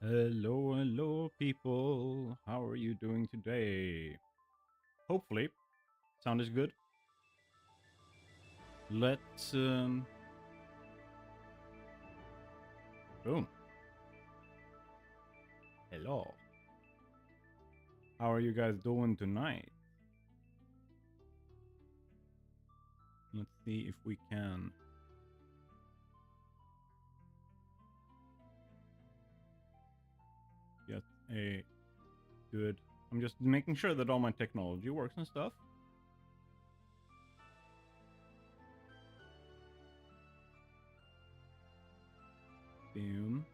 Hello, hello, people. How are you doing today? Hopefully, sound is good. Let's boom. Hello. How are you guys doing tonight? Let's see if we can get a good. I'm just making sure that all my technology works and stuff. Boom.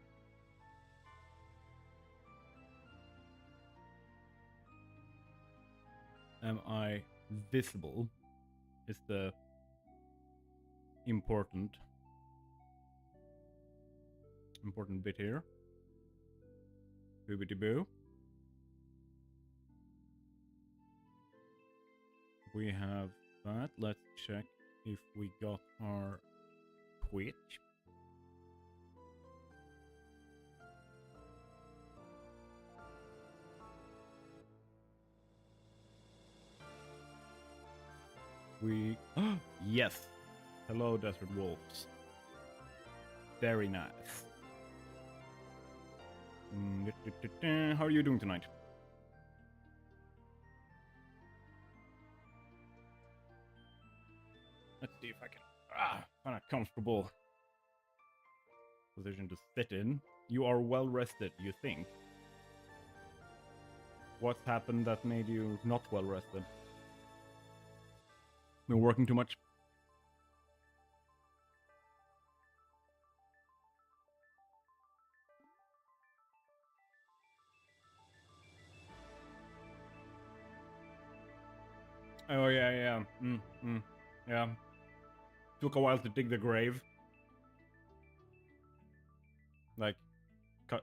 Am I visible? Is the important bit here. Boobity boo. We have that. Let's check if we got our Twitch. We yes. Hello, Desert Wolves. Very nice. How are you doing tonight? Let's see if I can find a comfortable position to sit in. You are well rested, you think? What's happened that made you not well rested? Been working too much? Oh yeah. Yeah. Took a while to dig the grave. Like,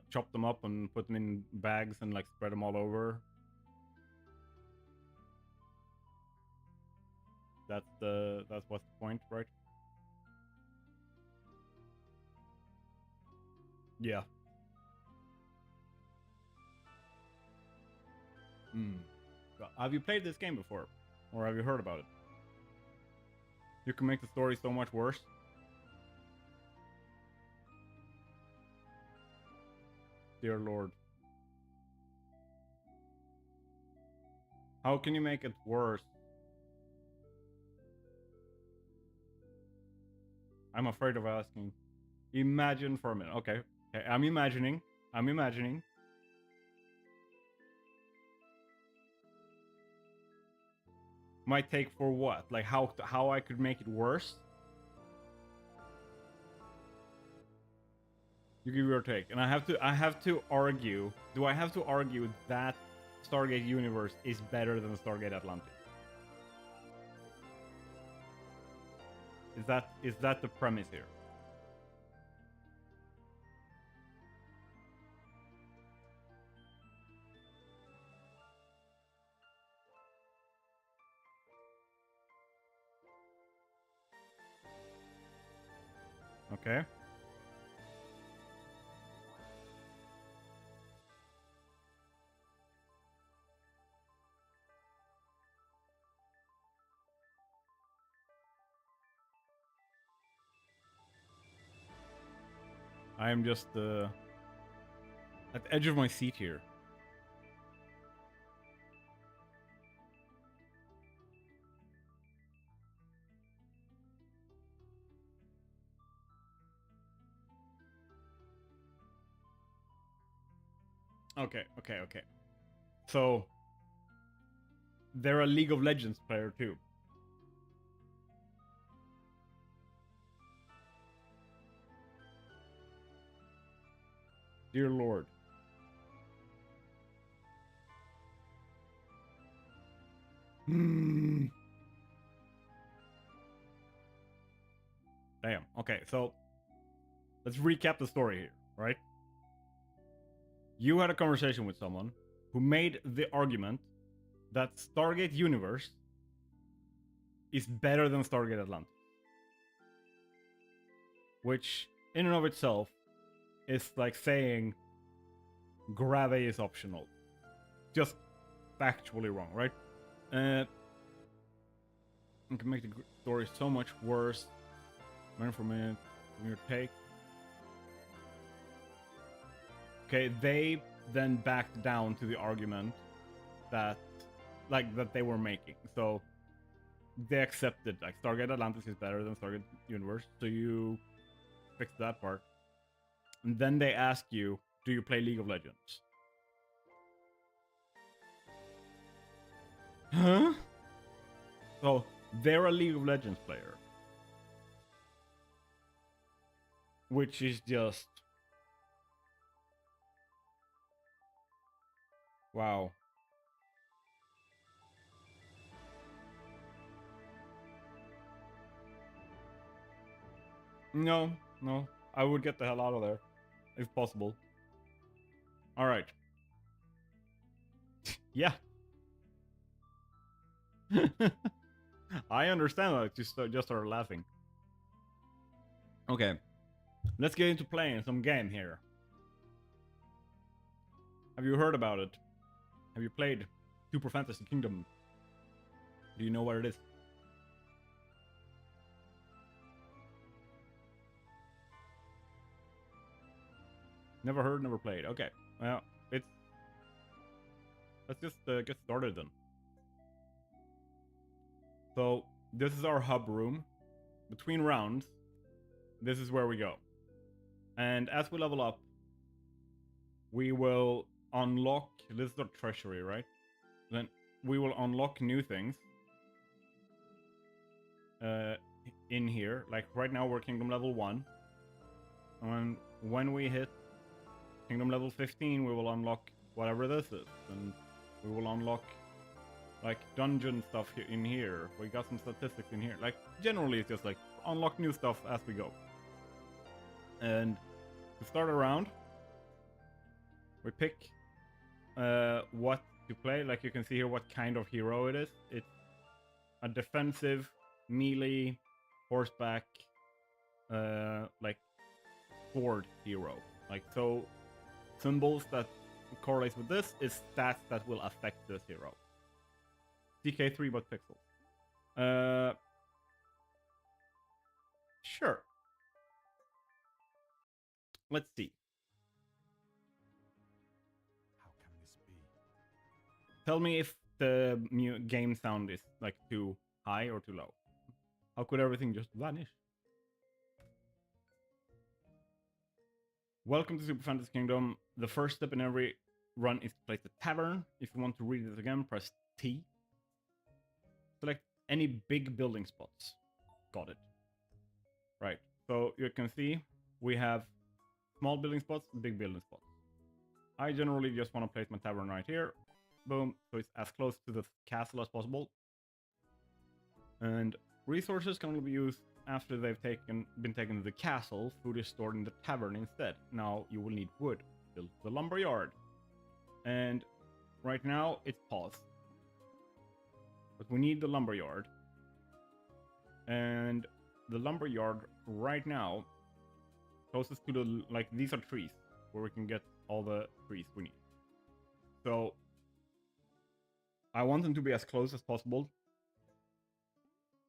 chop them up and put them in bags and like spread them all over. That's what's the point, right? Yeah. Have you played this game before? Or have you heard about it? You can make the story so much worse. Dear Lord. How can you make it worse? I'm afraid of asking. Imagine for a minute. Okay. I'm imagining. My take for what? Like how I could make it worse? You give your take, and I have to argue. Do I have to argue that Stargate Universe is better than Stargate Atlantis? Is that the premise here? Okay. I am just at the edge of my seat here. Okay. So they're a League of Legends player too. Dear Lord. Damn. Okay, so let's recap the story here, right? You had a conversation with someone who made the argument that Stargate Universe is better than Stargate Atlantis. Which, in and of itself, is like saying Grave is optional. Just factually wrong, right? You can make the story so much worse. Learn from it. Your take. Okay, they then backed down to the argument that, that they were making. So they accepted, like, Stargate Atlantis is better than Stargate Universe. So you fix that part. And then they ask you, do you play League of Legends? Huh? So they're a League of Legends player. Which is just... wow. No. I would get the hell out of there. If possible. Alright. Yeah. I understand that. Just started laughing. Okay. Let's get into playing some game here. Have you heard about it? Have you played Super Fantasy Kingdom? Do you know what it is? Never heard, never played. Okay. Well, let's just get started then. So, this is our hub room. Between rounds, this is where we go. And as we level up, we will unlock... this is our treasury, right? Then we will unlock new things. In here. Like, right now we're Kingdom level 1. And when we hit Kingdom level 15, we will unlock whatever this is. And we will unlock, like, dungeon stuff in here. We got some statistics in here. Like, generally it's just like unlock new stuff as we go. And to start a round, we pick what to play. Like, you can see here what kind of hero it is. It's a defensive, melee, horseback, like, sword hero. Like, so symbols that correlates with this is stats that will affect this hero. DK3 but pixels. Sure. Let's see. How can this be? Tell me if the game sound is, like, too high or too low. How could everything just vanish? Welcome to Super Fantasy Kingdom. The first step in every run is to place the tavern. If you want to read it again, press T. Select any big building spots. Got it. Right. So you can see we have small building spots, big building spots. I generally just want to place my tavern right here. Boom. So it's as close to the castle as possible. And resources can only be used after they've been taken to the castle. Food is stored in the tavern instead. Now you will need wood. Build the lumber yard. And right now it's paused. But we need the lumber yard. And the lumber yard right now, closest to the, like, these are trees where we can get all the trees we need. So I want them to be as close as possible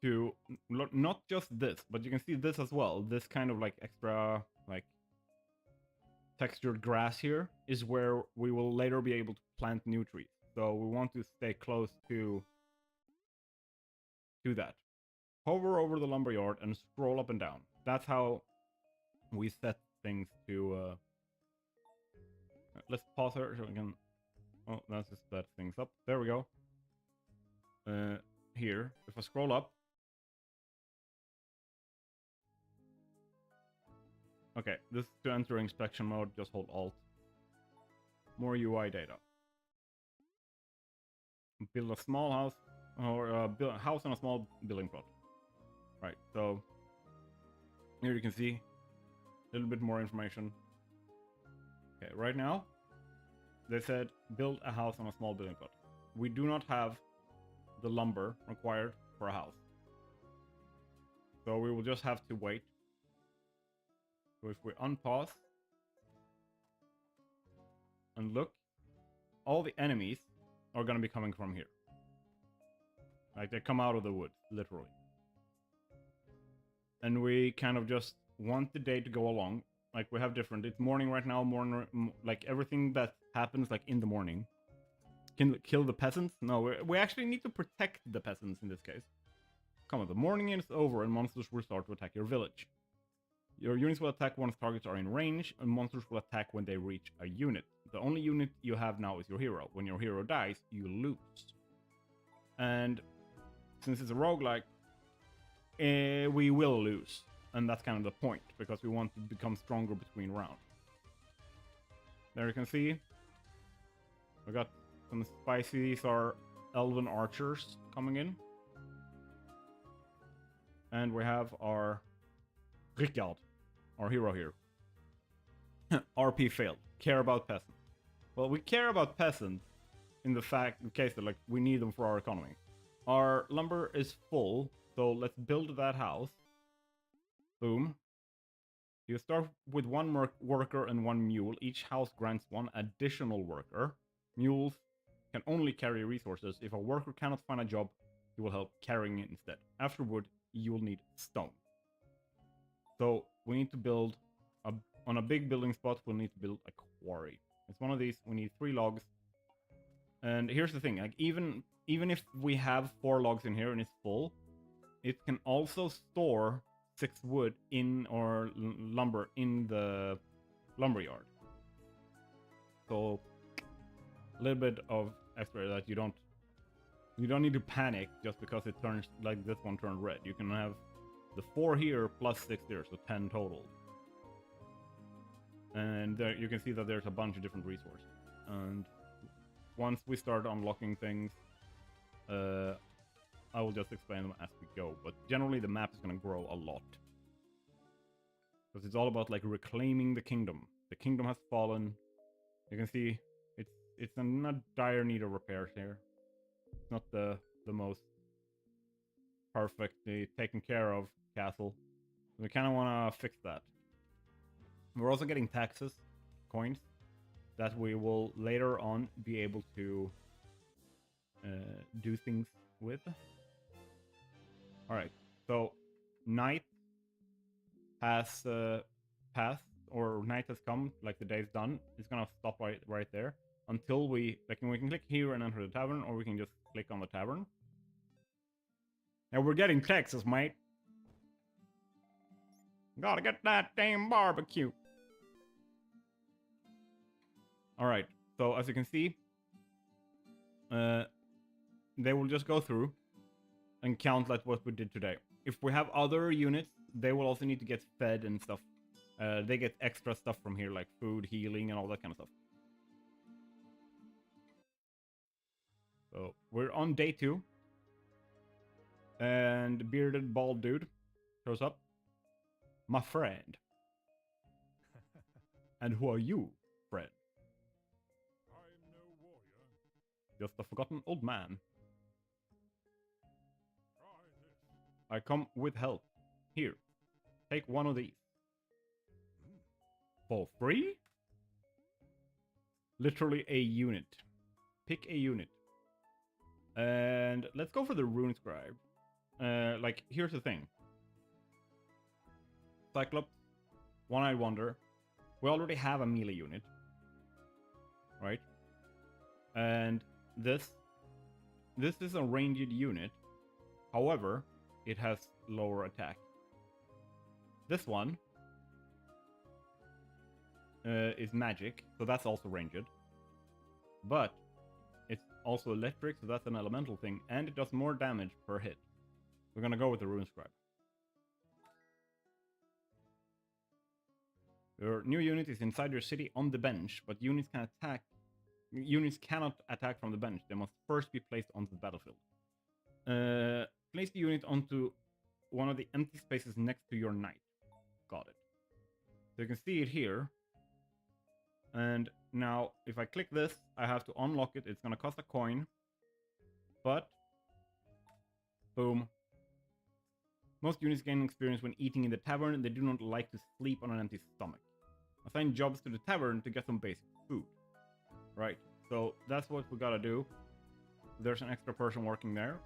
to not just this, but you can see this as well. This kind of, like, extra, like, textured grass here is where we will later be able to plant new trees. So we want to stay close to that. Hover over the lumber yard and scroll up and down. That's how we set things to... let's pause here so we can... oh, that's just set things up. There we go. Here, if I scroll up... okay, this is to enter inspection mode. Just hold Alt. More UI data. Build a small house, or build a house on a small building plot. Right, so here you can see a little bit more information. Okay, right now they said build a house on a small building plot. We do not have the lumber required for a house, so we will just have to wait. So if we unpause, and look, all the enemies are gonna be coming from here. Like, they come out of the woods, literally. And we kind of just want the day to go along. Like, we have different... It's morning right now, like, everything that happens, like, in the morning. Can kill the peasants? No, we actually need to protect the peasants in this case. Come on, the morning is over and monsters will start to attack your village. Your units will attack once targets are in range, and monsters will attack when they reach a unit. The only unit you have now is your hero. When your hero dies, you lose. And since it's a roguelike, we will lose. And that's kind of the point, because we want to become stronger between rounds. There you can see, we got some spicy, these are elven archers coming in. And we have our Rickard, our hero here. RP failed. Care about peasants. Well, we care about peasants in case that, like, we need them for our economy. Our lumber is full, so let's build that house. Boom. You start with one worker and one mule. Each house grants one additional worker. Mules can only carry resources. If a worker cannot find a job, he will help carrying it instead. Afterward, you will need stone. So we need to build on a big building spot. We'll need to build a quarry. It's one of these. We need 3 logs. And here's the thing: like, even if we have 4 logs in here and it's full, it can also store 6 wood or lumber in the lumberyard. So a little bit of extra that you don't need to panic just because it turns, like, this one turned red. You can have the 4 here plus 6 there, so 10 total. And there you can see that there's a bunch of different resources. And once we start unlocking things, I will just explain them as we go. But generally the map is going to grow a lot. Because it's all about, like, reclaiming the kingdom. The kingdom has fallen. You can see it's in a dire need of repairs here. It's not the most perfectly taken care of castle. We kind of want to fix that. We're also getting taxes, coins, that we will later on be able to do things with. Alright, so night has passed, or night has come, like the day's done. It's gonna stop right there until we can click here and enter the tavern, or we can just click on the tavern. And we're getting taxes, mate. Gotta get that damn barbecue. Alright, so as you can see, they will just go through and count like what we did today. If we have other units, they will also need to get fed and stuff. They get extra stuff from here, like food, healing, and all that kind of stuff. So we're on day 2. And bearded bald dude shows up. My friend. And who are you, friend? I'm no warrior. Just a forgotten old man. Try this. I come with help. Here, take one of these. For free? Literally a unit. Pick a unit. And let's go for the rune scribe. Like, here's the thing. Cyclops, One-Eyed Wonder. We already have a melee unit. Right? And this is a ranged unit. However, it has lower attack. This one is magic, so that's also ranged. But it's also electric, so that's an elemental thing, and it does more damage per hit. We're gonna go with the rune scribe. Your new unit is inside your city on the bench, but units cannot attack from the bench. They must first be placed onto the battlefield. Place the unit onto one of the empty spaces next to your knight. Got it. So you can see it here. And now, if I click this, I have to unlock it. It's gonna cost a coin. But, boom. Most units gain experience when eating in the tavern, and they do not like to sleep on an empty stomach. Assign jobs to the tavern to get some basic food. Right. So that's what we gotta do. There's an extra person working there.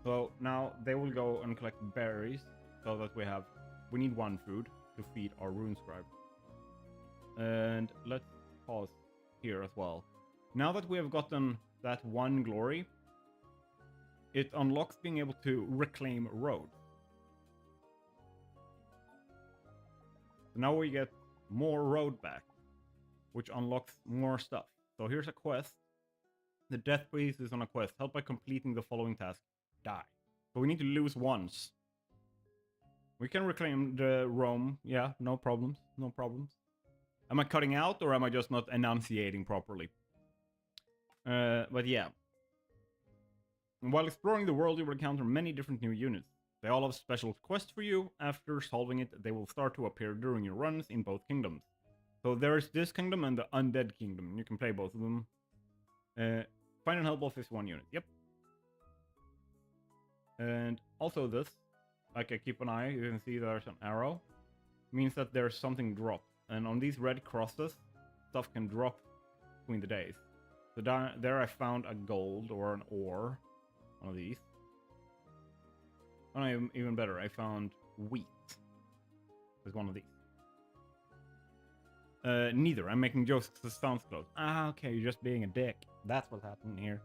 So now they will go and collect berries so that we need one food to feed our rune scribe. And let's pause here as well. Now that we have gotten that one glory, it unlocks being able to reclaim road. So now we get more road back, which unlocks more stuff. So here's a quest. The death priest is on a quest. Help by completing the following task. Die. So we need to lose once. We can reclaim the Rome. Yeah, no problems. No problems. Am I cutting out or am I just not enunciating properly? But yeah. While exploring the world, you will encounter many different new units. They all have special quests for you. After solving it, they will start to appear during your runs in both kingdoms. So there's this kingdom and the Undead Kingdom. You can play both of them. Find and help all 51 units. Yep. And also this, like I keep an eye, you can see there's an arrow. Means that there's something dropped. And on these red crosses, stuff can drop between the days. So down there I found a gold or an ore. One of these. And even better, I found wheat. There's one of these. Neither. I'm making jokes because it sounds close. Ah, okay, you're just being a dick. That's what's happening here.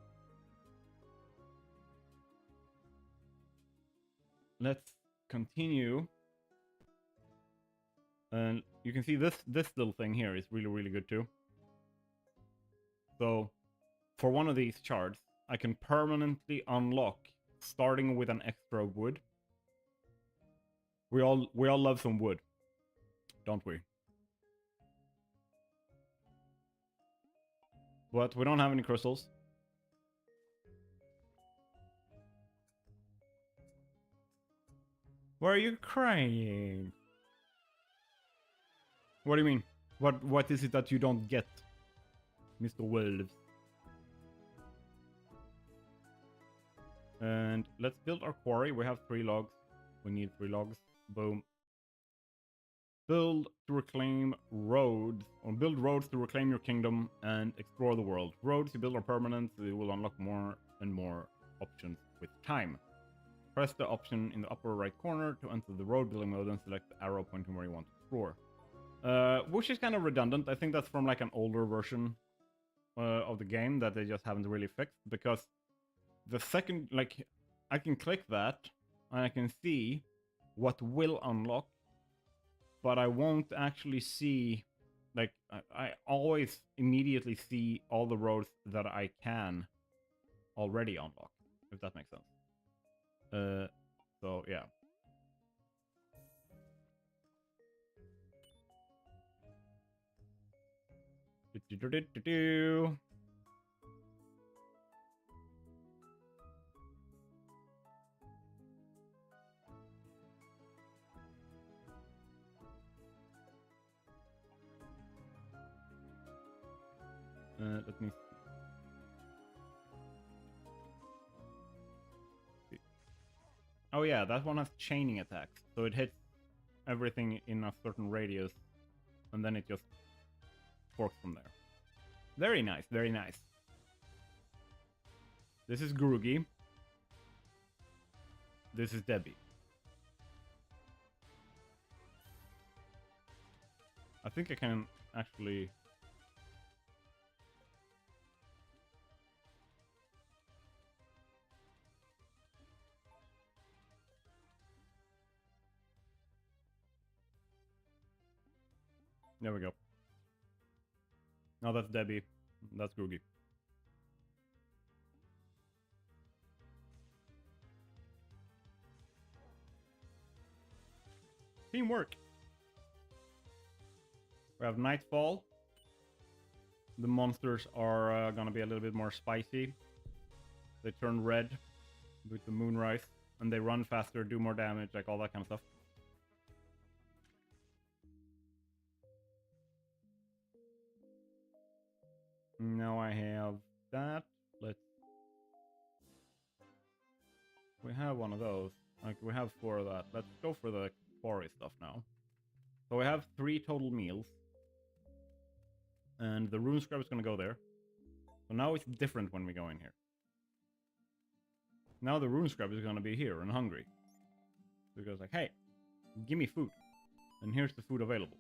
Let's continue. And you can see this little thing here is really, really good too. So, for one of these shards, I can permanently unlock, starting with an extra wood. We all love some wood, don't we? But we don't have any crystals. Why are you crying? What do you mean? What is it that you don't get, Mr. Wolves? And let's build our quarry. We have 3 logs. We need 3 logs. Boom. Build to reclaim roads, or build roads to reclaim your kingdom and explore the world. Roads you build are permanent, so you will unlock more and more options with time. Press the option in the upper right corner to enter the road building mode and select the arrow pointing where you want to explore. Which is kind of redundant. I think that's from like an older version of the game that they just haven't really fixed, because the second, like, I can click that and I can see what will unlock, but I won't actually see, like, I always immediately see all the roads that I can already unlock, if that makes sense. So yeah. Let me see. Oh yeah, that one has chaining attacks, so it hits everything in a certain radius, and then it just forks from there. Very nice, very nice. This is Gurugi. This is Debbie. I think I can actually... There we go. No, that's Debbie. That's Gurugi. Teamwork. We have Nightfall. The monsters are gonna be a little bit more spicy. They turn red with the moonrise, and they run faster, do more damage, like all that kind of stuff. Now I have that. We have one of those. Like, we have 4 of that. Let's go for the quarry stuff now. So we have 3 total meals. And the rune scribe is gonna go there. So now it's different when we go in here. Now the rune scrub is gonna be here and hungry. So he goes like, hey, give me food. And here's the food available.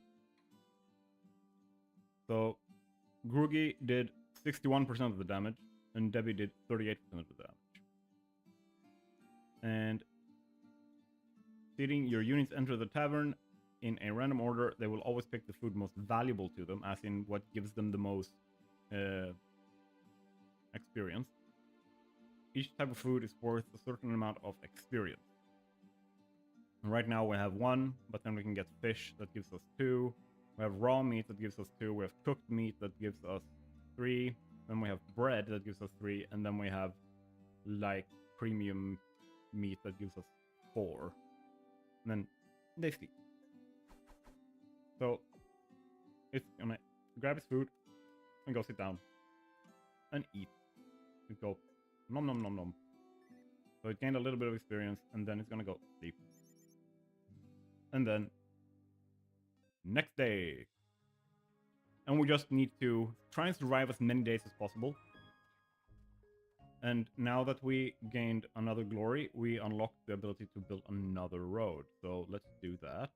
So Groogy did 61% of the damage, and Debbie did 38% of the damage. And seeing your units enter the tavern in a random order, they will always pick the food most valuable to them, as in what gives them the most experience. Each type of food is worth a certain amount of experience. And right now we have 1, but then we can get fish that gives us 2. We have raw meat that gives us 2. We have cooked meat that gives us 3. Then we have bread that gives us 3. And then we have like premium meat that gives us 4. And then they sleep. So it's gonna grab his food and go sit down and eat. And go nom nom nom nom. So it gained a little bit of experience, and then it's gonna go sleep. And then next day. And we just need to try and survive as many days as possible. And now that we gained another glory, we unlocked the ability to build another road. So let's do that.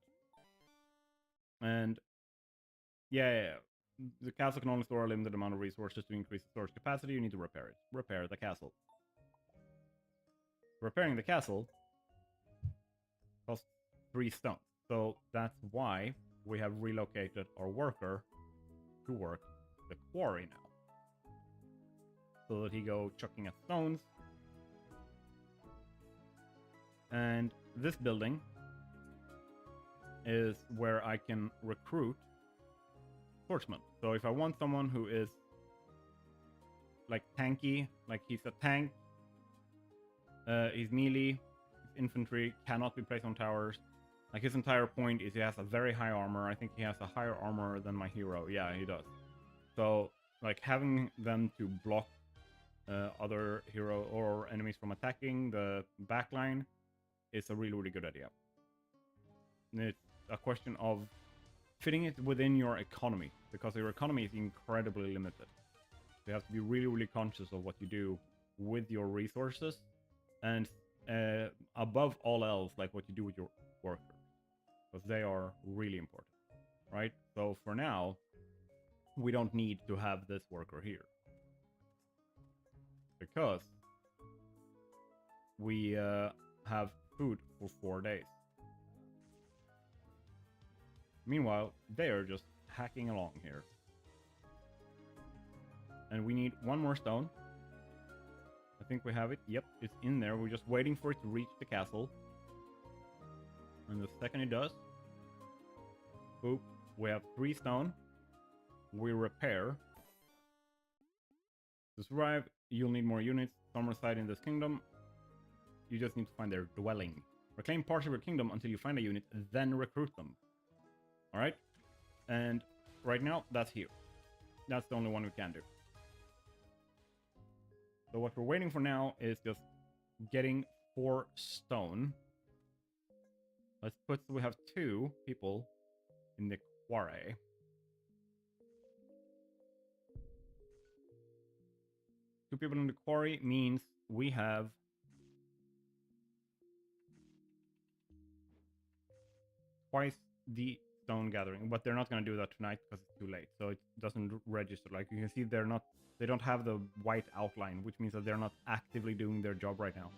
And yeah. The castle can only store a limited amount of resources. To increase the storage capacity, you need to repair it. Repair the castle. Repairing the castle costs 3 stones. So that's why we have relocated our worker to work the quarry now. So that he go chucking at stones. And this building is where I can recruit swordsman. So if I want someone who is like tanky, like he's a tank, he's melee, his infantry, cannot be placed on towers. Like his entire point is he has a very high armor. I think he has a higher armor than my hero. Yeah, he does. So like having them to block other hero or enemies from attacking the backline is a really, really good idea. And it's a question of fitting it within your economy, because your economy is incredibly limited. You have to be really, really conscious of what you do with your resources, and above all else, like what you do with your workers, because they are really important, right? So for now, we don't need to have this worker here, because we have food for 4 days. Meanwhile, they are just hacking along here. And we need 1 more stone. I think we have it. Yep, it's in there. We're just waiting for it to reach the castle. And the second it does, boop, we have 3 stone. We repair. To survive, you'll need more units. Some reside in this kingdom. You just need to find their dwelling. Reclaim parts of your kingdom until you find a unit, then recruit them. Alright? And right now, that's here. That's the only one we can do. So what we're waiting for now is just getting 4 stone. Let's put, we have 2 people in the quarry. Two people in the quarry means we have twice the stone gathering, but they're not going to do that tonight because it's too late, so it doesn't register. Like you can see, they don't have the white outline, which means that they're not actively doing their job right now.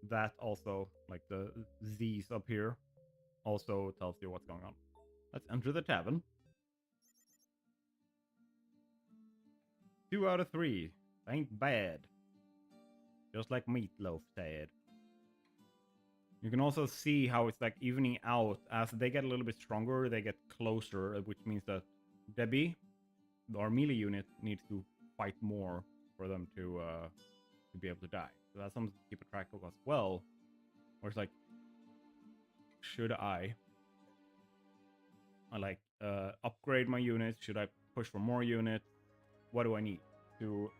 That also, like the Z's up here, also tells you what's going on. Let's enter the tavern. 2 out of 3. Ain't bad. Just like Meatloaf said. You can also see how it's like evening out. As they get a little bit stronger, they get closer, which means that Debbie, our melee unit, needs to fight more for them to be able to die. So that's something to keep a track of as well. Where it's like, should I like upgrade my units? Should I push for more units? What do I need to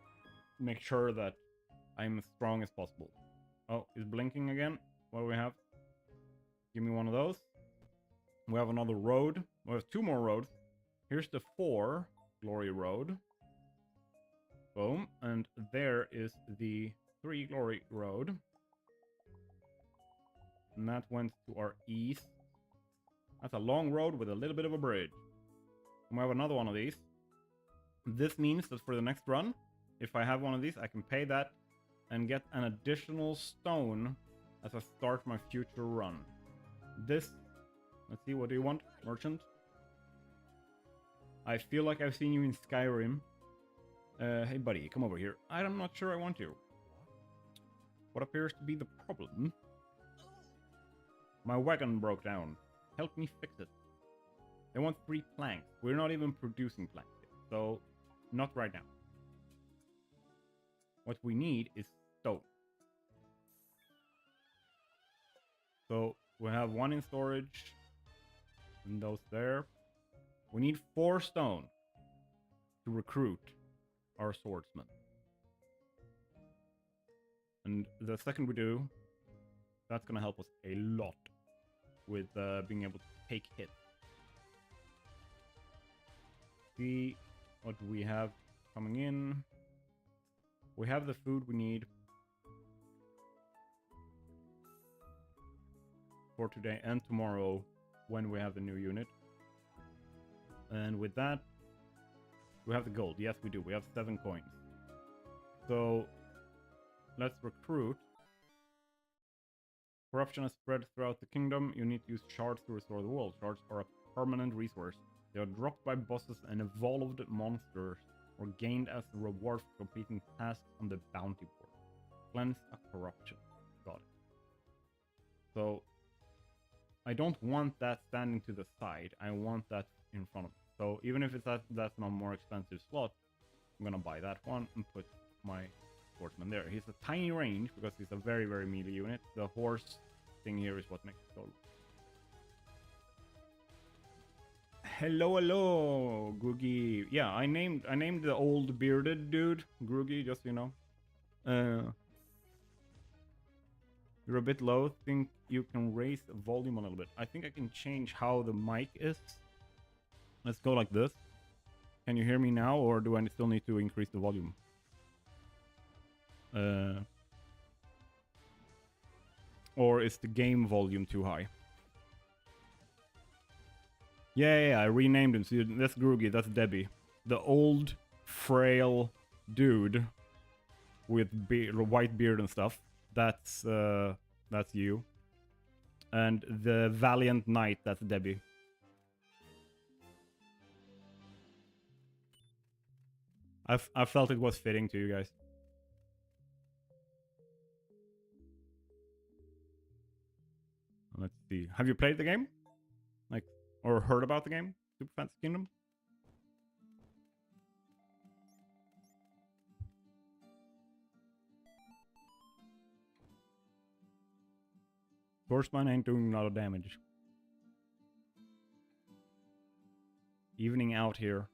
make sure that I'm as strong as possible? Oh, it's blinking again. What do we have? Give me one of those. We have another road. We have 2 more roads. Here's the 4. glory road. Boom. And there is the 3 glory road. And that went to our east. That's a long road with a little bit of a bridge. And we have another one of these. This means that for the next run, if I have one of these, I can pay that and get an additional stone as I start my future run. This, let's see, what do you want, merchant? I feel like I've seen you in Skyrim. Hey buddy, come over here. I'm not sure I want you. What appears to be the problem? My wagon broke down. Help me fix it. They want 3 planks. We're not even producing planks yet, so not right now. What we need is stone. So we have 1 in storage, and those there. We need 4 stone to recruit our swordsman. And the second we do, that's gonna help us a lot with being able to take hits. See what we have coming in. We have the food we need for today and tomorrow when we have the new unit. And with that, we have the gold. Yes, we do. We have 7 coins. So let's recruit. Corruption has spread throughout the kingdom. You need to use shards to restore the world. Shards are a permanent resource. They are dropped by bosses and evolved monsters, or gained as a reward for completing tasks on the bounty board. Cleanse a corruption. Got it. So I don't want that standing to the side. I want that in front of me. So even if it's that's not a more expensive slot, I'm gonna buy that one and put my swordsman there. He's a tiny range because he's a very, very melee unit. The horse thing here is what makes it go. Hello, hello, Groogy. Yeah, I named the old bearded dude Groogy, just so you know. You're a bit low. Think you can raise the volume a little bit. I think I can change how the mic is. Let's go like this. Can you hear me now, or do I still need to increase the volume? Or is the game volume too high? Yeah, I renamed him. So that's Groogy, that's Debbie. The old, frail dude with white beard and stuff. That's you. And the valiant knight, that's Debbie. I felt it was fitting to you guys. Let's see. Have you played the game? Like, or heard about the game? Super Fantasy Kingdom? Swordsman ain't doing a lot of damage. Evening out here.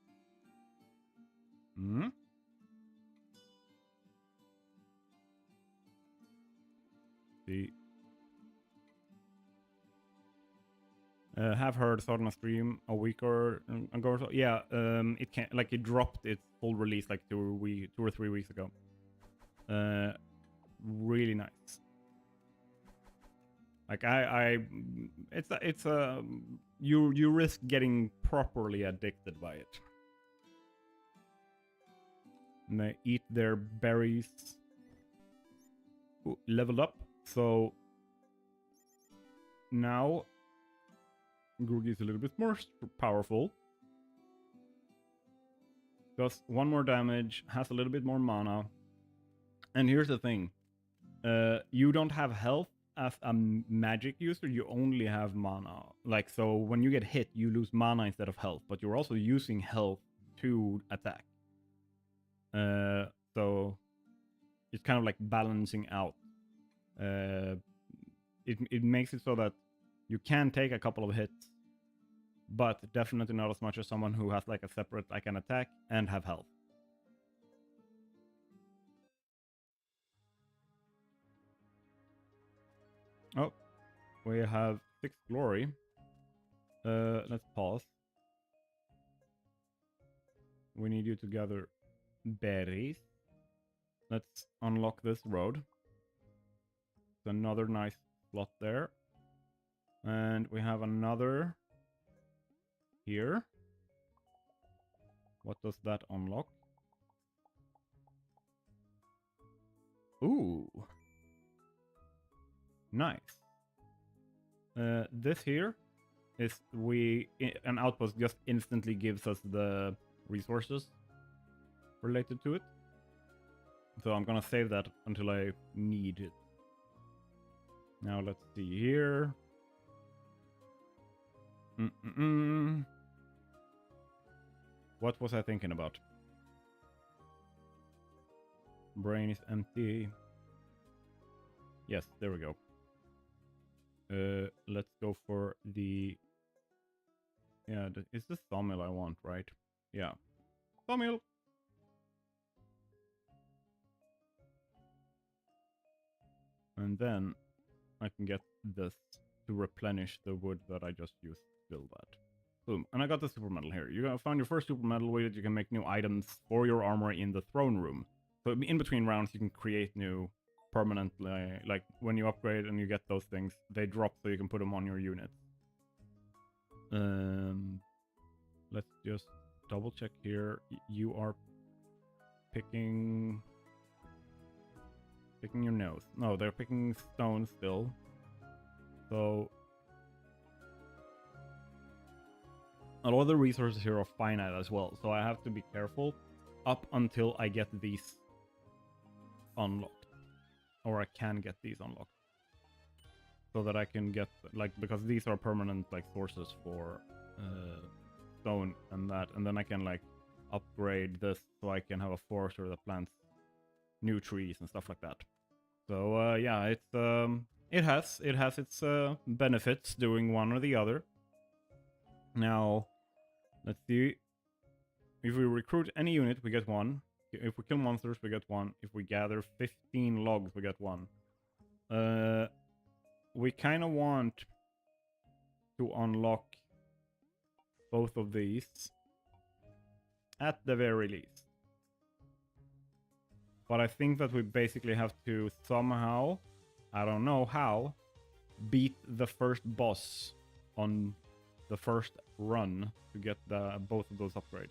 Hmm? See. Have heard thought on a stream a week or ago or so. Yeah, it can it dropped its full release like 2 or 3 weeks ago. Really nice. Like it's you risk getting properly addicted by it. And they eat their berries. Ooh, leveled up. So now Groogy is a little bit more powerful. Does 1 more damage, has a little bit more mana. And here's the thing. You don't have health as a magic user, you only have mana. Like, so when you get hit, you lose mana instead of health, but you're also using health to attack. So it's kind of like balancing out. It makes it so that you can take a couple of hits, but definitely not as much as someone who has like a separate, like an attack and have health. Oh, we have 6 glory. Let's pause. We need you to gather berries. Let's unlock this road. It's another nice slot there. And we have another here. What does that unlock? Ooh. Nice. This here is an outpost just instantly gives us the resources related to it. So I'm gonna save that until I need it. Now let's see here. What was I thinking about? Brain is empty. Yes, there we go. Let's go for the... Yeah, it's the sawmill I want, right? Yeah. Sawmill! And then I can get this to replenish the wood that I just used to build that. Boom. And I got the super metal here. You're gonna find your first super metal with it. You can make new items for your armor in the throne room. So in between rounds, you can create new permanent, like when you upgrade and you get those things, they drop so you can put them on your units. Let's just double check here. You are picking your nose. No, they're picking stone still. So a lot of the resources here are finite as well, so I have to be careful up until I get these unlocked, or I can get these unlocked, so that I can get, like, because these are permanent like sources for stone and that, and then I can like upgrade this so I can have a forester that plants new trees and stuff like that. So yeah, it has its benefits doing one or the other. Now let's see. If we recruit any unit, we get one. If we kill monsters, we get one. If we gather 15 logs, we get one. We kind of want to unlock both of these at the very least. But I think that we basically have to somehow, I don't know how, beat the first boss on the first run to get both of those upgrades.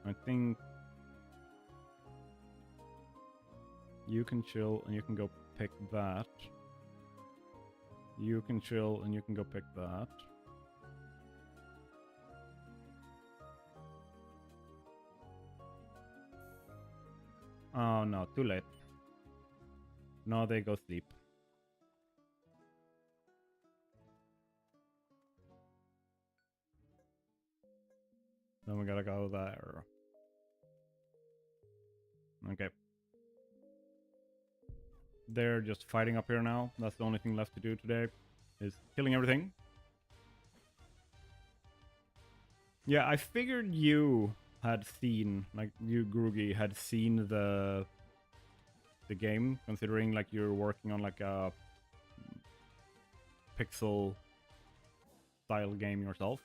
I think you can chill and you can go pick that. You can chill and you can go pick that. Oh no, too late. No, they go sleep. Then we gotta go there. Okay. They're just fighting up here now. That's the only thing left to do today, is killing everything. Yeah, I figured you had seen, like you, Groogy, had seen the game, considering like you're working on like a pixel style game yourself.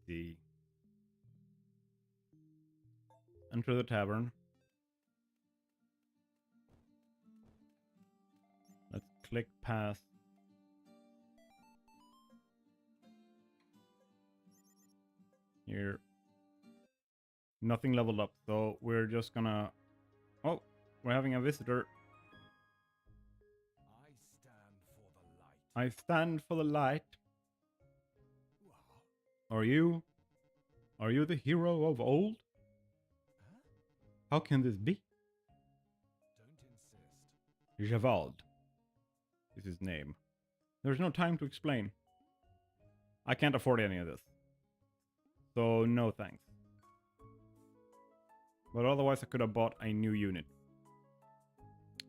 See. Enter the tavern. Let's click past. Here. Nothing leveled up, so we're just gonna... Oh, we're having a visitor. I stand for the light. Are you? Are you the hero of old? How can this be? Don't insist. Javald is his name. There's no time to explain. I can't afford any of this. So no thanks. But otherwise I could have bought a new unit.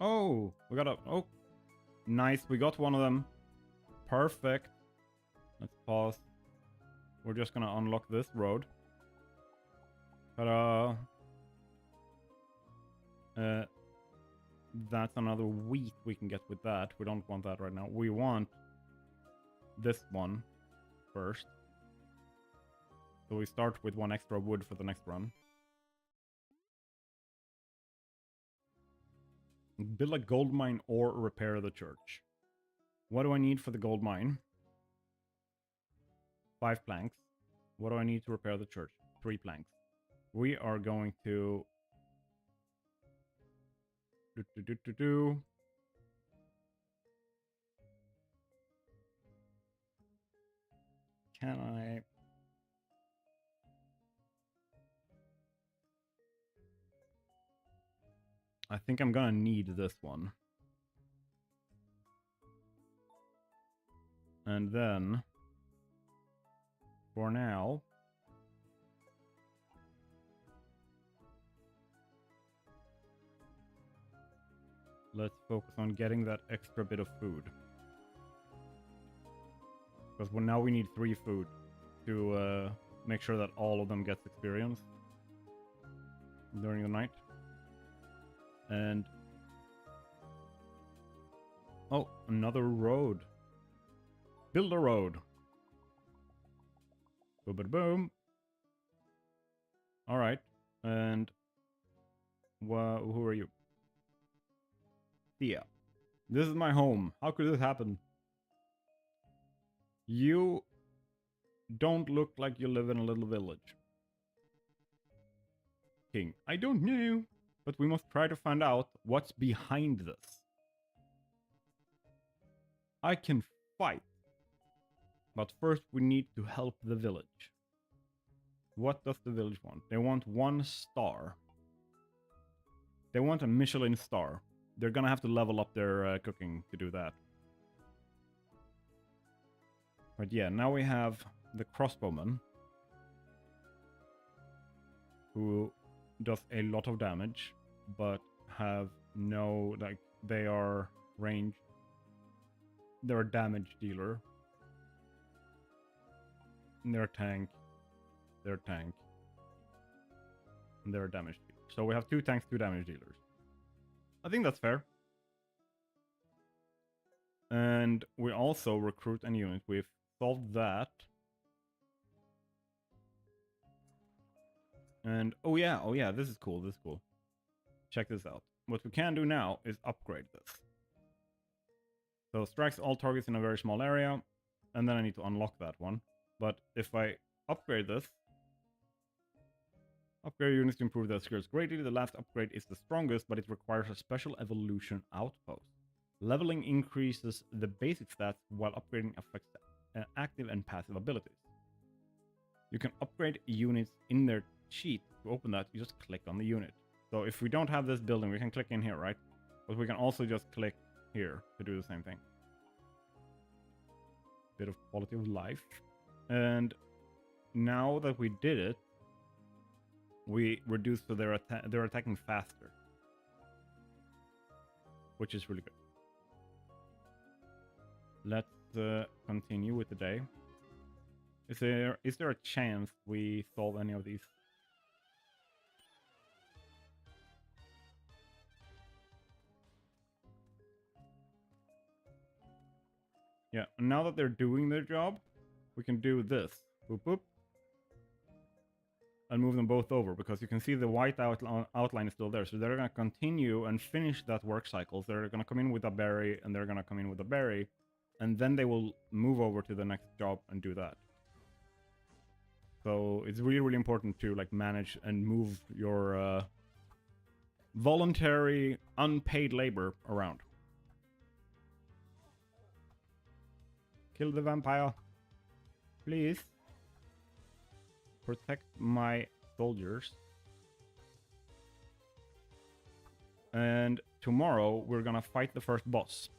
Oh, we got a... Oh, nice. We got one of them. Perfect. Let's pause. We're just gonna unlock this road. Ta-da! that's another wheat we can get with that. We don't want that right now. We want this one first. So we start with 1 extra wood for the next run. Build a gold mine or repair the church. What do I need for the gold mine? 5 planks. What do I need to repair the church? 3 planks. We are going to... Can I... I think I'm gonna need this one. And then... For now... Let's focus on getting that extra bit of food. Because now we need 3 food to make sure that all of them gets experience during the night. And... Oh, another road. Build a road. Boom, boom, boom. Alright. And... who are you? Thea. This is my home. How could this happen? You don't look like you live in a little village. King. I don't know, but we must try to find out what's behind this. I can fight. But first we need to help the village. What does the village want? They want 1 star. They want a Michelin star. They're gonna have to level up their cooking to do that. But yeah, now we have the crossbowman, who does a lot of damage, but have no, like, they are ranged. They're a damage dealer. And they're a tank. They're a tank. And they're a damage dealer. So we have 2 tanks, 2 damage dealers. I think that's fair. And we also recruit a unit. We've solved that. And oh yeah, this is cool, this is cool. Check this out. What we can do now is upgrade this. So strikes all targets in a very small area, and then I need to unlock that one. But if I upgrade this, upgrade units to improve their skills greatly. The last upgrade is the strongest, but it requires a special evolution outpost. Leveling increases the basic stats while upgrading affects active and passive abilities. You can upgrade units in their sheet. To open that, you just click on the unit. So if we don't have this building, we can click in here, right? But we can also just click here to do the same thing. Bit of quality of life. And now that we did it, we reduce so they're attacking faster, which is really good. Let's continue with the day. Is there a chance we solve any of these? Yeah, and now that they're doing their job, we can do this. Boop boop. And move them both over, because you can see the white outline is still there. So they're going to continue and finish that work cycle. So they're going to come in with a berry, and they're going to come in with a berry. And then they will move over to the next job and do that. So it's really, really important to like manage and move your voluntary, unpaid labor around. Kill the vampire. Please. Protect my soldiers. And tomorrow we're gonna fight the first boss.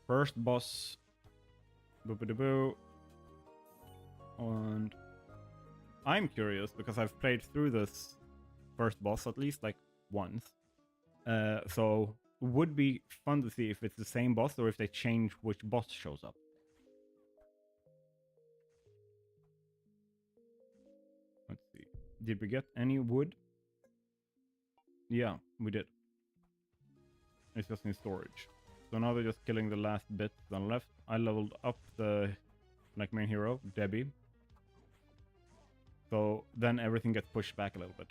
First boss. Boo-ba-da-boo. And I'm curious because I've played through this first boss at least like once. So it would be fun to see if it's the same boss or if they change which boss shows up. Let's see. Did we get any wood? Yeah, we did. It's just in storage. So now they're just killing the last bits on the left. I leveled up the like main hero, Debbie. So then everything gets pushed back a little bit.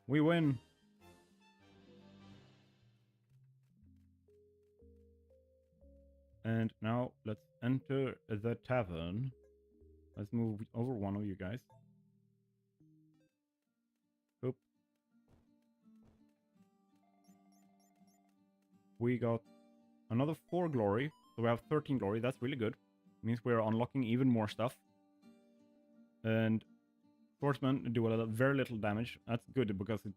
We win! And now let's enter the tavern. Let's move over one of you guys. Oop. We got another 4 glory. So we have 13 glory. That's really good. Means we're unlocking even more stuff. And swordsmen do very little damage. That's good because it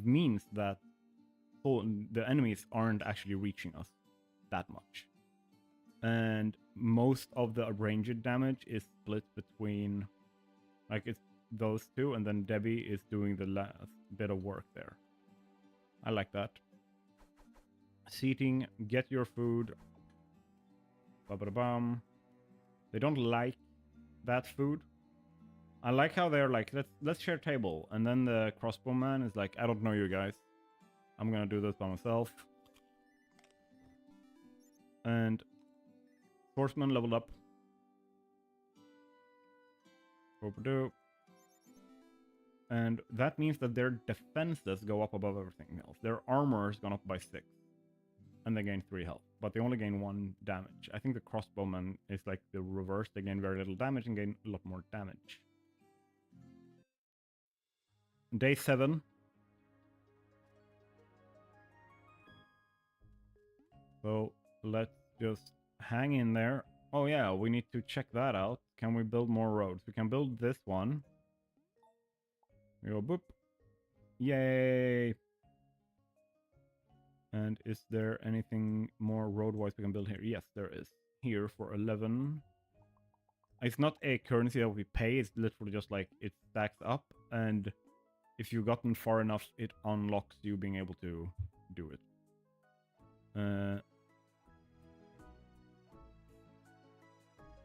means that the enemies aren't actually reaching us that much. And most of the ranged damage is split between, like, it's those two, and then Debbie is doing the last bit of work there. I like that. Seating, get your food. Ba-ba-da-bum. They don't like that food. I like how they're like, let's share table, and then the crossbowman is like, I don't know you guys. I'm gonna do this by myself. And swordsman leveled up. And that means that their defenses go up above everything else. Their armor has gone up by 6. And they gain 3 health. But they only gain 1 damage. I think the crossbowman is like the reverse. They gain very little damage and gain a lot more damage. Day 7. So let's just hang in there. Oh yeah, we need to check that out. Can we build more roads? We can build this one. We go boop. Yay! And is there anything more road-wise we can build here? Yes, there is. Here for 11. It's not a currency that we pay. It's literally just like it stacks up. And if you've gotten far enough, it unlocks you being able to do it.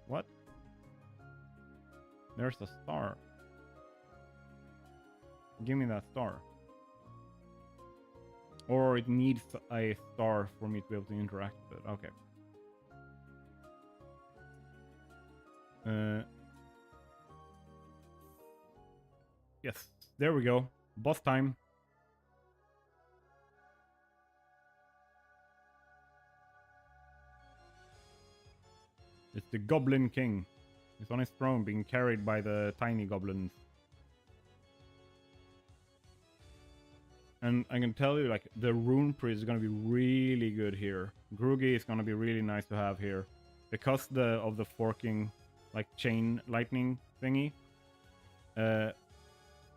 What? There's a star. Give me that star. Or it needs a star for me to be able to interact with it. Okay. Yes, there we go. Boss time. It's the Goblin King. He's on his throne being carried by the tiny goblins. And I can tell you, like, the Rune Priest is going to be really good here. Groogy is going to be really nice to have here. Because of the forking, like, chain lightning thingy.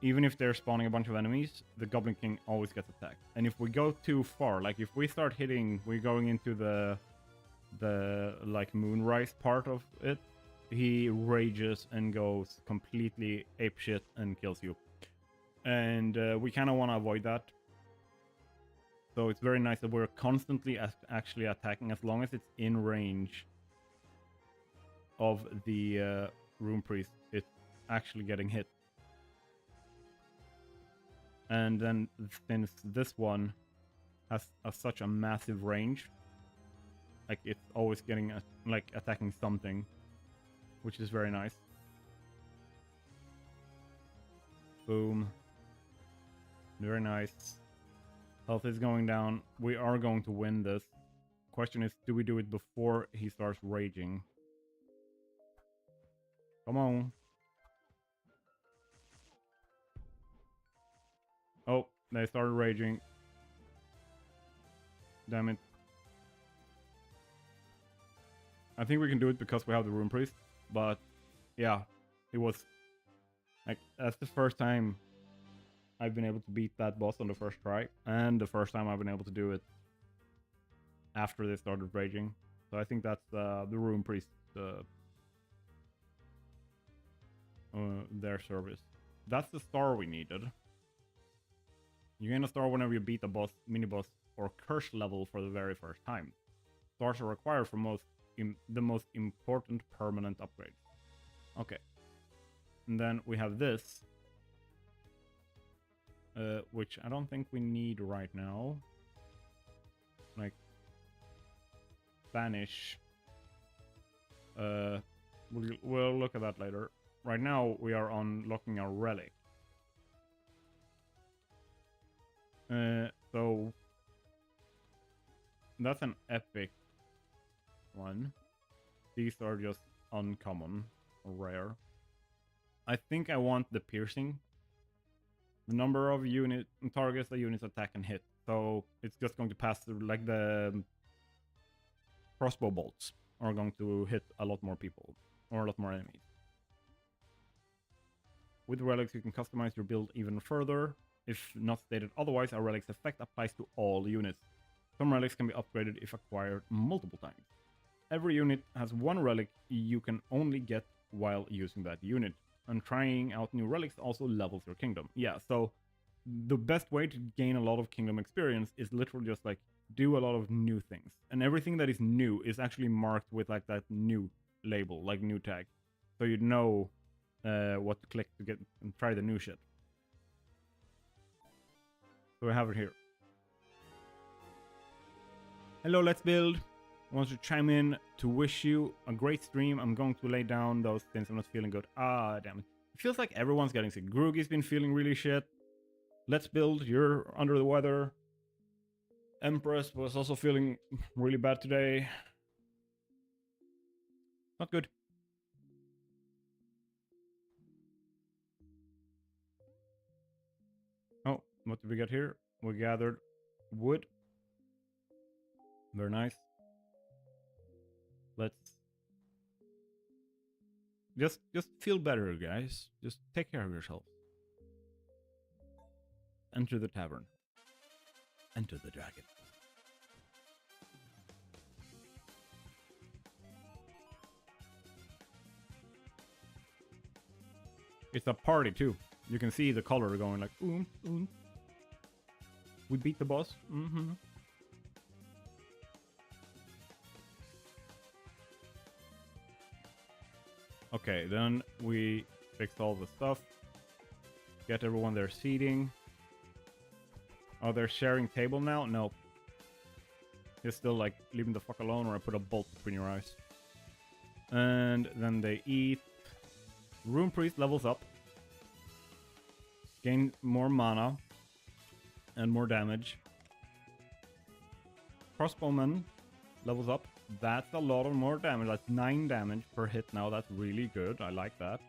Even if they're spawning a bunch of enemies, the Goblin King always gets attacked. And if we go too far, like, if we start hitting, we're going into the like, Moonrise part of it, he rages and goes completely apeshit and kills you. And we kind of want to avoid that. So it's very nice that we're constantly actually attacking as long as it's in range of the Rune Priest. It's actually getting hit. And then since this one has such a massive range, like, it's always getting like attacking something, which is very nice. Boom. Very nice. Health is going down. We are going to win this. Question is, do we do it before he starts raging? Come on. Oh, they started raging. Damn it. I think we can do it because we have the Rune Priest. But yeah, it was like, that's the first time I've been able to beat that boss on the first try, and the first time I've been able to do it after they started raging. So I think that's the Rune Priest, their service. That's the star we needed. You gain a star whenever you beat a boss, mini-boss, or curse level for the very first time. Stars are required for the most important permanent upgrades. Okay. And then we have this. which I don't think we need right now. Like, banish. We'll look at that later. Right now, we are unlocking our relic. So that's an epic one. These are just uncommon or rare. I think I want the piercing. The number of targets the units attack and hit. So it's just going to pass through, like the crossbow bolts are going to hit a lot more people or a lot more enemies. With relics, you can customize your build even further. If not stated otherwise, a relic's effect applies to all units. Some relics can be upgraded if acquired multiple times. Every unit has one relic you can only get while using that unit. And trying out new relics also levels your kingdom. Yeah, so the best way to gain a lot of kingdom experience is literally just like do a lot of new things. And everything that is new is actually marked with like that new label, like new tag. So you know what to click to get and try the new shit. So I have it here. Hello, let's build. I want to chime in to wish you a great stream. I'm going to lay down those things. I'm not feeling good. Ah, damn it. It feels like everyone's getting sick. Groogy's been feeling really shit. Let's build. You're under the weather. Empress was also feeling really bad today. Not good. Oh, what did we get here? We gathered wood. Very nice. Let's just feel better, guys. Just take care of yourself. Enter the tavern. Enter the dragon. It's a party too. You can see the color going like We beat the boss. Okay, then we fix all the stuff. Get everyone their seating. Oh, they're sharing table now? Nope. It's still like, leave me the fuck alone or I put a bolt between your eyes. And then they eat. Rune Priest levels up. Gain more mana. And more damage. Crossbowman levels up. That's a lot of more damage. That's 9 damage per hit now. That's really good. I like that.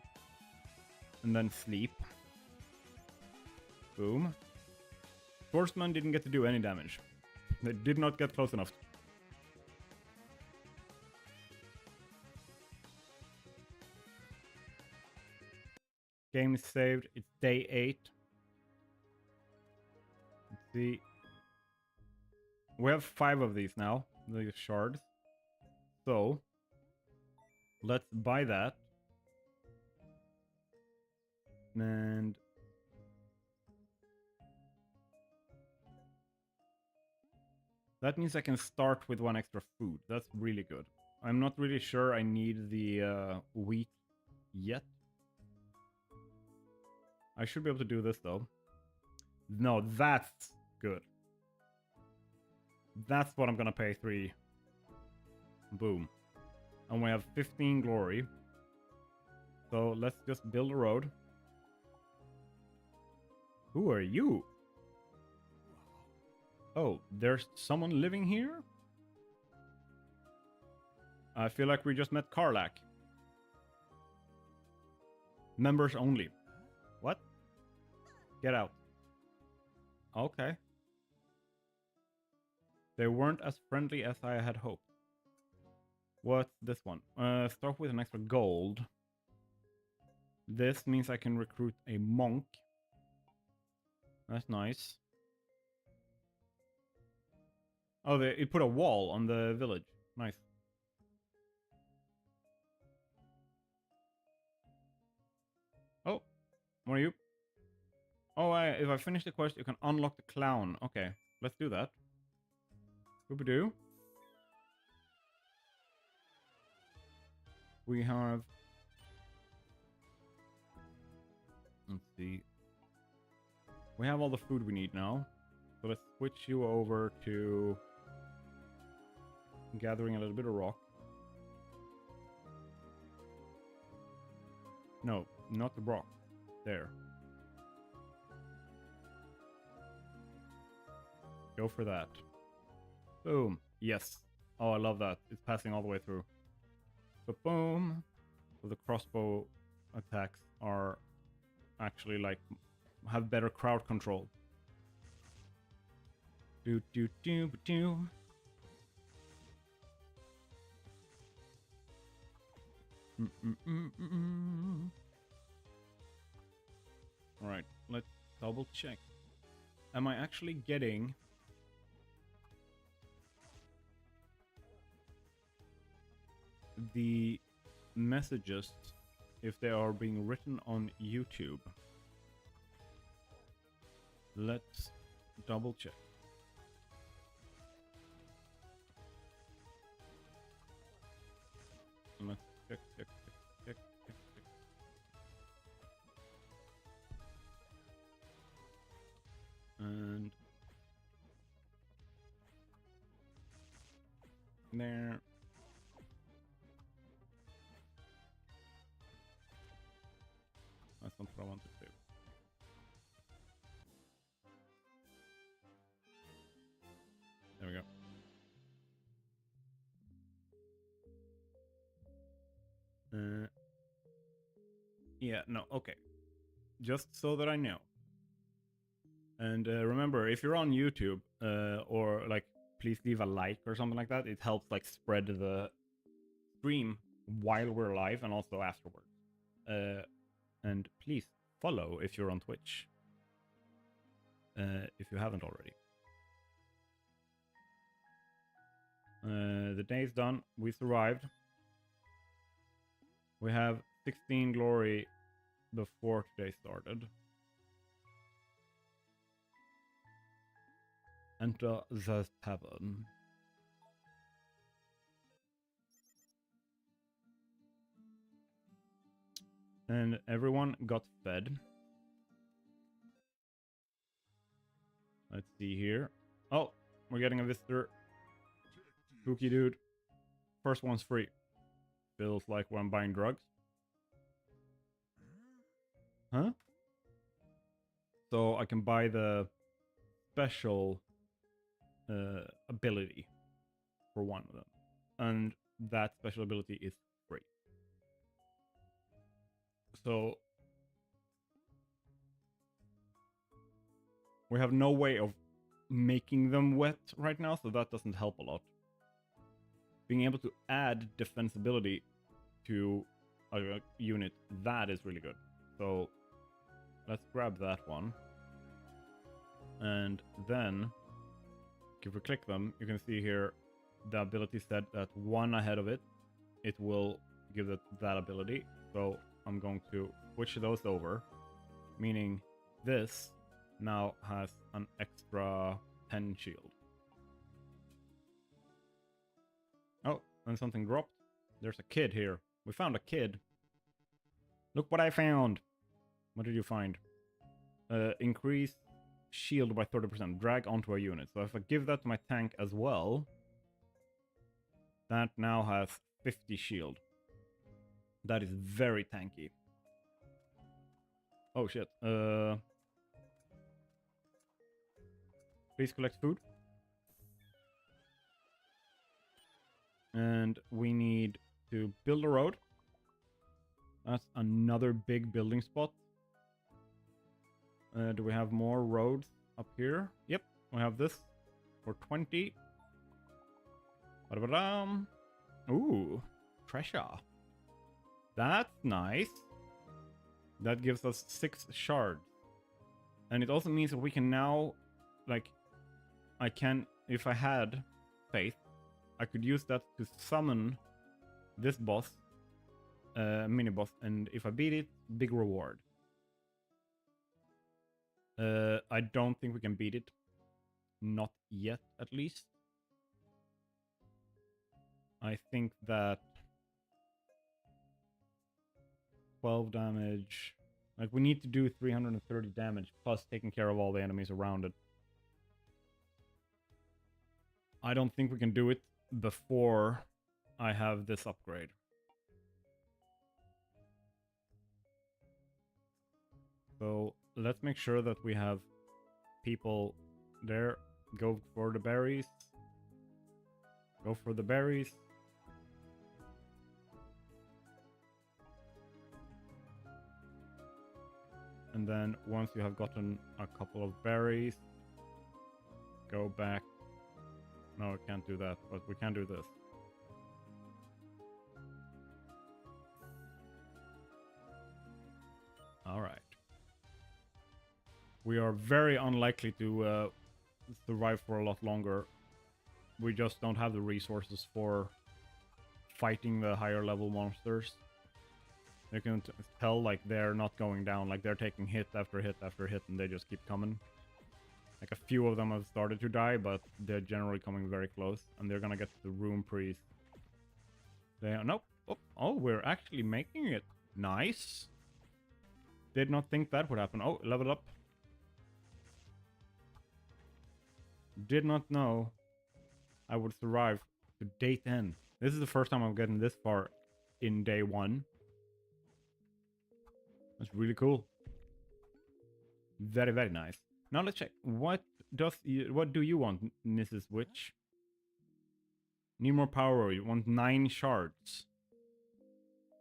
And then sleep. Boom. Swordsman didn't get to do any damage. They did not get close enough. Game is saved. It's day 8. Let's see. We have 5 of these now. These shards. So, let's buy that. And that means I can start with 1 extra food. That's really good. I'm not really sure I need the wheat yet. I should be able to do this though. No, that's good. That's what I'm gonna pay 3. Boom. And we have 15 glory. So let's just build a road. Who are you? Oh, there's someone living here? I feel like we just met Karlak. Members only. What? Get out. Okay. They weren't as friendly as I had hoped. What's this one? Start with an extra gold. This means I can recruit a monk. That's nice. Oh, it put a wall on the village. Nice. Oh, what are you? Oh, if I finish the quest, you can unlock the clown. Okay, let's do that. Boop-a-doo. We have... Let's see. We have all the food we need now. So let's switch you over to gathering a little bit of rock. No, not the rock. There. Go for that. Boom. Yes. Oh, I love that. It's passing all the way through. So boom. So the crossbow attacks are actually like have better crowd control. Do do do do. All right, let's double check. Am I actually getting the messages if they are being written on YouTube? Let's double check. Let's check. And there. That's not what I wanted to do. There we go. Yeah, no, okay. Just so that I know. And remember, if you're on YouTube, or like, please leave a like or something like that. It helps like spread the stream while we're live and also afterwards. And please follow if you're on Twitch. If you haven't already. The day's done. We survived. We have 16 glory before today started. Enter the tavern. And everyone got fed. Let's see here. Oh, we're getting a visitor. Spooky dude. First one's free. Feels like when I'm buying drugs. Huh? So I can buy the special ability for one of them. And that special ability is free. So we have no way of making them wet right now, so that doesn't help a lot. Being able to add defensibility to a unit, that is really good. So let's grab that one. And then if we click them, you can see here the ability said that one ahead of it, it will give it that ability. So I'm going to switch those over, meaning this now has an extra 10 shield. Oh, and something dropped. There's a kid here. We found a kid. Look what I found. What did you find? Increase shield by 30%. Drag onto a unit. So if I give that to my tank as well, that now has 50 shield. That is very tanky. Oh shit. Please collect food. And we need to build a road. That's another big building spot. Do we have more roads up here? Yep, we have this for 20. Ba-da-ba-dam. Ooh, treasure. That's nice. That gives us 6 shards. And it also means that we can now, like, I can, if I had faith, I could use that to summon this boss, mini boss, and if I beat it, big reward. I don't think we can beat it. Not yet, at least. I think that 12 damage, Like, we need to do 330 damage, plus taking care of all the enemies around it. I don't think we can do it before I have this upgrade. So, let's make sure that we have people there. Go for the berries. Go for the berries. And then once you have gotten a couple of berries, go back. No, I can't do that, but we can do this. All right. We are very unlikely to survive for a lot longer. We just don't have the resources for fighting the higher level monsters. You can tell, like, they're not going down, like they're taking hit after hit after hit, and they just keep coming. Like, a few of them have started to die, but they're generally coming very close, and they're gonna get the Rune Priest. They are, nope. Oh, we're actually making it. Nice. Did not think that would happen. Oh, level up. Did not know I would survive to day 10. This is the first time I'm getting this far in day 1. That's really cool. Very, very nice. Now let's check. What do you want, Mrs. Witch? Need more power. You want 9 shards.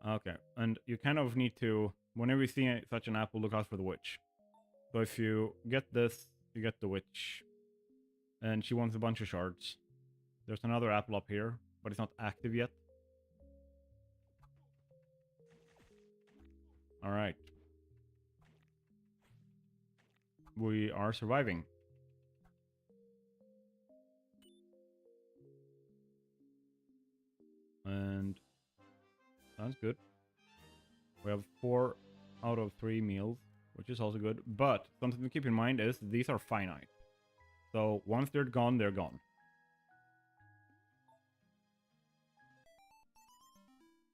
Okay, and you kind of need to, whenever you see such an apple, look out for the witch. So if you get this, you get the witch. And she wants a bunch of shards. There's another apple up here, but it's not active yet. Alright. We are surviving. And sounds good. We have 4 out of 3 meals, which is also good. But something to keep in mind is these are finite. So once they're gone, they're gone.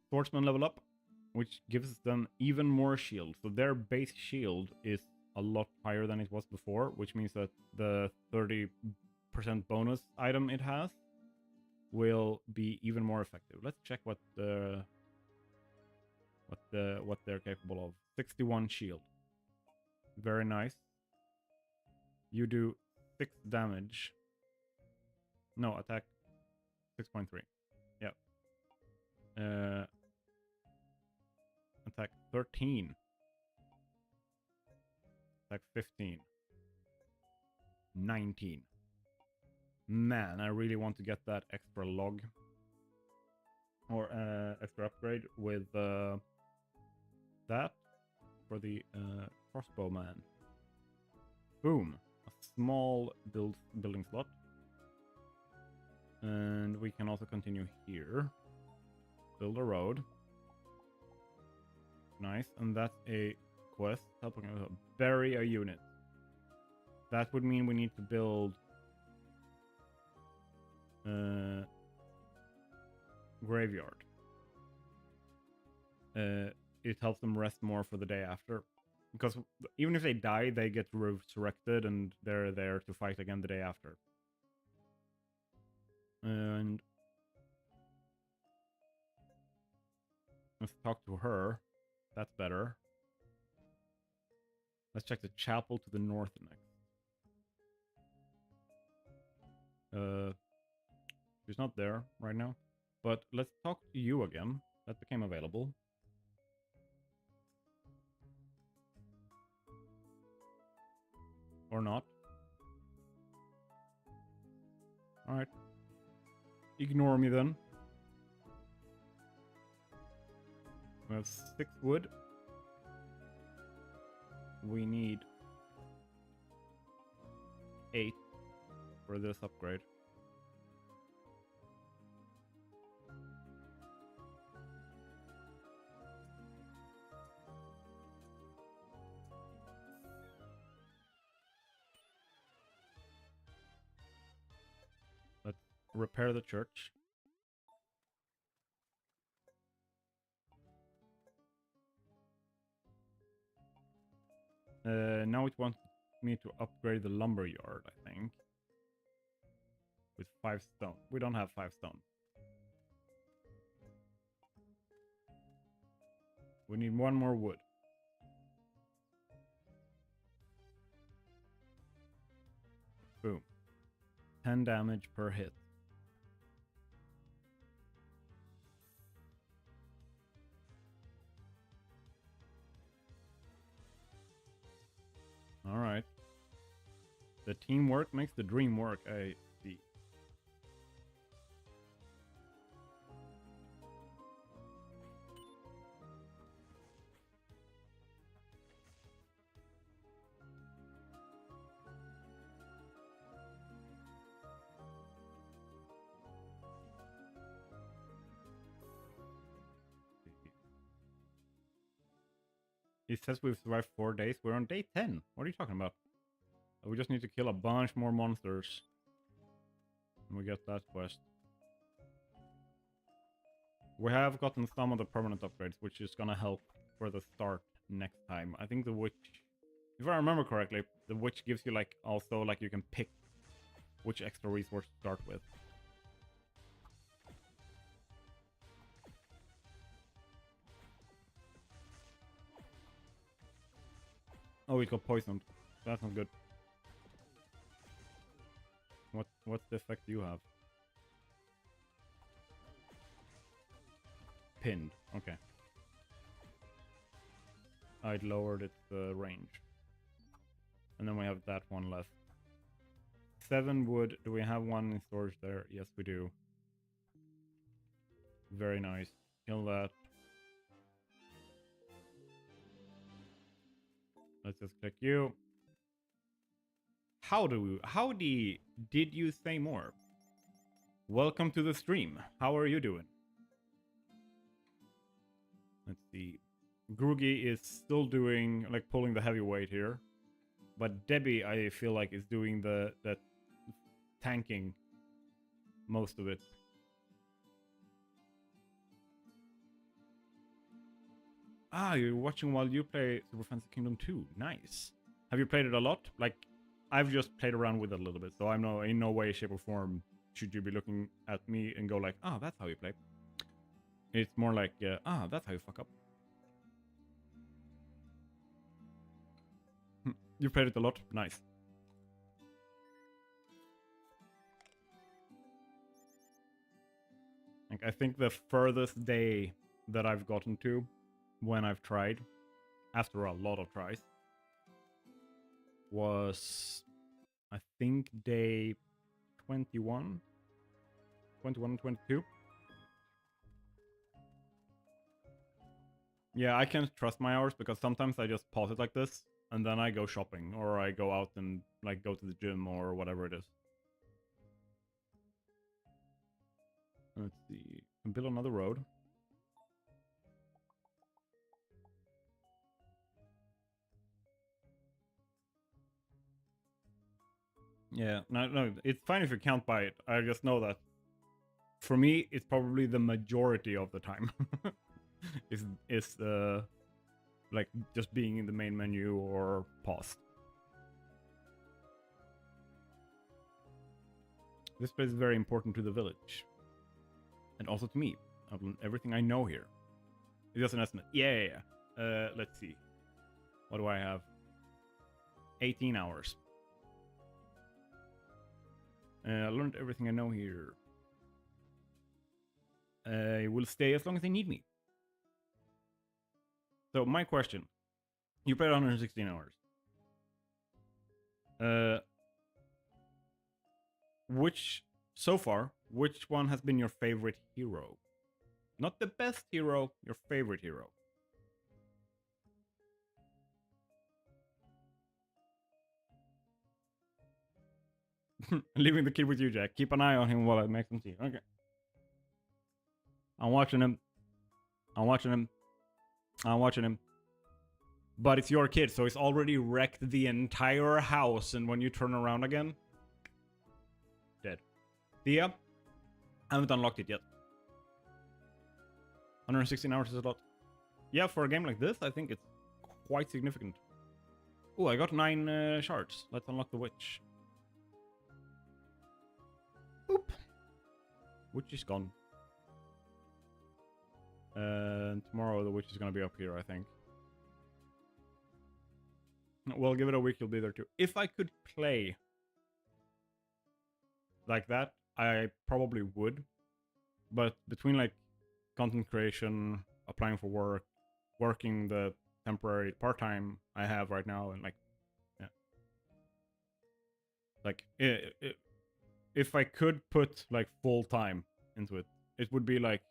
Swordsman level up, which gives them even more shield. So their base shield is a lot higher than it was before, which means that the 30% bonus item it has will be even more effective. Let's check what they're capable of. 61 shield. Very nice. You do 6 damage. No, attack 6.3. Yeah. Attack 13. Attack 15. 19. Man, I really want to get that extra log. Or extra upgrade with that for the crossbow man. Boom. A small building slot. And we can also continue here. Build a road. Nice. And that's a quest. Helping bury a unit. That would mean we need to build graveyard. It helps them rest more for the day after. Because even if they die, they get resurrected and they're there to fight again the day after. And let's talk to her. That's better. Let's check the chapel to the north next. She's not there right now. But let's talk to you again. That became available. Or not. Alright. Ignore me then. We have 6 wood. We need 8 for this upgrade. Let's repair the church. Now it wants me to upgrade the lumber yard, I think. With 5 stone. We don't have 5 stone. We need 1 more wood. Boom. 10 damage per hit. Alright. The teamwork makes the dream work, I see. It says we've survived 4 days. We're on day 10. What are you talking about? We just need to kill a bunch more monsters. And we get that quest. We have gotten some of the permanent upgrades, which is gonna help for the start next time. I think the witch, if I remember correctly, the witch gives you like also like you can pick which extra resource to start with. Oh, it got poisoned. That's not good. What's the effect you have? Pinned. Okay. I'd lowered its range. And then we have that one left. 7 wood. Do we have one in storage there? Yes, we do. Very nice. Kill that. Let's just click you. Howdy, did you say more? Welcome to the stream. How are you doing? Let's see. Groogy is still doing, like, pulling the heavy weight here. But Debbie, I feel like, is doing the tanking most of it. Ah, you're watching while you play Super Fantasy Kingdom 2. Nice. Have you played it a lot? Like, I've just played around with it a little bit, so I'm in no way, shape, or form should you be looking at me and go like, ah, that's how you play. It's more like, ah, that's how you fuck up. You played it a lot? Nice. Like, I think the furthest day that I've gotten to when I've tried, after a lot of tries, was, I think, day 21 and 22. Yeah, I can't trust my hours because sometimes I just pause it like this and then I go shopping or I go out and like go to the gym or whatever it is. Let's see. And build another road. Yeah, no, it's fine if you can't buy it. I just know that for me, it's probably the majority of the time is like just being in the main menu or paused. This place is very important to the village. And also to me. I've learned everything I know here. It's just an estimate. Yeah. Let's see. What do I have? 18 hours. I learned everything I know here. I will stay as long as they need me. So my question. You played 116 hours. Which one has been your favorite hero? Not the best hero, your favorite hero. Leaving the kid with you, Jack. Keep an eye on him while I make some tea. Okay. I'm watching him. But it's your kid, so he's already wrecked the entire house, and when you turn around again, dead. Thea, I haven't unlocked it yet. 116 hours is a lot. Yeah, for a game like this, I think it's quite significant. Oh, I got 9 shards. Let's unlock the witch. Oop. Witch is gone. And tomorrow the witch is gonna be up here, I think. Well, give it a week, you'll be there too. If I could play like that, I probably would. But between like content creation, applying for work, working the temporary part-time I have right now, and like, yeah. Like, if I could put like full time into it, it would be like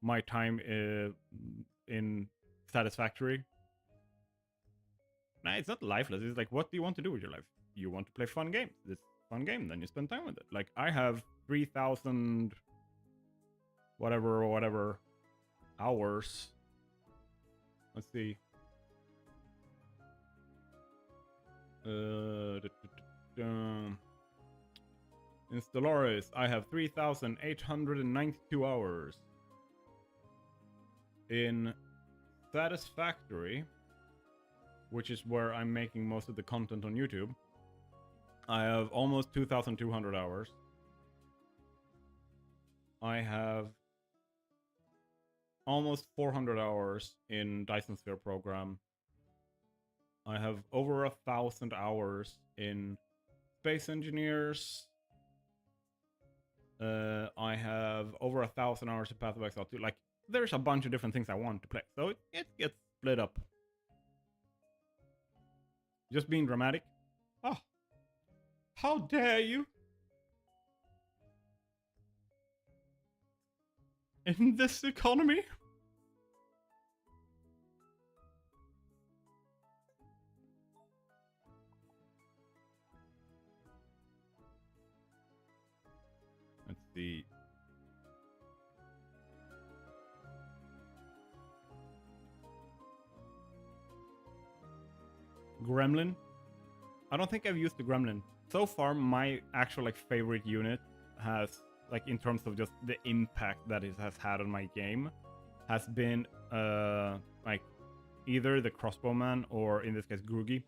my time in Satisfactory. Nah, it's not lifeless. It's like, what do you want to do with your life? You want to play fun games. This fun game, then you spend time with it. Like, I have 3,000 whatever hours. Let's see. In Stellaris, I have 3,892 hours. In Satisfactory, which is where I'm making most of the content on YouTube, I have almost 2,200 hours. I have almost 400 hours in Dyson Sphere program. I have over 1,000 hours in Space Engineers. I have over 1,000 hours in Path of Exile 2. Like, there's a bunch of different things I want to play, so it gets split up. Just being dramatic. Oh, how dare you! In this economy? Let's see. Gremlin? I don't think I've used the Gremlin. So far, my actual like favorite unit has, like, in terms of just the impact that it has had on my game, has been like either the Crossbowman or in this case Groogy,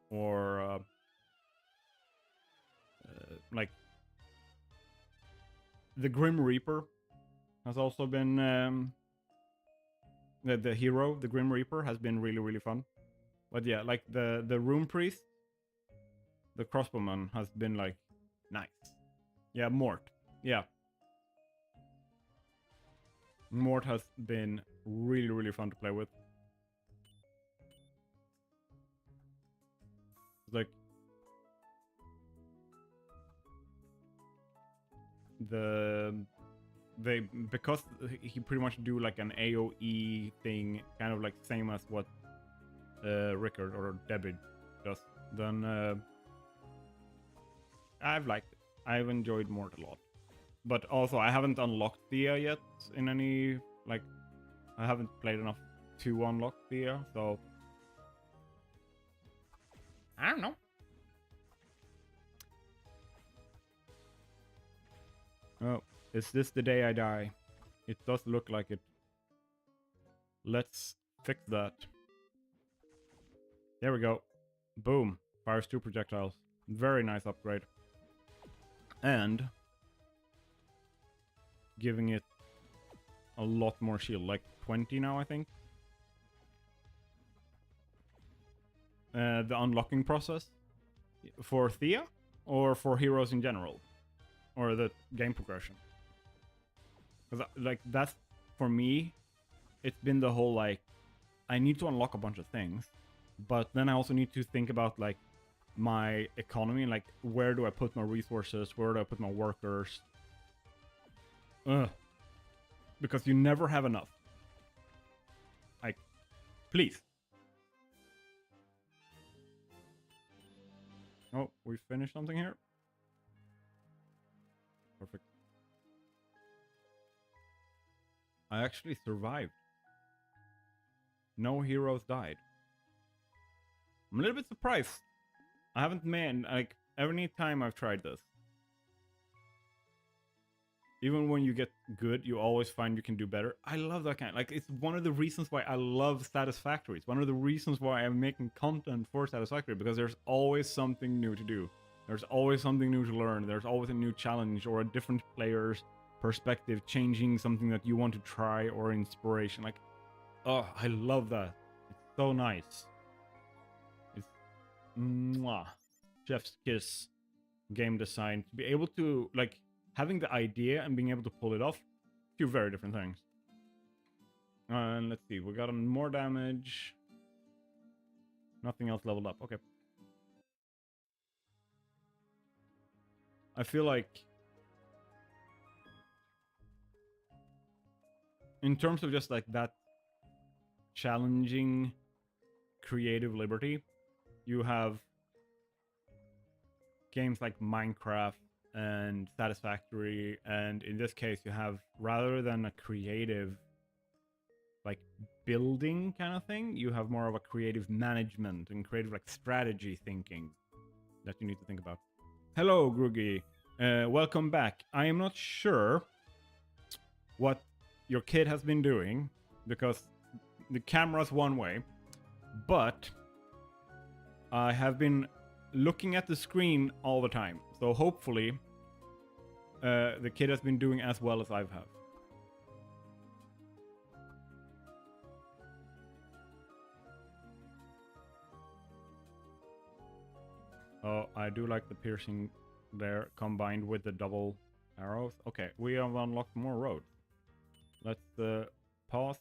or like the Grim Reaper has also been the hero. The Grim Reaper has been really fun. But yeah, like the Rune Priest, the Crossbowman has been like nice. Yeah, Mort. Yeah. Mort has been really fun to play with. It's like because he pretty much do like an AOE thing, kind of like same as what Rickard or Debbie does, then I've liked it. I've enjoyed Mort a lot. But also, I haven't unlocked Thea yet in any, like, I haven't played enough to unlock Thea, so I don't know. Oh, is this the day I die? It does look like it. Let's fix that. There we go. Boom. Fires 2 projectiles. Very nice upgrade. And giving it a lot more shield. Like 20 now, I think. The unlocking process. For Thea? Or for heroes in general? Or the game progression? Because, like, that's, for me, it's been the whole, like, I need to unlock a bunch of things. But then I also need to think about, like, my economy and, like, where do I put my resources? Where do I put my workers? Because you never have enough. Like, please. Oh, we finished something here. Perfect. I actually survived. No heroes died. I'm a little bit surprised. I haven't made, like, every time I've tried this, even when you get good, you always find you can do better. I love that kind. Like, it's one of the reasons why I love Satisfactory. It's one of the reasons why I'm making content for Satisfactory, because there's always something new to do. There's always something new to learn. There's always a new challenge or a different player's perspective, changing something that you want to try, or inspiration. Like, oh, I love that. It's so nice. It's mwah. Chef's kiss. Game design. To be able to, like, having the idea and being able to pull it off, two very different things. And let's see, we got more damage. Nothing else leveled up. Okay. I feel like in terms of just like that challenging creative liberty, you have games like Minecraft and Satisfactory, and in this case you have, rather than a creative like building kind of thing, you have more of a creative management and creative like strategy thinking that you need to think about. Hello, Groogy. Welcome back. I am not sure what your kid has been doing, because the camera's one way, but I have been looking at the screen all the time. So hopefully the kid has been doing as well as I have. Oh, I do like the piercing there, combined with the double arrows. Okay, we have unlocked more roads. Let's pause.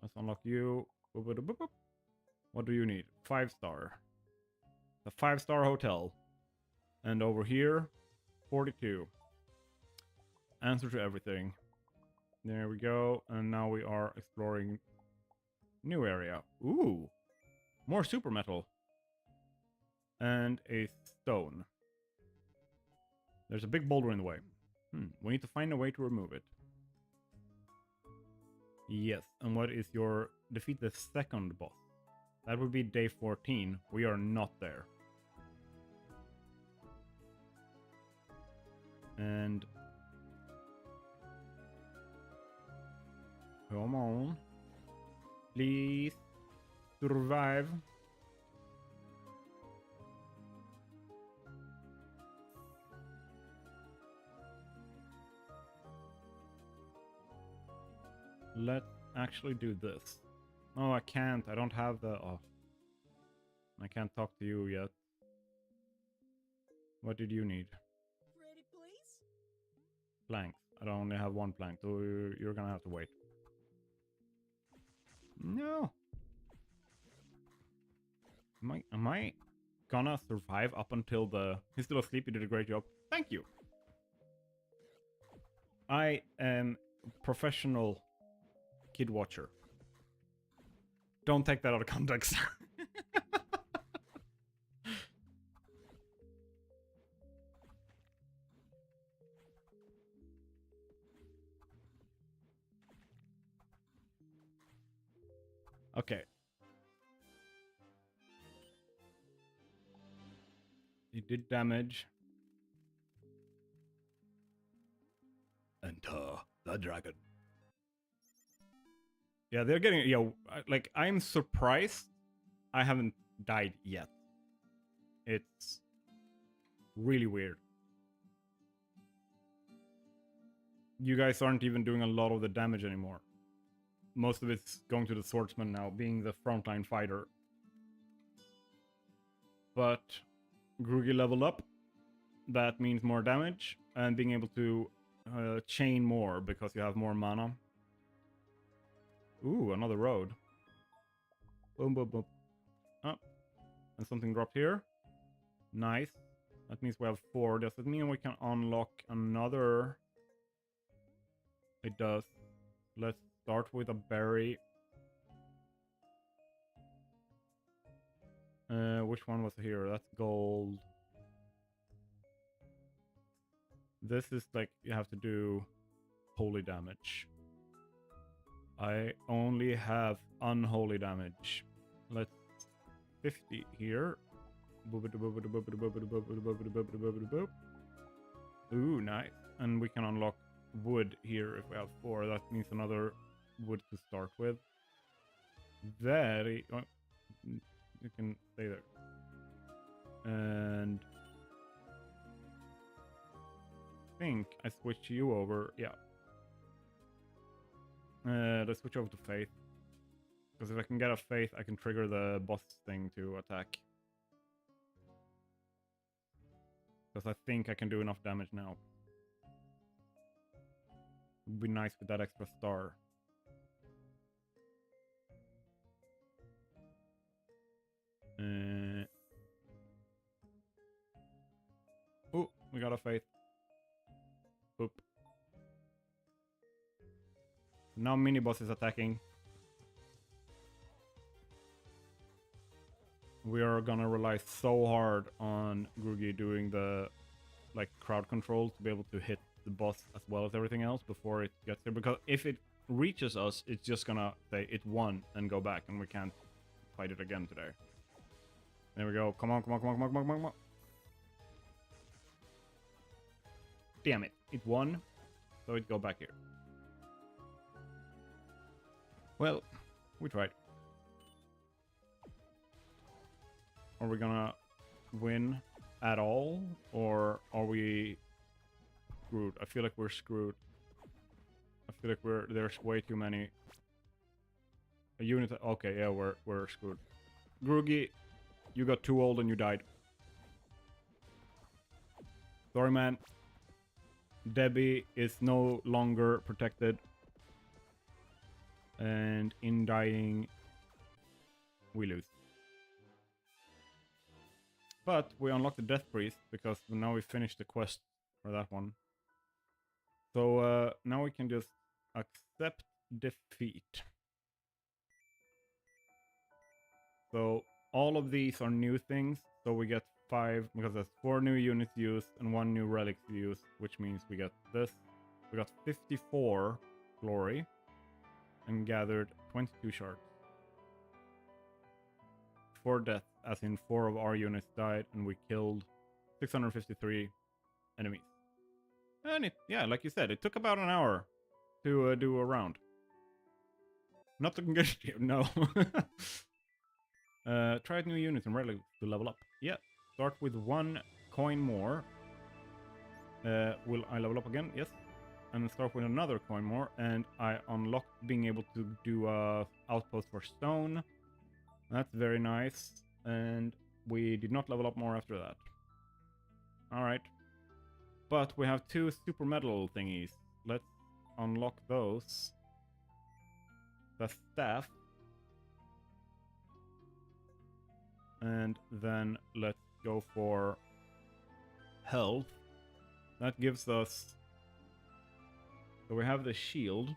Let's unlock you. What do you need? 5-star. A 5-star hotel. And over here, 42. Answer to everything. There we go. And now we are exploring new area. Ooh, more super metal. And a stone. There's a big boulder in the way. We need to find a way to remove it. Yes, and what is your defeat the second boss? That would be day 14. We are not there. And come on. Please survive. Let's actually do this. Oh, I can't. I don't have the... Oh. I can't talk to you yet. What did you need? Ready, please? Planks. I don't only have one plank, so you're gonna have to wait. No. Am I gonna survive up until the... He's still asleep. You did a great job. Thank you. I am professional kid watcher. Don't take that out of context. Okay. He did damage. Enter the dragon. Yeah, they're getting... Yo, like, I'm surprised I haven't died yet. It's really weird. You guys aren't even doing a lot of the damage anymore. Most of it's going to the swordsman now, being the frontline fighter. But Groogy leveled up. That means more damage, and being able to chain more because you have more mana. Ooh, another road. Boom, boom, boom. Up. And something dropped here. Nice. That means we have 4. Does it mean we can unlock another? It does. Let's start with a berry. Which one was here? That's gold. This is like, you have to do holy damage. I only have unholy damage. Let's 50 here. Ooh, nice. And we can unlock wood here. If we have 4, that means another wood to start with. Very... Oh, you can stay there. And... I think I switch you over. Yeah. Let's switch over to Faith. Because if I can get a Faith, I can trigger the boss thing to attack. Because I think I can do enough damage now. Would be nice with that extra star. Oh, we got a Faith. Oop. Now mini boss is attacking. We are gonna rely so hard on Grugi doing the like crowd control to be able to hit the boss as well as everything else before it gets there. Because if it reaches us, it's just gonna say it won and go back, and we can't fight it again today. There we go. Come on, come on, come on, come on, come on, come on. Damn it. It won. So it go back here. Well, we tried. Are we gonna win at all? Or are we screwed? I feel like we're screwed. I feel like there's way too many. A unit. Okay, yeah, we're screwed. Grugi, you got too old and you died. Sorry, man. Debbie is no longer protected. And in dying, we lose. But we unlocked the Death Priest because now we finished the quest for that one. So now we can just accept defeat. So all of these are new things. So we get 5, because there's 4 new units used and 1 new relic used, which means we get this. We got 54 glory and gathered 22 shards. 4 deaths, as in 4 of our units died, and we killed 653 enemies. And it, yeah, like you said, it took about an hour to do a round. Not looking good here, no. Try new units and relics to level up. Yeah, start with 1 coin more. Will I level up again? Yes. And then start with another coin more, and I unlocked being able to do a outpost for stone. That's very nice, and we did not level up more after that. Alright. But we have 2 super metal thingies. Let's unlock those. The staff. And then let's go for health. That gives us... So we have the shield.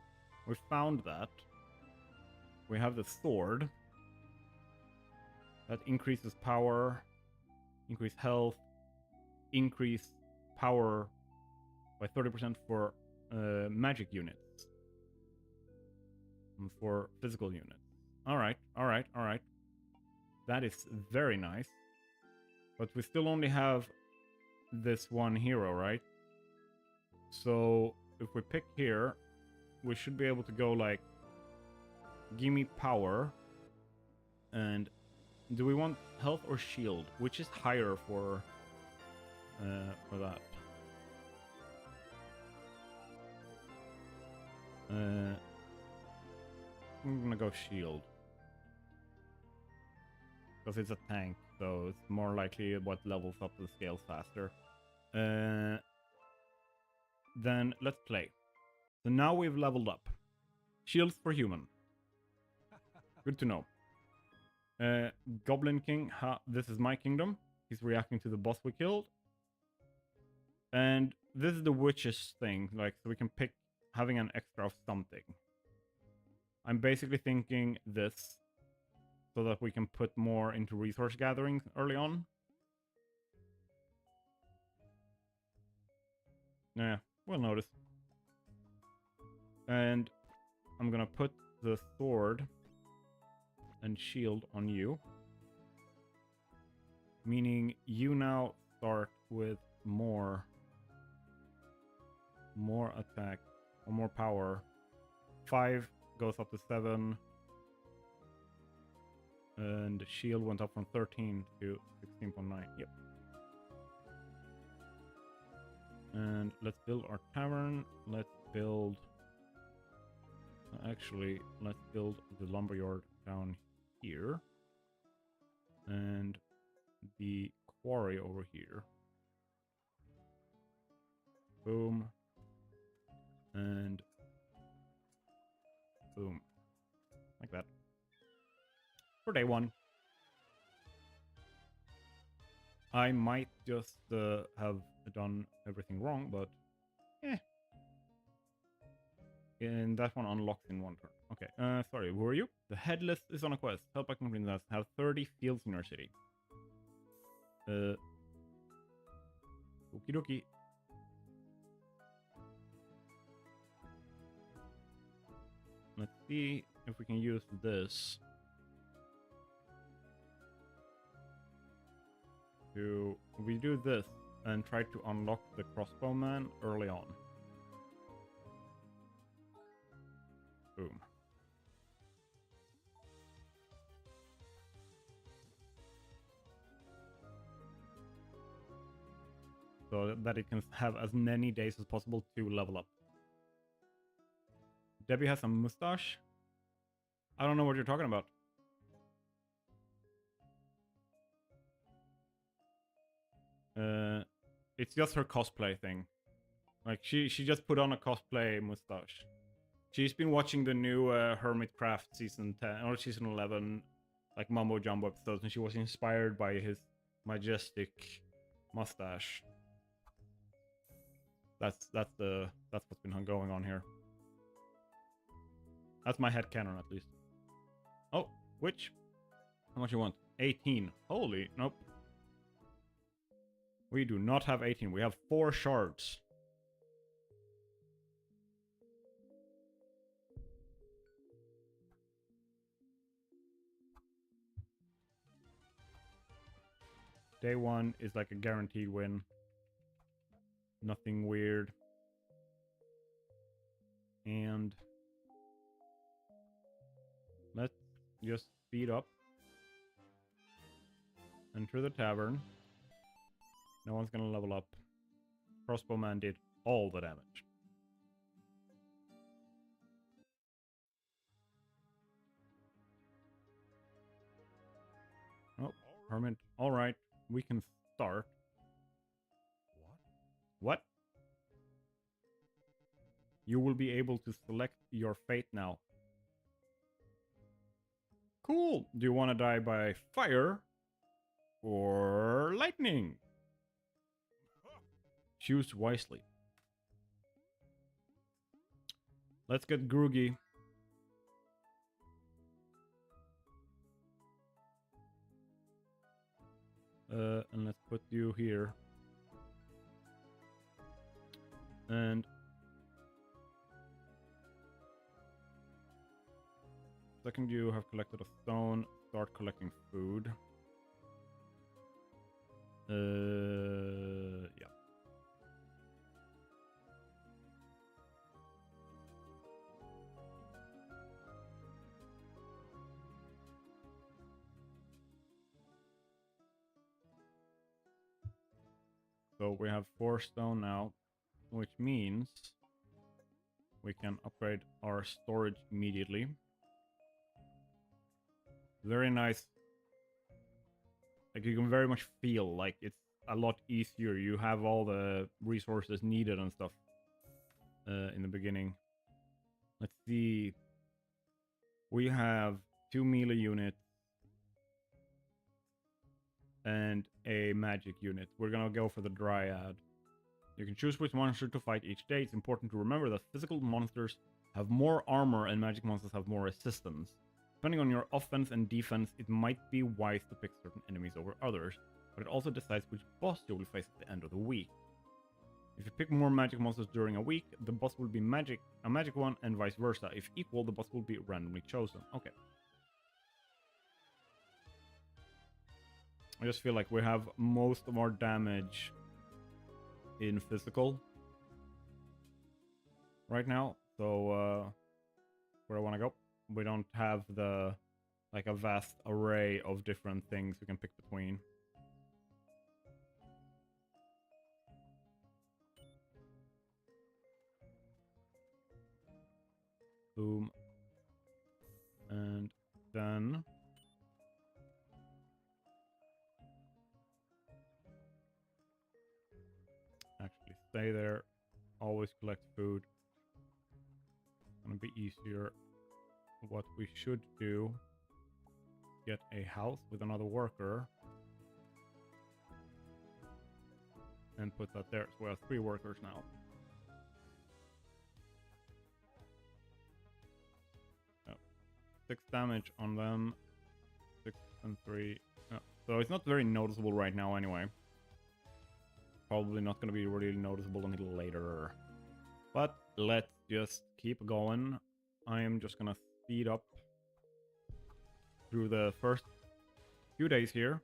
We found that. We have the sword. That increases power, increase health, increase power by 30% for magic units. And for physical units. Alright, alright, alright. That is very nice. But we still only have this one hero, right? So if we pick here, we should be able to go like, give me power. And do we want health or shield? Which is higher for that? I'm gonna go shield. Because it's a tank, so it's more likely what levels up the scales faster. Then let's play. So now we've leveled up. Shields for human. Good to know. Goblin King, this is my kingdom. He's reacting to the boss we killed. And this is the witch's thing, like, so we can pick having an extra of something. I'm basically thinking this, so that we can put more into resource gathering early on. Yeah, we'll notice. And I'm gonna put the sword and shield on you. Meaning you now start with more more attack or more power. 5 goes up to 7. And the shield went up from 13 to 16.9. Yep. And let's build our tavern. Let's build... Actually, let's build the lumberyard down here. And the quarry over here. Boom. And boom. Like that. For day 1. I might just have done everything wrong, but eh. And that one unlocks in 1 turn. Okay, sorry, who are you? The Headless is on a quest. Help by completing that. Have 30 fields in your city. Okie dokie. Let's see if we can use this to... We do this and try to unlock the crossbowman early on. Boom. So that it can have as many days as possible to level up. Debbie has a mustache? I don't know what you're talking about. It's just her cosplay thing. Like, she just put on a cosplay mustache. She's been watching the new Hermitcraft season 10 or season 11, like mumbo jumbo episodes, and she was inspired by his majestic mustache. That's what's been going on here. That's my headcanon, at least. Oh, which? How much you want? 18. Holy, nope. We do not have 18. We have 4 shards. Day 1 is like a guaranteed win. Nothing weird. And let's just speed up. Enter the tavern. No one's gonna level up. Crossbowman did all the damage. Oh, Hermit. Alright, we can start. What? You will be able to select your fate now. Cool. Do you want to die by fire or lightning? Choose wisely. Let's get groogy. And let's put you here. And second you have collected a stone, start collecting food. Yeah. So we have 4 stone now, which means we can upgrade our storage immediately. Very nice. Like, you can very much feel like it's a lot easier. You have all the resources needed and stuff in the beginning. Let's see. We have 2 melee units and a magic unit. We're gonna go for the Dryad. You can choose which monster to fight each day. It's important to remember that physical monsters have more armor and magic monsters have more resistance. Depending on your offense and defense, it might be wise to pick certain enemies over others, but it also decides which boss you will face at the end of the week. If you pick more magic monsters during a week, the boss will be a magic one, and vice versa. If equal, the boss will be randomly chosen. Okay. I just feel like we have most of our damage in physical. right now. So where I want to go, we don't have the like a vast array of different things we can pick between. Boom. And then actually stay there. Always collect food. Gonna be easier. What we should do, get a house with another worker and put that there. So we have 3 workers now. 6 damage on them. 6 and 3. No. So it's not very noticeable right now anyway. Probably not going to be really noticeable until later. But let's just keep going. I am just going to speed up through the first few days here.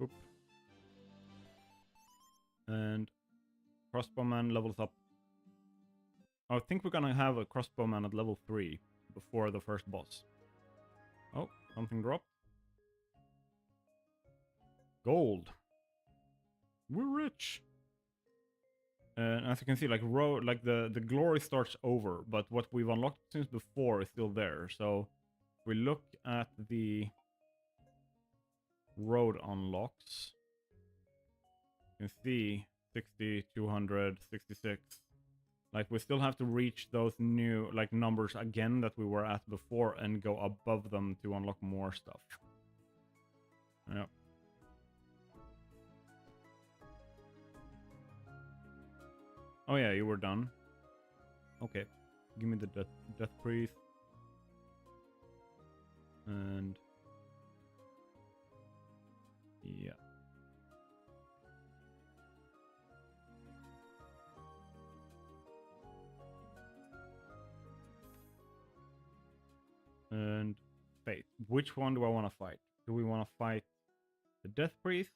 Oop. And crossbowman levels up. I think we're gonna have a crossbowman at level 3 before the first boss. Oh, something dropped. Gold. We're rich. And as you can see, like the glory starts over, but what we've unlocked since before is still there. So if we look at the road unlocks, you can see 60, 200, 66. Like we still have to reach those new like numbers again that we were at before and go above them to unlock more stuff. Yeah. Oh yeah, you were done. Okay. Give me the death priest. And yeah. And fate. Which one do I want to fight? Do we want to fight the death priest?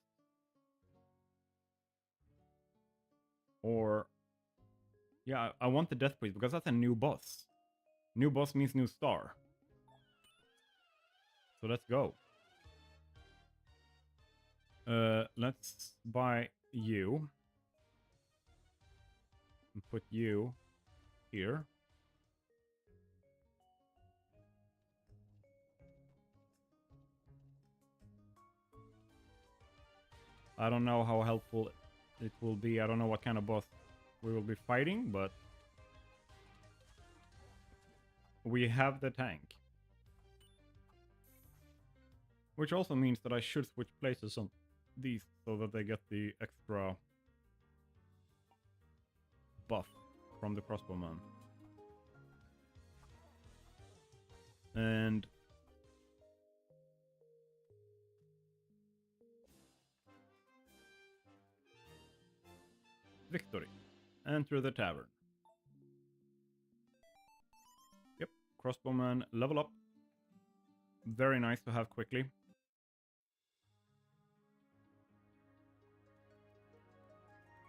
Or yeah, I want the death priest because that's a new boss. New boss means new star. So let's go. Let's buy you. And put you here. I don't know how helpful it will be. I don't know what kind of boss we will be fighting, but we have the tank. Which also means that I should switch places on these so that they get the extra buff from the crossbowman. And victory. Enter the tavern. Yep, crossbowman level up. Very nice to have quickly.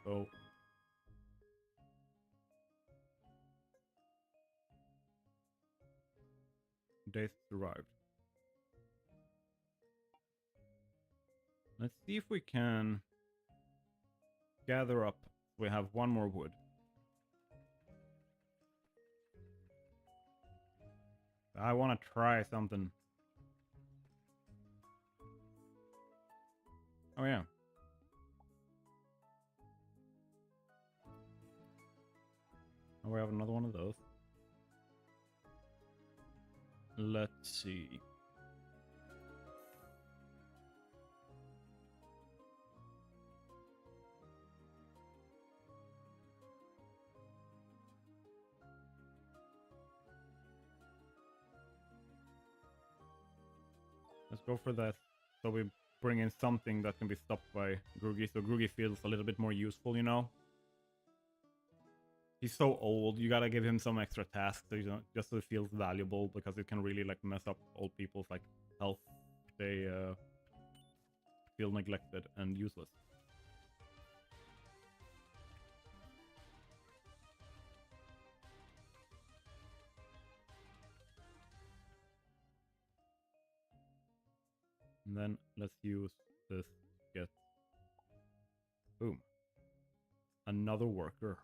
So days survived. Let's see if we can gather up. We have 1 more wood. I want to try something. Oh yeah. Oh, we have another one of those. Let's see. Let's go for that. So we bring in something that can be stopped by Groogy. So Groogy feels a little bit more useful, you know? He's so old, you gotta give him some extra tasks so just so it feels valuable, because it can really like mess up old people's like health. They feel neglected and useless. And then let's use this to get... Boom. Another worker.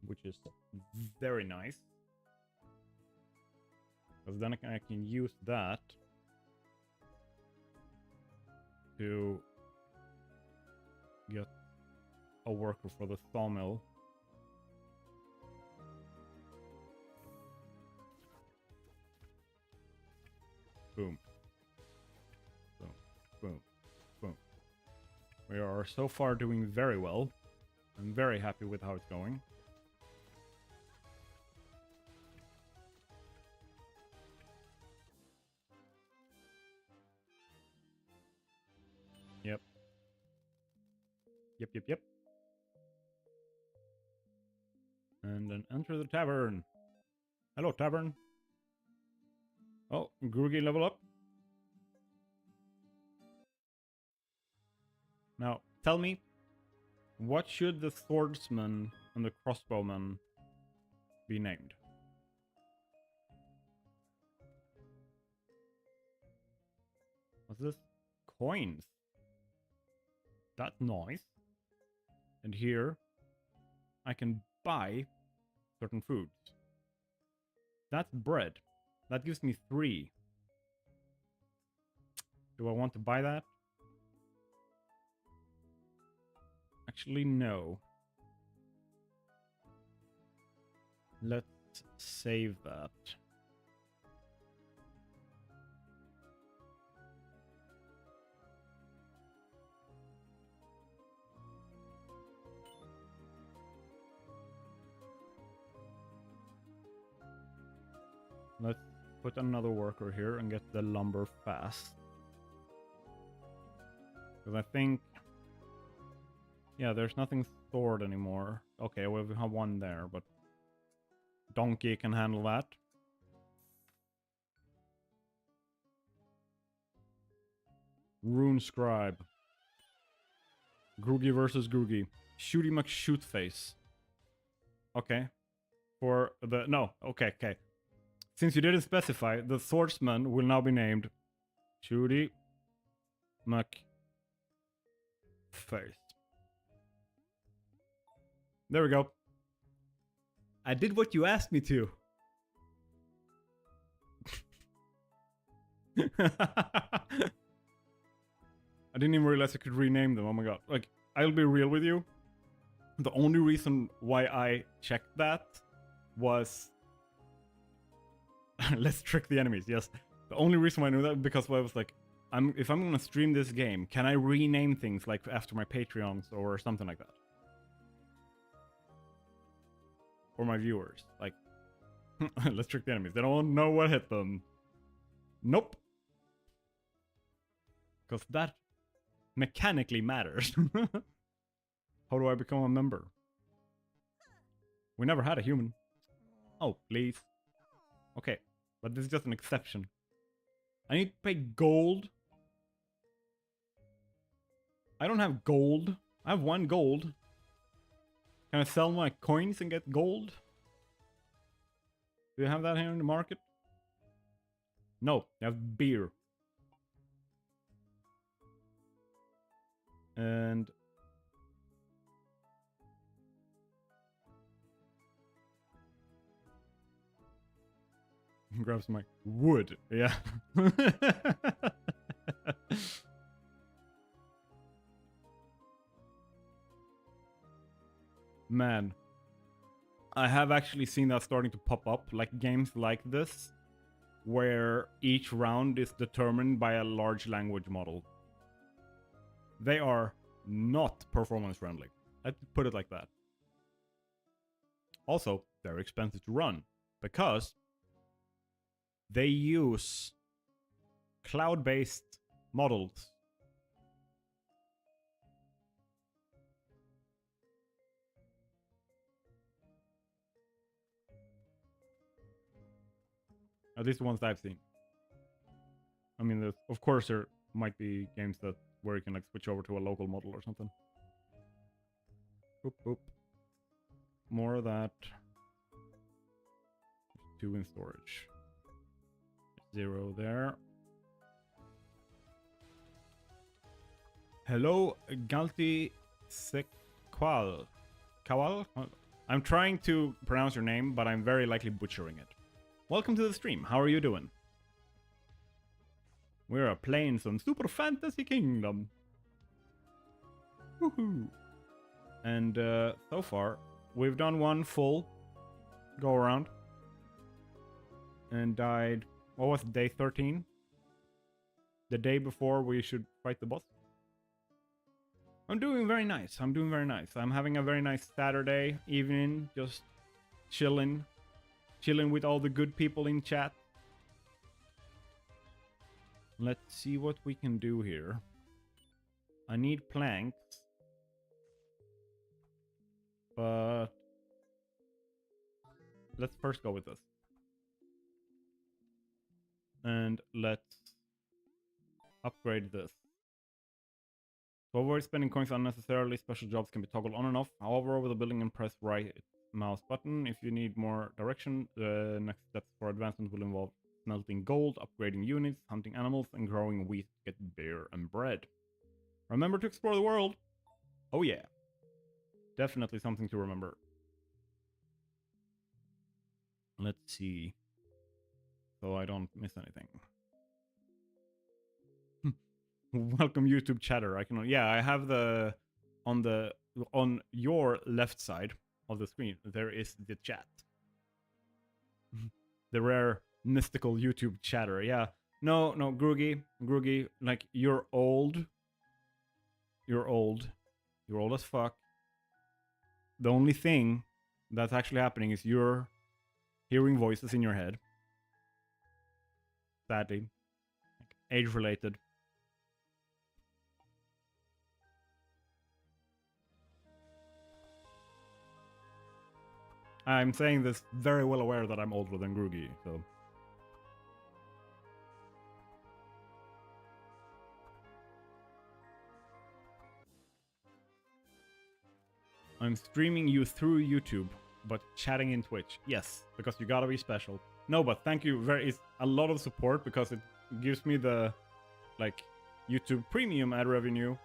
Which is very nice. Because then I can use that to get a worker for the sawmill. Boom. Boom. Boom. Boom. We are so far doing very well. I'm very happy with how it's going. Yep. Yep. And then enter the tavern. Hello, tavern. Oh, Grugi level up. Now, tell me, what should the swordsman and the crossbowman be named? What's this? Coins. That's nice. And here, I can buy certain foods. That's bread. That gives me 3. Do I want to buy that? Actually, no. Let's save that. Let's put another worker here and get the lumber fast. Because I think... Yeah, there's nothing stored anymore. Okay, we have one there, but... Donkey can handle that. Rune Scribe. Grugi versus Grugi. Shooty McShootface. Okay. For the... No, okay. Since you didn't specify, the swordsman will now be named Shooty McFace. There we go. I did what you asked me to. I didn't even realize I could rename them. Oh my god. Like, I'll be real with you. The only reason why I checked that was... Let's trick the enemies, yes. The only reason why I knew that because I was like, if I'm gonna stream this game, can I rename things like after my Patreons or something like that? Or my viewers. Like, let's trick the enemies. They don't know what hit them. Nope. Because that mechanically matters. How do I become a member? We never had a human. Oh, please. Okay, but this is just an exception. I need to pay gold. I don't have gold. I have 1 gold. Can I sell my coins and get gold? Do you have that here in the market? No, you have beer. And... grab some wood. Yeah. Man, I have actually seen that starting to pop up, like games like this, where each round is determined by a large language model. They are not performance friendly. Let's put it like that. Also, they're expensive to run because they use cloud-based models. At least the ones I've seen. I mean, of course, there might be games that where you can like switch over to a local model or something. Boop, boop. More of that. 2 in storage. 0 there. Hello, Galti Sequal. Kawal? I'm trying to pronounce your name, but I'm very likely butchering it. Welcome to the stream. How are you doing? We're playing some Super Fantasy Kingdom. Woohoo! And so far, we've done one full go around and died. What was it, day 13? The day before we should fight the boss. I'm doing very nice. I'm doing very nice. I'm having a very nice Saturday evening, just chilling with all the good people in chat. Let's see what we can do here. I need planks, but let's first go with this. And let's upgrade this. To avoid spending coins unnecessarily, special jobs can be toggled on and off. However, over the building and press right mouse button. If you need more direction, the next steps for advancement will involve smelting gold, upgrading units, hunting animals, and growing wheat to get beer and bread. Remember to explore the world! Oh yeah. Definitely something to remember. Let's see. So I don't miss anything. Welcome YouTube chatter. I can, yeah, I have the on your left side of the screen there is the chat. The rare mystical YouTube chatter. Yeah. No, Groogy, like you're old. You're old as fuck. The only thing that's actually happening is you're hearing voices in your head. Sadly. Like, age related. I'm saying this very well aware that I'm older than Groogy, so. I'm streaming you through YouTube, but chatting in Twitch. Yes, because you gotta be special. No, but thank you it's a lot of support because it gives me the, like, YouTube premium ad revenue.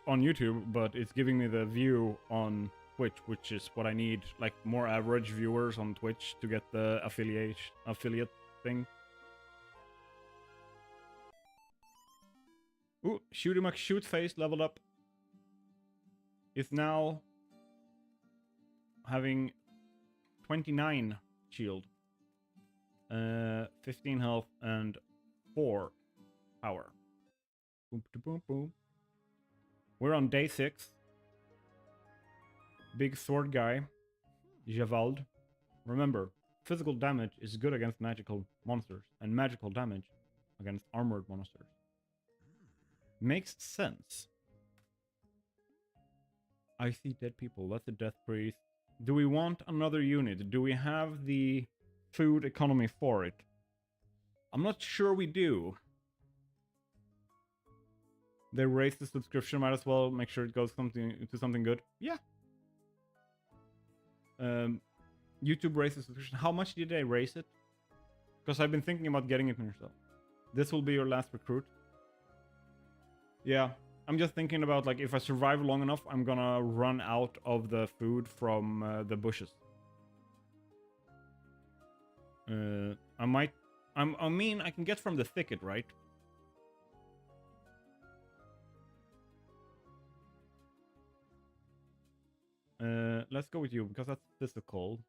On YouTube, but it's giving me the view on Twitch, which is what I need, like more average viewers on Twitch to get the affiliate thing. Ooh, Shooty McShootface leveled up. Is now having 29 shield, 15 health, and 4 power. Boom, boom, boom. We're on day 6. Big sword guy, Javald. Remember, physical damage is good against magical monsters, and magical damage against armored monsters. Makes sense. I see dead people. That's a death priest. Do we want another unit? Do we have the food economy for it? I'm not sure we do. They raise the subscription, might as well make sure it goes to something good. Yeah. YouTube raised the subscription. How much did they raise it? Because I've been thinking about getting it myself. This will be your last recruit. Yeah. I'm just thinking about, like, if I survive long enough, I'm gonna run out of the food from the bushes. I mean, I can get from the thicket, right? Let's go with you, because that's physical.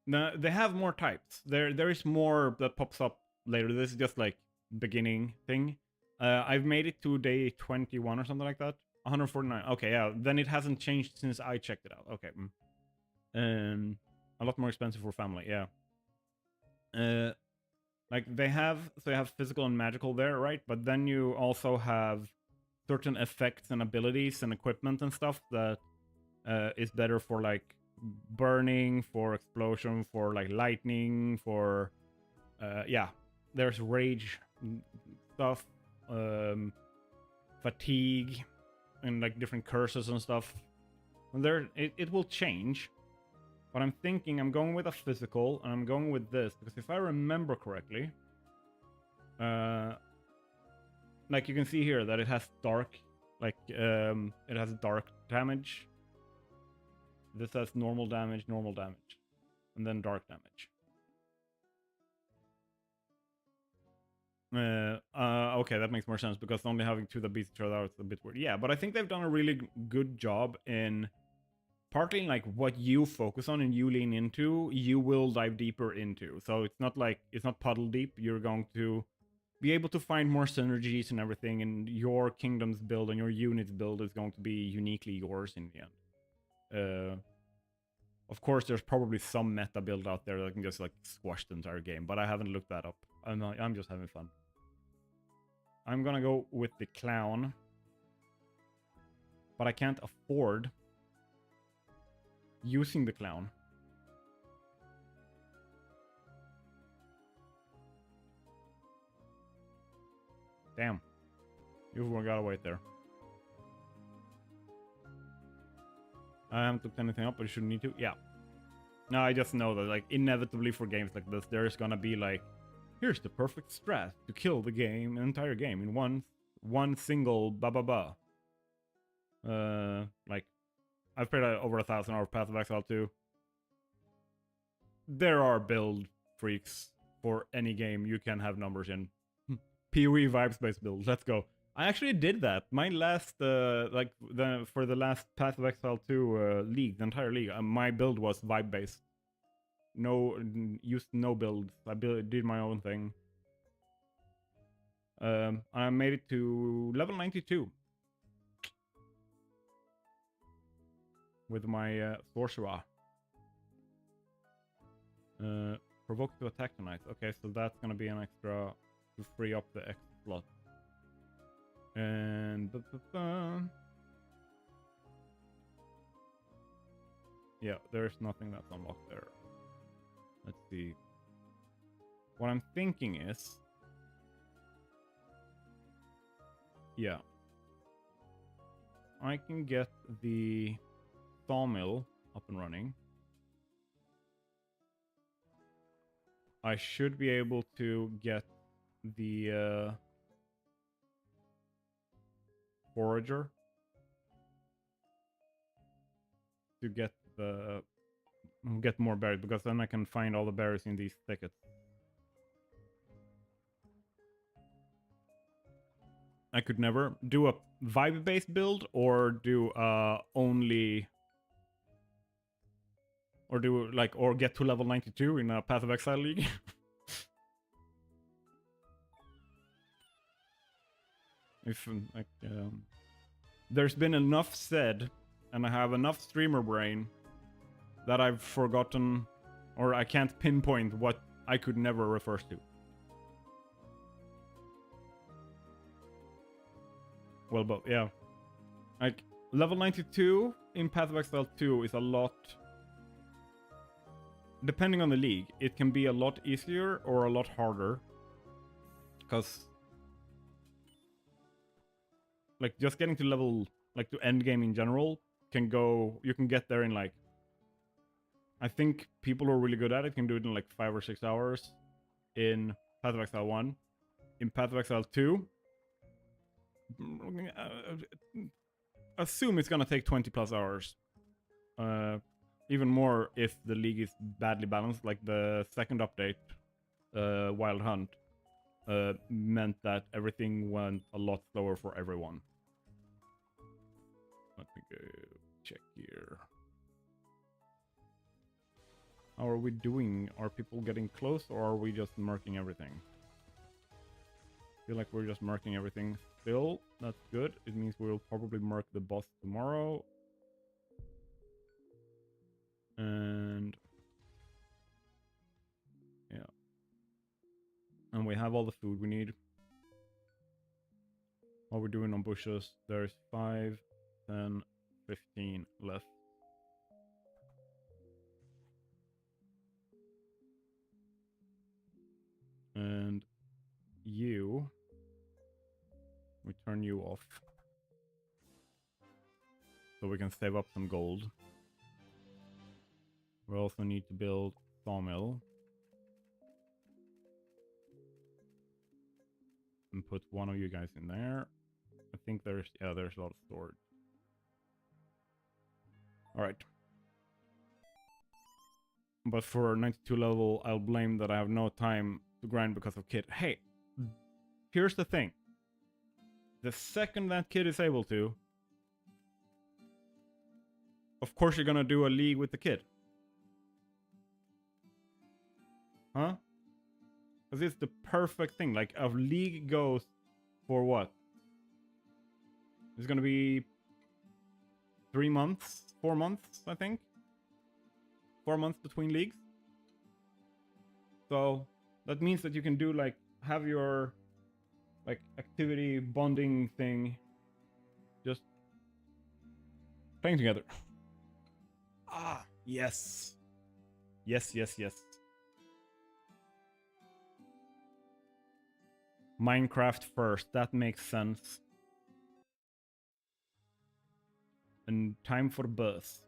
Now, they have more types. There is more that pops up later. This is just like beginning thing. I've made it to day 21 or something like that. 149. Okay, yeah. Then it hasn't changed since I checked it out. Okay. A lot more expensive for family. Yeah. Like they have physical and magical there, right? But then you also have certain effects and abilities and equipment and stuff that is better for like burning, for explosion, for like lightning, for yeah. There's rage stuff, fatigue, and like different curses and stuff. And it will change. But I'm thinking I'm going with a physical, and I'm going with this because if I remember correctly, like you can see here that it has dark, like it has dark damage. This has normal damage, and then dark damage. Okay, that makes more sense because only having two that beats each other out is a bit weird. Yeah, but I think they've done a really good job in partly like what you focus on and you lean into, you will dive deeper into. So it's not like it's not puddle deep. You're going to be able to find more synergies and everything, and your kingdom's build and your unit's build is going to be uniquely yours in the end. Of course, there's probably some meta build out there that can just like squash the entire game, but I haven't looked that up. I'm just having fun. I'm gonna go with the clown, but I can't afford using the clown. Damn. You gotta wait there. I haven't looked anything up, but you shouldn't need to. Yeah. No, I just know that, like, inevitably for games like this, there's gonna be, like, here's the perfect strat to kill the game, an entire game, in one single ba-ba-ba. Like, I've played over 1,000 hours of Path of Exile 2. There are build freaks for any game you can have numbers in. PoE vibes-based build, let's go. I actually did that. My last, for the last Path of Exile 2 league, the entire league, my build was vibe-based. Used no builds. I did my own thing. I made it to level 92. With my Sorcerer. Provoke to attack tonight. Okay, so that's gonna be an extra to free up the X slot. And yeah, there's nothing that's unlocked there. Let's see. What I'm thinking is, yeah, I can get the sawmill up and running. I should be able to get the forager to get more berries, because then I can find all the berries in these thickets. I could never do a vibe-based build or do only, or do like, or get to level 92 in a Path of Exile league. If like, there's been enough said, and I have enough streamer brain that I've forgotten, or I can't pinpoint what I could never refer to. Well, but yeah, like level 92 in Path of Exile 2 is a lot. Depending on the league, it can be a lot easier or a lot harder, because like just getting to level, like to end game in general, can go, you can get there in like, I think people who are really good at it can do it in like 5 or 6 hours in Path of Exile 1. In Path of Exile 2, assume it's gonna take 20 plus hours. Even more if the league is badly balanced, like the second update, Wild Hunt, meant that everything went a lot slower for everyone. Let me go check here. How are we doing? Are people getting close, or are we just murking everything? I feel like we're just murking everything still. That's good. It means we'll probably murk the boss tomorrow. And yeah. And we have all the food we need. What we're doing on bushes, there's 5, 10, 15 left. And you, we turn you off. so we can save up some gold. We also need to build sawmill. And put one of you guys in there. I think there's a lot of storage. Alright. But for 92 level, I'll blame that I have no time to grind because of Kid. Hey, here's the thing. The second that Kid is able to, of course you're gonna do a league with the Kid. Huh? Because it's the perfect thing. Like, a league goes for what? It's gonna be 3 months, 4 months, I think. 4 months between leagues. So that means that you can do like have your like activity bonding thing just playing together. Ah, yes. Yes, yes, yes. Minecraft first, that makes sense. And time for birth.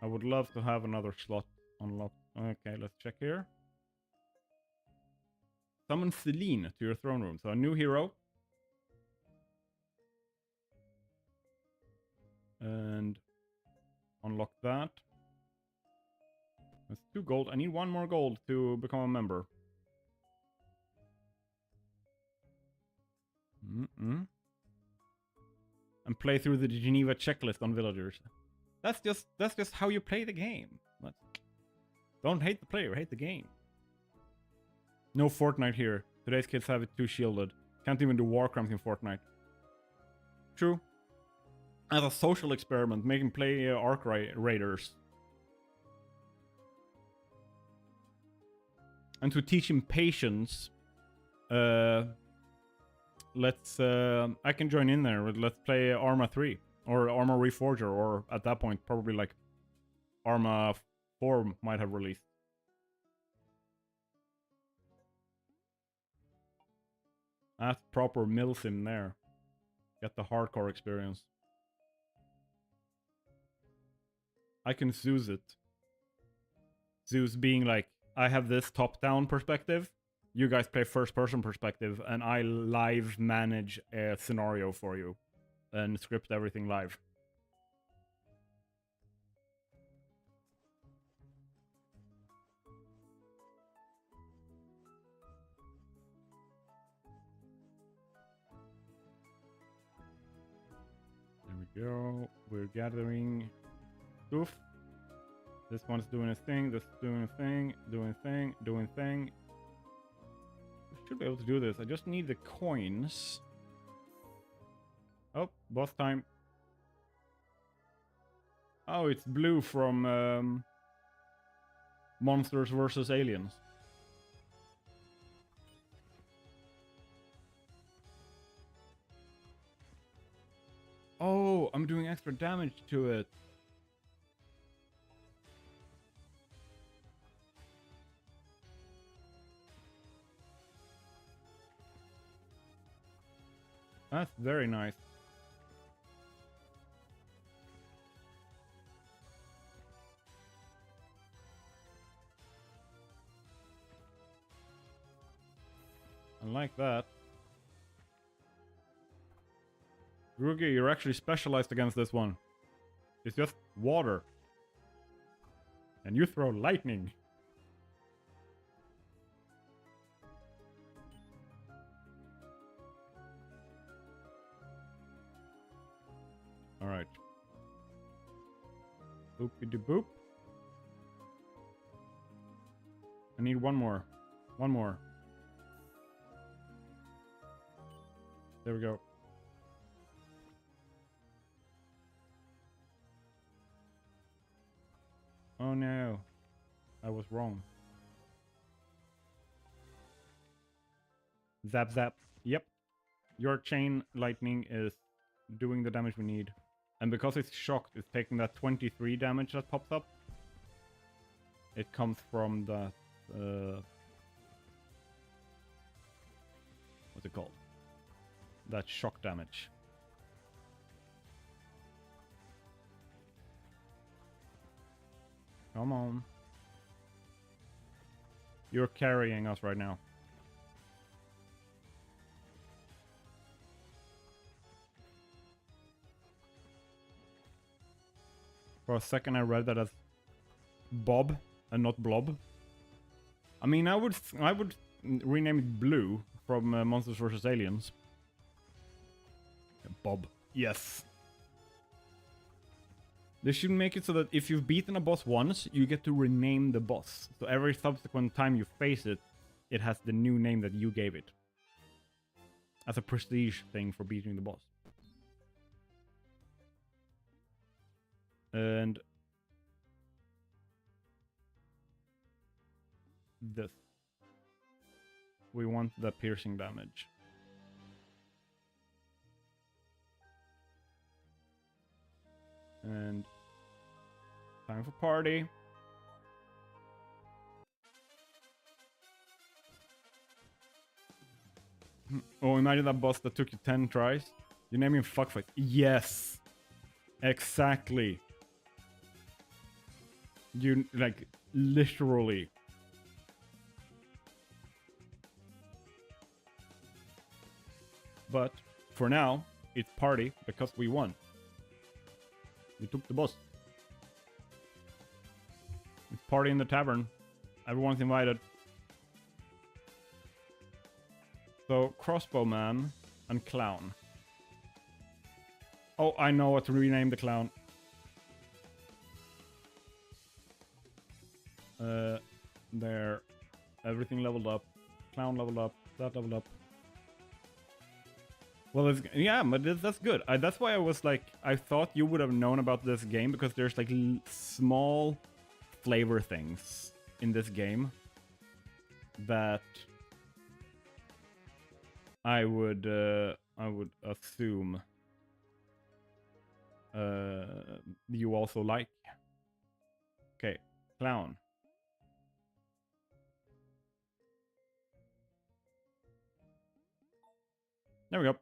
I would love to have another slot unlocked. Okay, let's check here. Summon Celine to your throne room. So a new hero. And unlock that. That's 2 gold. I need 1 more gold to become a member. And play through the Geneva checklist on villagers. That's just how you play the game. Don't hate the player, hate the game. No Fortnite here. Today's kids have it too shielded. Can't even do war crimes in Fortnite. True. As a social experiment, make him play Arc Raiders. And to teach him patience, let's I can join in there. Let's play Arma 3 or Arma Reforger, or at that point probably like Arma 4 might have released. That's proper milsim there. Get the hardcore experience. I can Zeus it. Zeus being like, I have this top-down perspective. You guys play first-person perspective, and I live manage a scenario for you. And script everything live. There we go. We're gathering stuff. This one's doing a thing, this is doing a thing, doing thing, doing thing. We should be able to do this. I just need the coins. Oh, boss time. Oh, it's blue from Monsters vs. Aliens. Oh, I'm doing extra damage to it. That's very nice. I like that. Rugi, you're actually specialized against this one. It's just water. And you throw lightning. Alright. Boopity-boop. I need one more. One more. There we go. Oh no. I was wrong. Zap zap. Yep. Your chain lightning is doing the damage we need. And because it's shocked, it's taking that 23 damage that pops up. It comes from that... what's it called? That shock damage. Come on. You're carrying us right now. For a second I read that as Bob and not Blob. I mean, I would rename it Blue from Monsters vs. Aliens. Bob. Yes. They should make it so that if you've beaten a boss once, you get to rename the boss. So every subsequent time you face it, it has the new name that you gave it. As a prestige thing for beating the boss. And this. We want the piercing damage. And time for party. Oh, imagine that boss that took you 10 tries. You name him Fuckface. Yes! Exactly. You, like, literally. But, for now, it's party because we won. We took the boss. It's party in the tavern. Everyone's invited. So, Crossbowman and Clown. Oh, I know what to rename the clown. There. Everything leveled up. Clown leveled up. That leveled up. Well, it's, yeah, but that's good. That's why I was like, I thought you would have known about this game because there's like small flavor things in this game that I would assume you also like. Okay, Clown. There we go.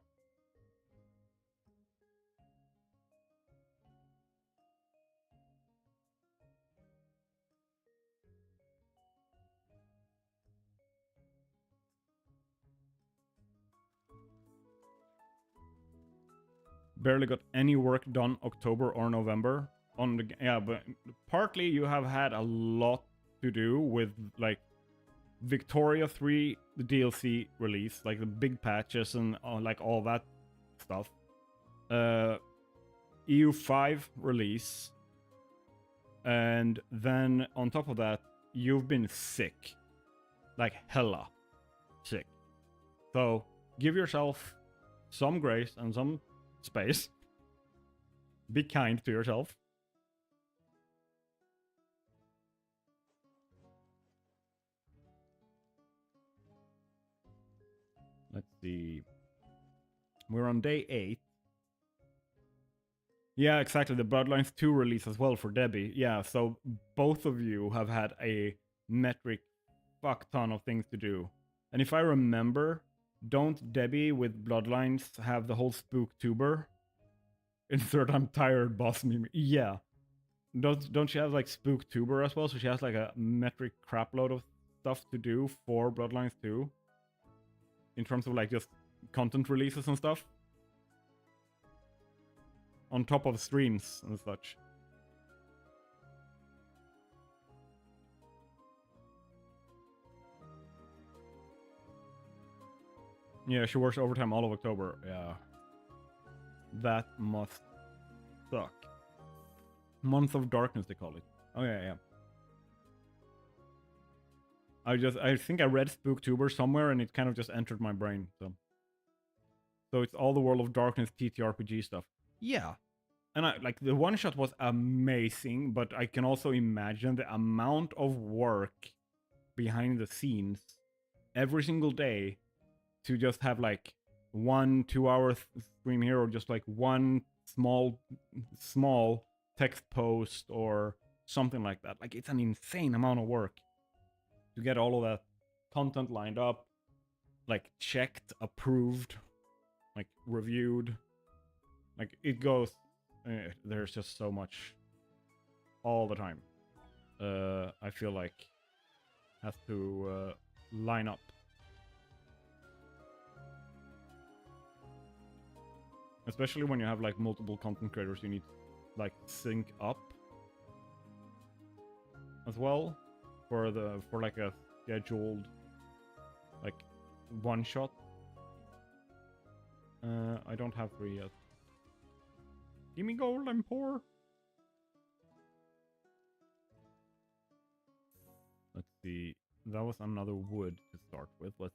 Barely got any work done October or November on the yeah, but partly you have had a lot to do with like Victoria 3 the DLC release, like the big patches and like all that stuff. EU5 release, and then on top of that you've been sick, like hella sick. So give yourself some grace and some space. Be kind to yourself. Let's see. We're on day 8. Yeah, exactly. The Bloodlines 2 release as well for Debbie. Yeah, so both of you have had a metric fuck ton of things to do. And if I remember, don't Debbie with Bloodlines have the whole Spooktuber? Insert I'm tired boss meme. Yeah. Don't she have like Spooktuber as well? So she has like a metric crapload of stuff to do for Bloodlines 2. In terms of like just content releases and stuff. On top of streams and such. Yeah, she works overtime all of October. Yeah. That must suck. Month of Darkness, they call it. Oh, yeah, yeah. I think I read Spooktuber somewhere and it kind of just entered my brain, so. So it's all the World of Darkness TTRPG stuff. Yeah. And like the one shot was amazing, but I can also imagine the amount of work behind the scenes every single day to just have like 1-2 hour stream here or just like one small text post or something like that. Like it's an insane amount of work to get all of that content lined up, like checked, approved, like reviewed. Like it goes, there's just so much all the time. I feel like has to line up. Especially when you have like multiple content creators, you need to like sync up as well for like a scheduled like one shot. I don't have 3 yet. Give me gold, I'm poor. Let's see. That was another wood to start with. Let's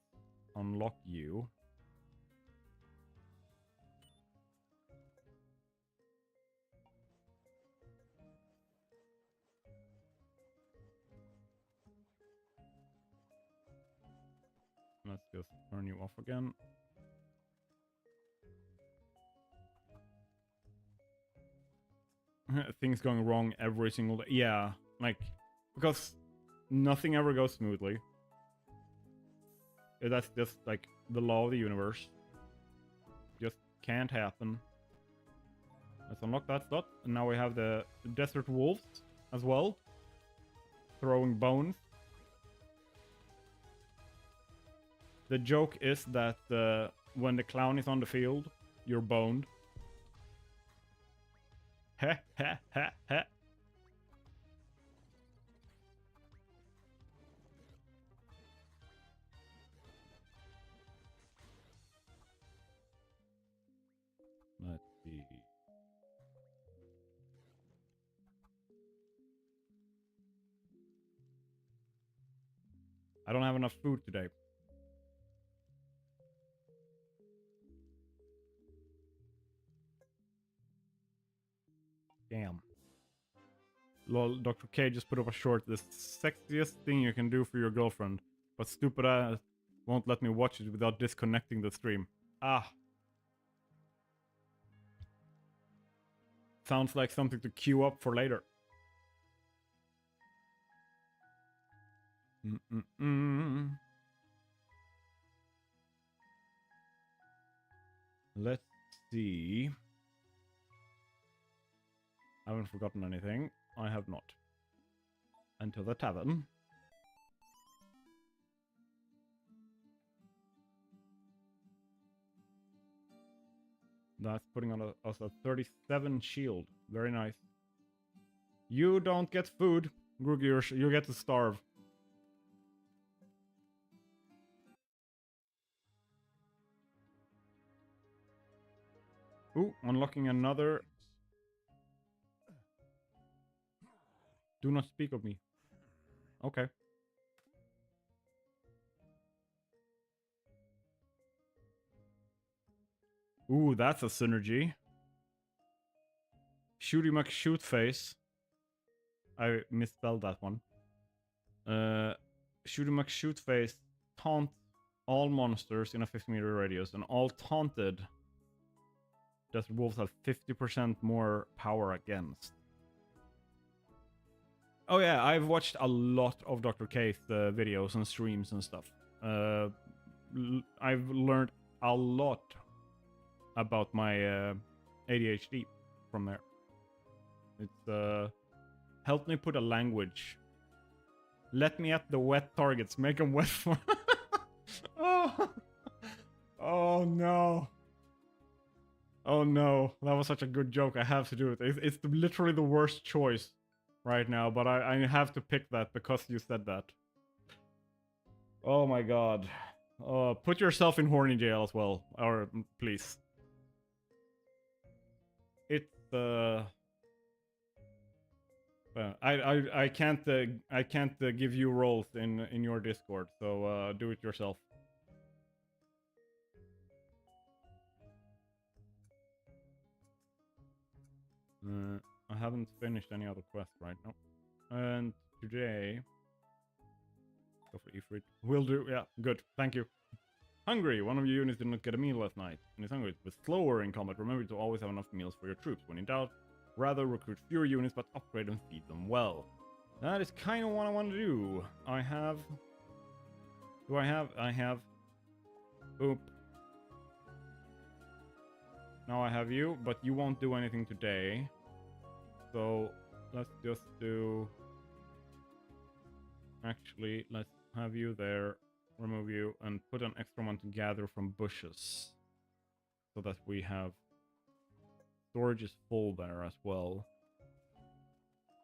unlock you. Let's just turn you off again. Things going wrong every single day. Yeah, like, because nothing ever goes smoothly. That's just like the law of the universe. Just can't happen. Let's unlock that slot. And now we have the desert wolves as well. Throwing bones. The joke is that when the clown is on the field, you're boned. Ha ha ha ha. Let's see. I don't have enough food today. Damn. Lol, Dr. K just put up a short. The sexiest thing you can do for your girlfriend. But stupid ass won't let me watch it without disconnecting the stream. Ah. Sounds like something to queue up for later. Let's see. I haven't forgotten anything. I have not. Enter the tavern. That's putting on us a 37 shield. Very nice. You don't get food. Grug, you get to starve. Ooh, unlocking another. Do not speak of me. Okay. Ooh, that's a synergy. Shooty McShoot face. I misspelled that one. Shooty McShoot face taunt all monsters in a 50-meter radius, and all taunted desert wolves have 50% more power against. Oh yeah, I've watched a lot of Dr. K's videos and streams and stuff. I've learned a lot about my ADHD from there. It's helped me put a language. Let me at the wet targets, make them wet for. Oh. Oh no. Oh no, that was such a good joke. I have to do it. It's literally the worst choice right now, but I have to pick that because you said that. Oh my god. Put yourself in horny jail as well, or please. It's I can't give you roles in your Discord, so do it yourself. I haven't finished any other quest right now. And today... Go for Ifrit. Will do. Yeah, good. Thank you. Hungry. One of your units did not get a meal last night. And is hungry, but slower in combat. Remember to always have enough meals for your troops. When in doubt, rather recruit fewer units, but upgrade and feed them well. That is kind of what I want to do. I have... Do I have... I have... Oop. Now I have you, but you won't do anything today. So let's just do Actually, let's have you there, remove you, and put an extra one to gather from bushes. So that we have... Storage is full there as well.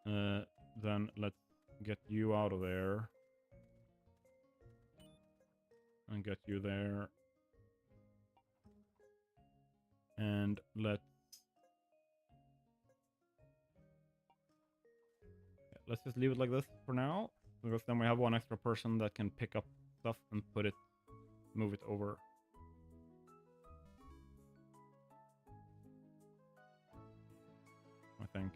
Then let's get you out of there. And get you there. And let's just leave it like this for now. Because then we have one extra person that can pick up stuff and move it over. I think.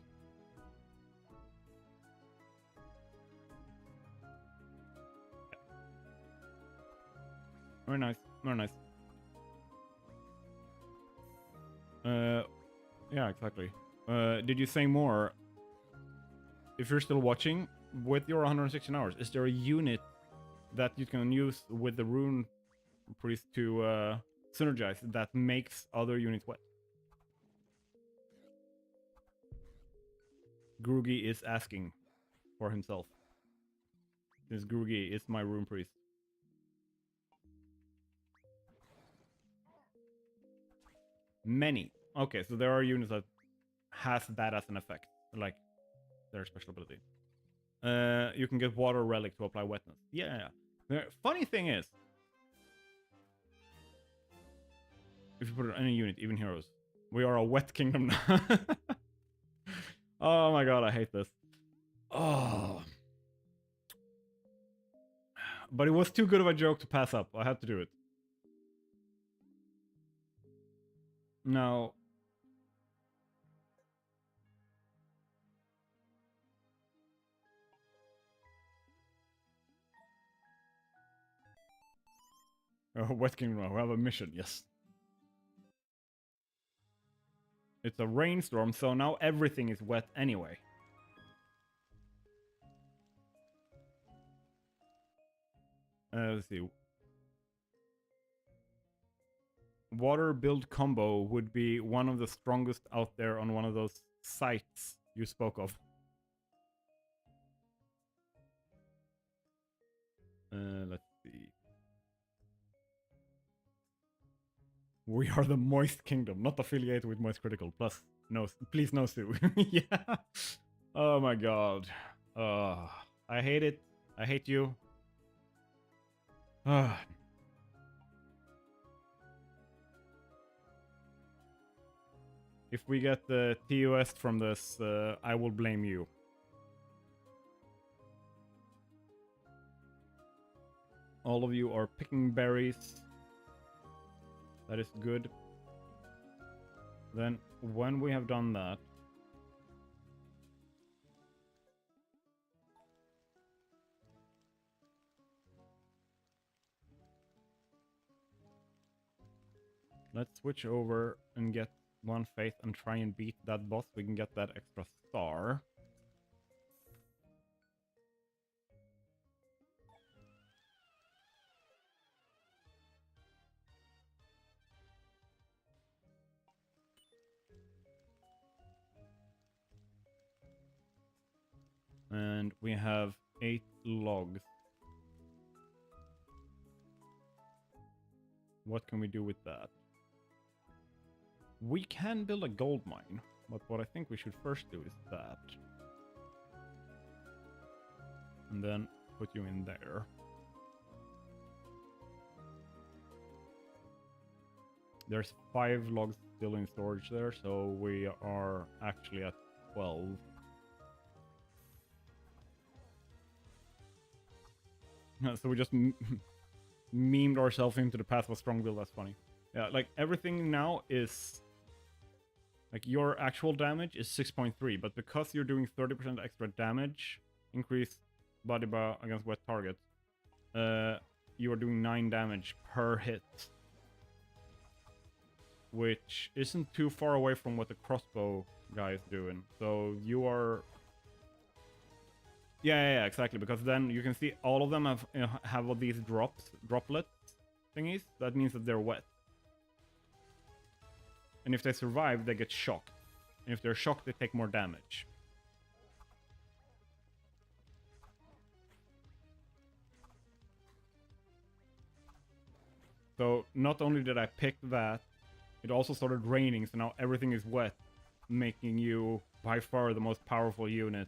Very nice, very nice. Yeah, exactly. Did you say more? If you're still watching, with your 116 hours, is there a unit that you can use with the rune priest to synergize that makes other units wet? Grugi is asking for himself. Since Grugi is my rune priest. Many. Okay, so there are units that has that as an effect, like their special ability. You can get water relic to apply wetness. Yeah. The funny thing is, if you put it on any unit, even heroes, we are a wet kingdom now. Oh my god, I hate this. Oh. But it was too good of a joke to pass up. I had to do it. Now... Wet Kingdom, we have a mission, yes. It's a rainstorm, so now everything is wet anyway. Let's see. Water build combo would be one of the strongest out there on one of those sites you spoke of. Let's see. We are the Moist Kingdom, not affiliated with Moist Critical. Plus, no, please no sue. Yeah. Oh my god. I hate it. I hate you. If we get the TOS from this, I will blame you. All of you are picking berries. That is good. Then, when we have done that... Let's switch over and get one faith and try and beat that boss. We can get that extra star. And we have 8 logs. What can we do with that? We can build a gold mine, but what I think we should first do is that. And then put you in there. There's 5 logs still in storage there, so we are actually at 12. So we just memed ourselves into the path of strong build. That's funny. Yeah, like everything now is... Like your actual damage is 6.3, but because you're doing 30% extra damage, increased body bar against wet targets, you are doing 9 damage per hit. Which isn't too far away from what the crossbow guy is doing. So you are... Yeah, exactly. Because then you can see all of them have all these droplet thingies. That means that they're wet. And if they survive, they get shocked. And if they're shocked, they take more damage. So not only did I pick that, it also started raining, so now everything is wet, making you by far the most powerful unit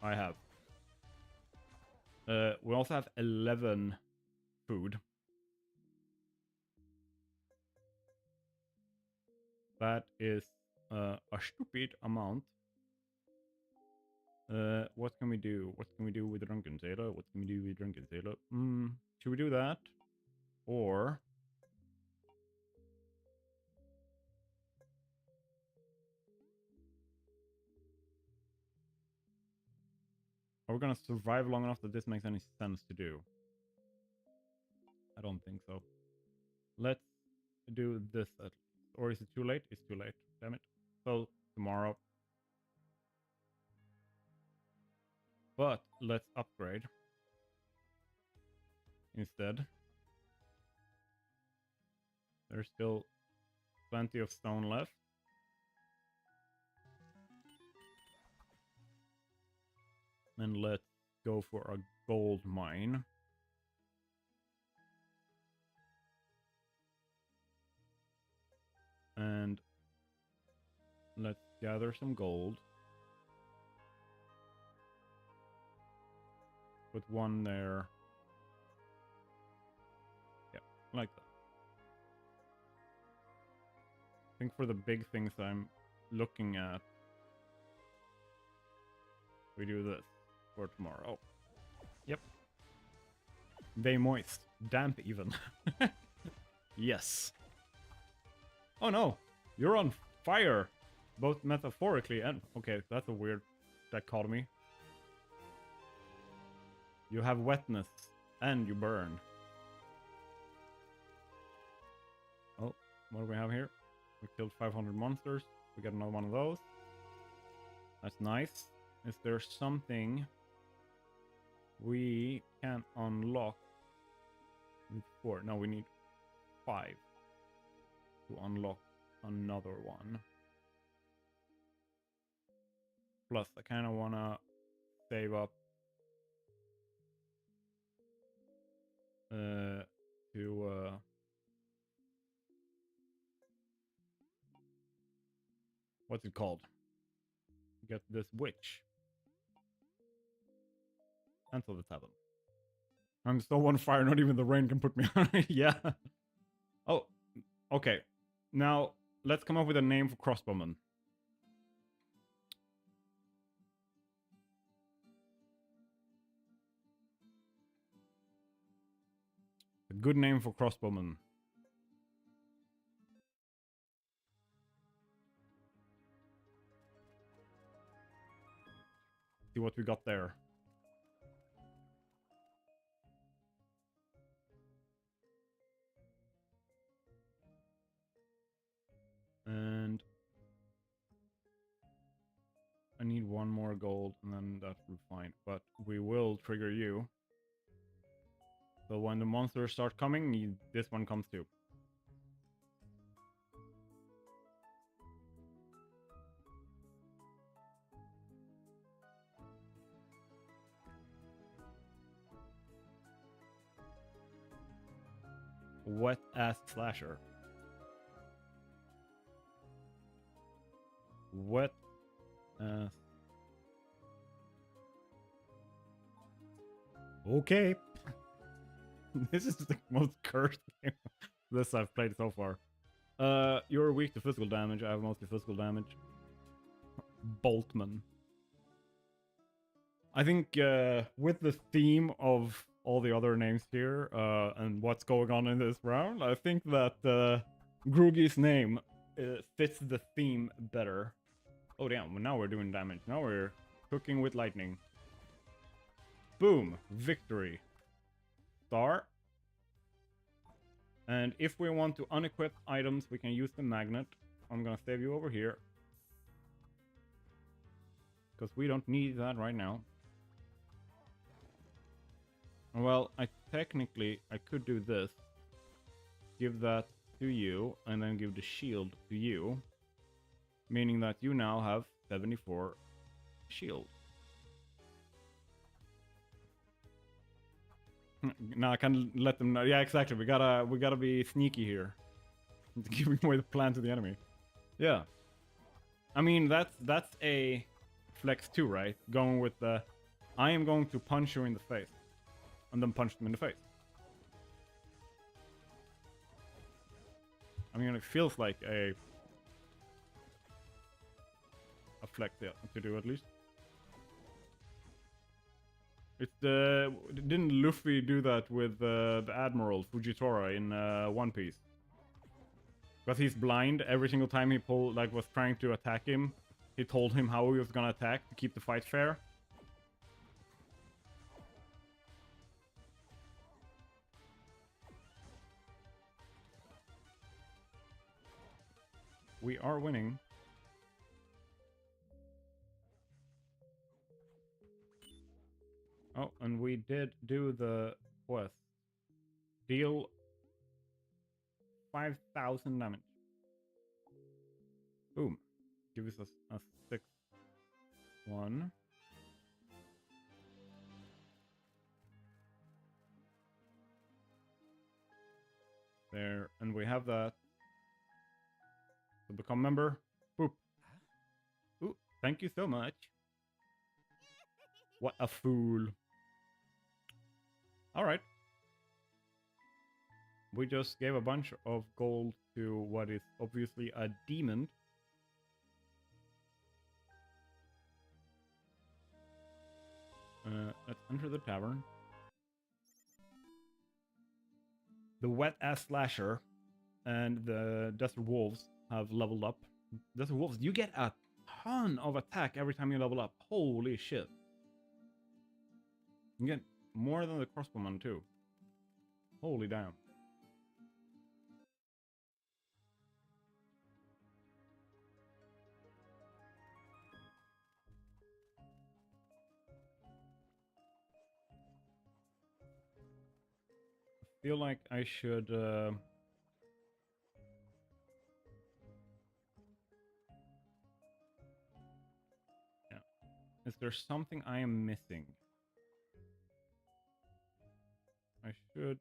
I have. We also have 11 food. That is a stupid amount. What can we do? What can we do with Drunken Sailor? What can we do with Drunken Sailor? Should we do that? Or... are we gonna survive long enough that this makes any sense to do? I don't think so. Let's do this at least. Or is it too late? It's too late. Damn it. So, tomorrow. But, let's upgrade. Instead. There's still plenty of stone left. And let's go for a gold mine. And let's gather some gold. Put one there. Yeah, like that. I think for the big things I'm looking at, we do this for tomorrow. Yep. They moist. Damp even. Yes. Oh no! You're on fire! Both metaphorically and... okay, that's a weird dichotomy. You have wetness and you burn. Oh, what do we have here? We killed 500 monsters. We got another one of those. That's nice. Is there something we can unlock? With 4. No, we need 5 to unlock another one. Plus, I kind of want to save up to what's it called? Get this witch. Until the tavern. I'm so on fire, not even the rain can put me on it. Yeah. Oh, okay. Now, let's come up with a name for crossbowmen. A good name for crossbowmen. See what we got there. And I need one more gold and then that will be fine. But we will trigger you. So when the monsters start coming, this one comes too. Wet ass slasher. Wet ass. Okay. This is the most cursed game this I've played so far. You're weak to physical damage. I have mostly physical damage. Boltman. I think with the theme of all the other names here and what's going on in this round, I think that Groogy's name fits the theme better. Oh damn, well, now we're doing damage. Now we're cooking with lightning. Boom, victory. Star. And if we want to unequip items, we can use the magnet. I'm gonna save you over here. Because we don't need that right now. Well, I could do this. Give that to you, and then give the shield to you. Meaning that you now have 74 shield. No, I can't let them know. Yeah, exactly. We gotta be sneaky here. Giving away the plan to the enemy. Yeah. I mean, that's a flex too, right? Going with the, I am going to punch you in the face. And then punch them in the face. I mean, it feels like a flex, yeah, to do at least. It's the, didn't Luffy do that with the Admiral Fujitora in One Piece? Because he's blind, every single time he was trying to attack him, he told him how he was gonna attack to keep the fight fair. We are winning. Oh, and we did do the quest. Deal 5,000 damage. Boom. Give us a 6-1. There, and we have that. To become member. Boop. Ooh, thank you so much. What a fool. Alright. We just gave a bunch of gold to what is obviously a demon. Let's enter the tavern. The wet-ass slasher and the desert wolves have leveled up. Desert wolves, you get a ton of attack every time you level up. Holy shit. You get more than the crossbowman too. Holy damn. I feel like I should yeah. Is there something I am missing? I should.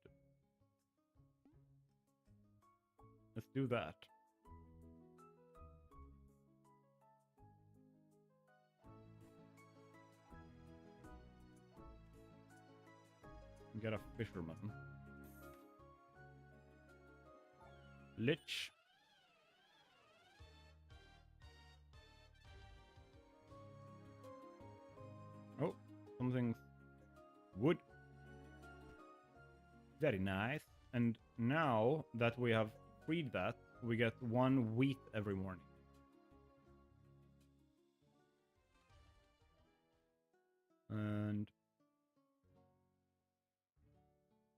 Let's do that. Get a fisherman. Lich. Oh, something's wood. Very nice. And now that we have freed that, we get 1 wheat every morning. And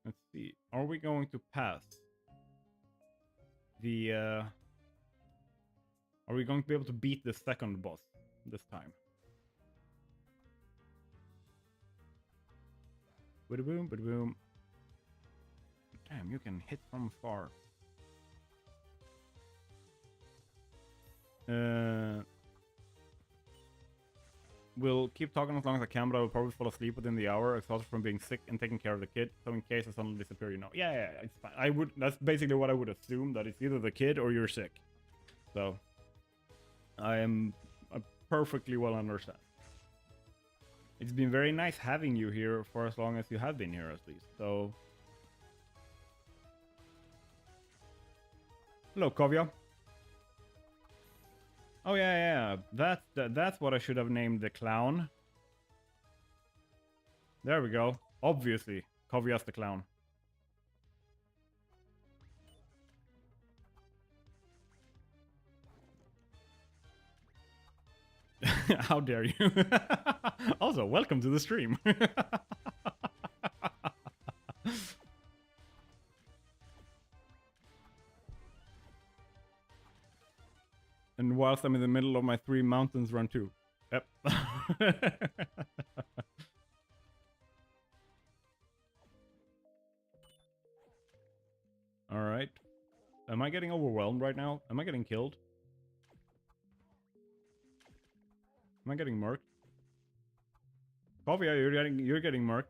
let's see. Are we going to pass the are we going to be able to beat the second boss this time? Bada boom, bada boom. Damn, you can hit from far. We'll keep talking as long as I can, but I will probably fall asleep within the hour, exhausted from being sick and taking care of the kid. So in case I suddenly disappear, you know. Yeah, it's fine. I would. That's basically what I would assume, that it's either the kid or you're sick. So I perfectly well understand. It's been very nice having you here for as long as you have been here, at least. So hello, Kovia. Oh yeah. That's what I should have named the clown. There we go. Obviously, Kovia's the clown. How dare you? Also, welcome to the stream. And whilst I'm in the middle of my 3 mountains run too. Yep. Alright. Am I getting overwhelmed right now? Am I getting killed? Am I getting murked? Kovia, you're getting murked.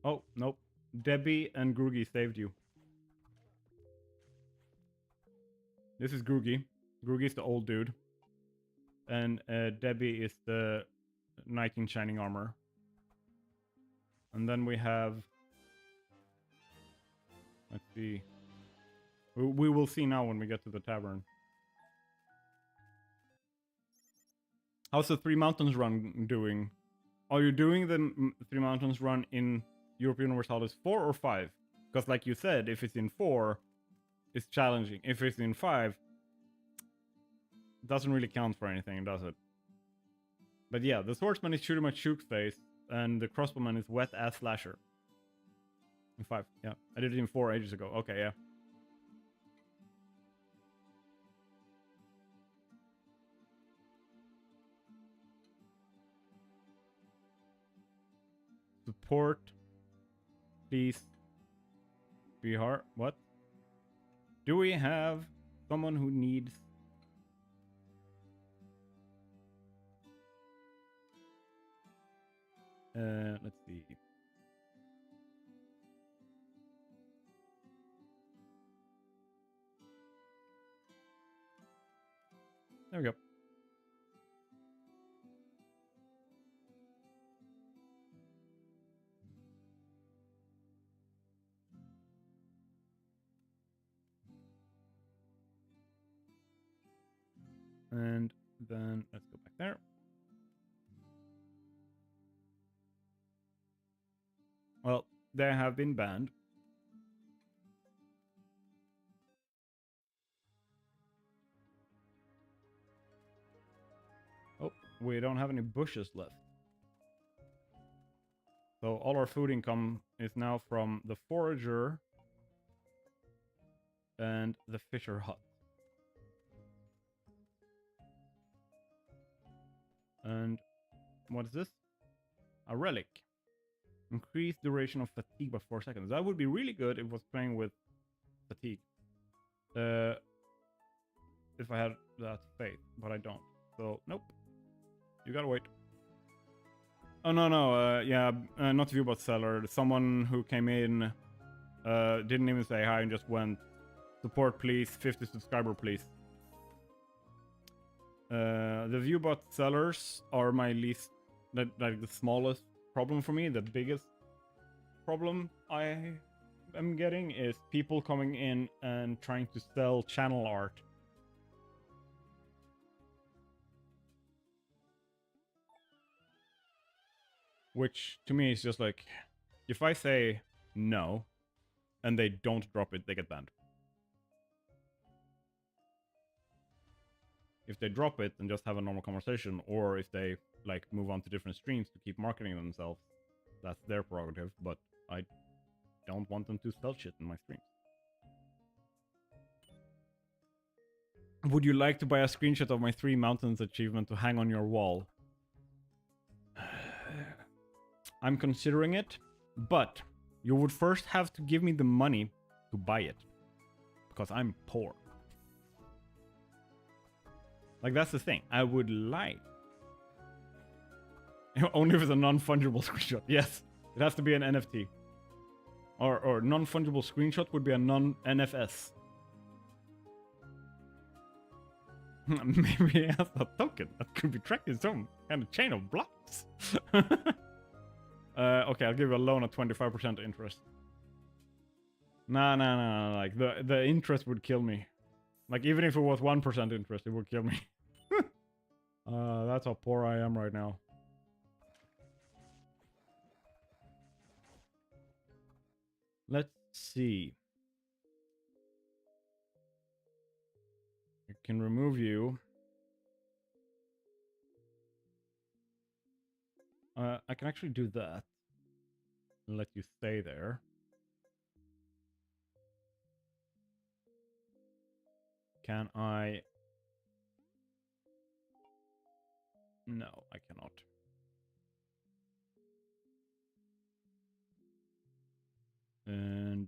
Oh, nope. Debbie and Groogy saved you. This is Groogy. Groogy's the old dude. And Debbie is the knight in shining armor. And then we have... Let's see. We will see now when we get to the tavern. How's the Three Mountains run doing? Are you doing the Three Mountains run in European Universalis 4 or 5? Because like you said, if it's in 4, it's challenging. If it's in 5, it doesn't really count for anything, does it? But yeah, the swordsman is shooting my chook face, and the crossbowman is wet ass slasher. In 5, yeah. I did it in 4 ages ago. Okay, yeah. Support. Please. Bihar. What? Do we have someone who needs... let's see. There we go. And then let's go back there. Well, they have been banned. Oh, we don't have any bushes left. So all our food income is now from the forager and the fisher hut. And what is this? A relic. Increase duration of fatigue by 4 seconds. That would be really good if I was playing with fatigue. If I had that faith, but I don't. So, nope. You gotta wait. Oh, no. Yeah, not Viewbot Seller. Someone who came in didn't even say hi and just went, support please, 50 subscriber please. The Viewbot Sellers are my least, like the smallest problem for me. The biggest problem I am getting is people coming in and trying to sell channel art. Which to me is just like, if I say no and they don't drop it, they get banned. If they drop it and just have a normal conversation, or if they like move on to different streams to keep marketing themselves, that's their prerogative, but I don't want them to sell shit in my streams. Would you like to buy a screenshot of my 3 mountains achievement to hang on your wall? I'm considering it, but you would first have to give me the money to buy it, because I'm poor. Like, that's the thing. I would like... Only if it's a non-fungible screenshot. Yes, it has to be an NFT. Or non-fungible screenshot would be a non-NFS. Maybe it has a token that could be tracked in some kind of chain of blocks. Okay, I'll give you a loan at 25% interest. Nah. Like, the interest would kill me. Like, even if it was 1% interest, it would kill me. That's how poor I am right now. Let's see. I can remove you. I can actually do that. Let you stay there. Can I... No, I cannot. And...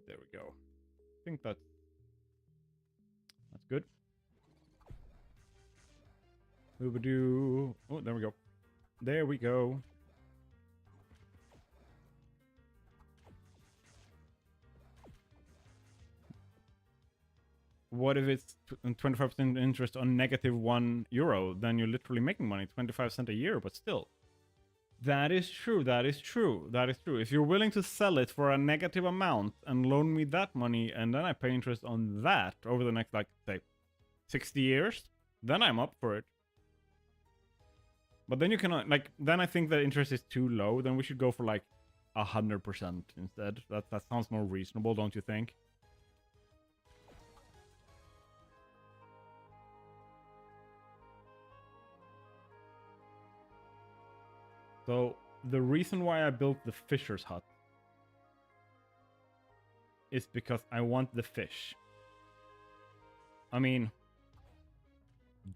there we go. I think that's good. Boobadoo. Oh, there we go. There we go. What if it's 25% interest on negative €1? Then you're literally making money, 25 cents a year, but still. That is true, that is true, that is true. If you're willing to sell it for a negative amount and loan me that money, and then I pay interest on that over the next, like, say, 60 years, then I'm up for it. But then you cannot, like, then I think that interest is too low. Then we should go for, like, 100% instead. That sounds more reasonable, don't you think? So, the reason why I built the fisher's hut is because I want the fish. I mean,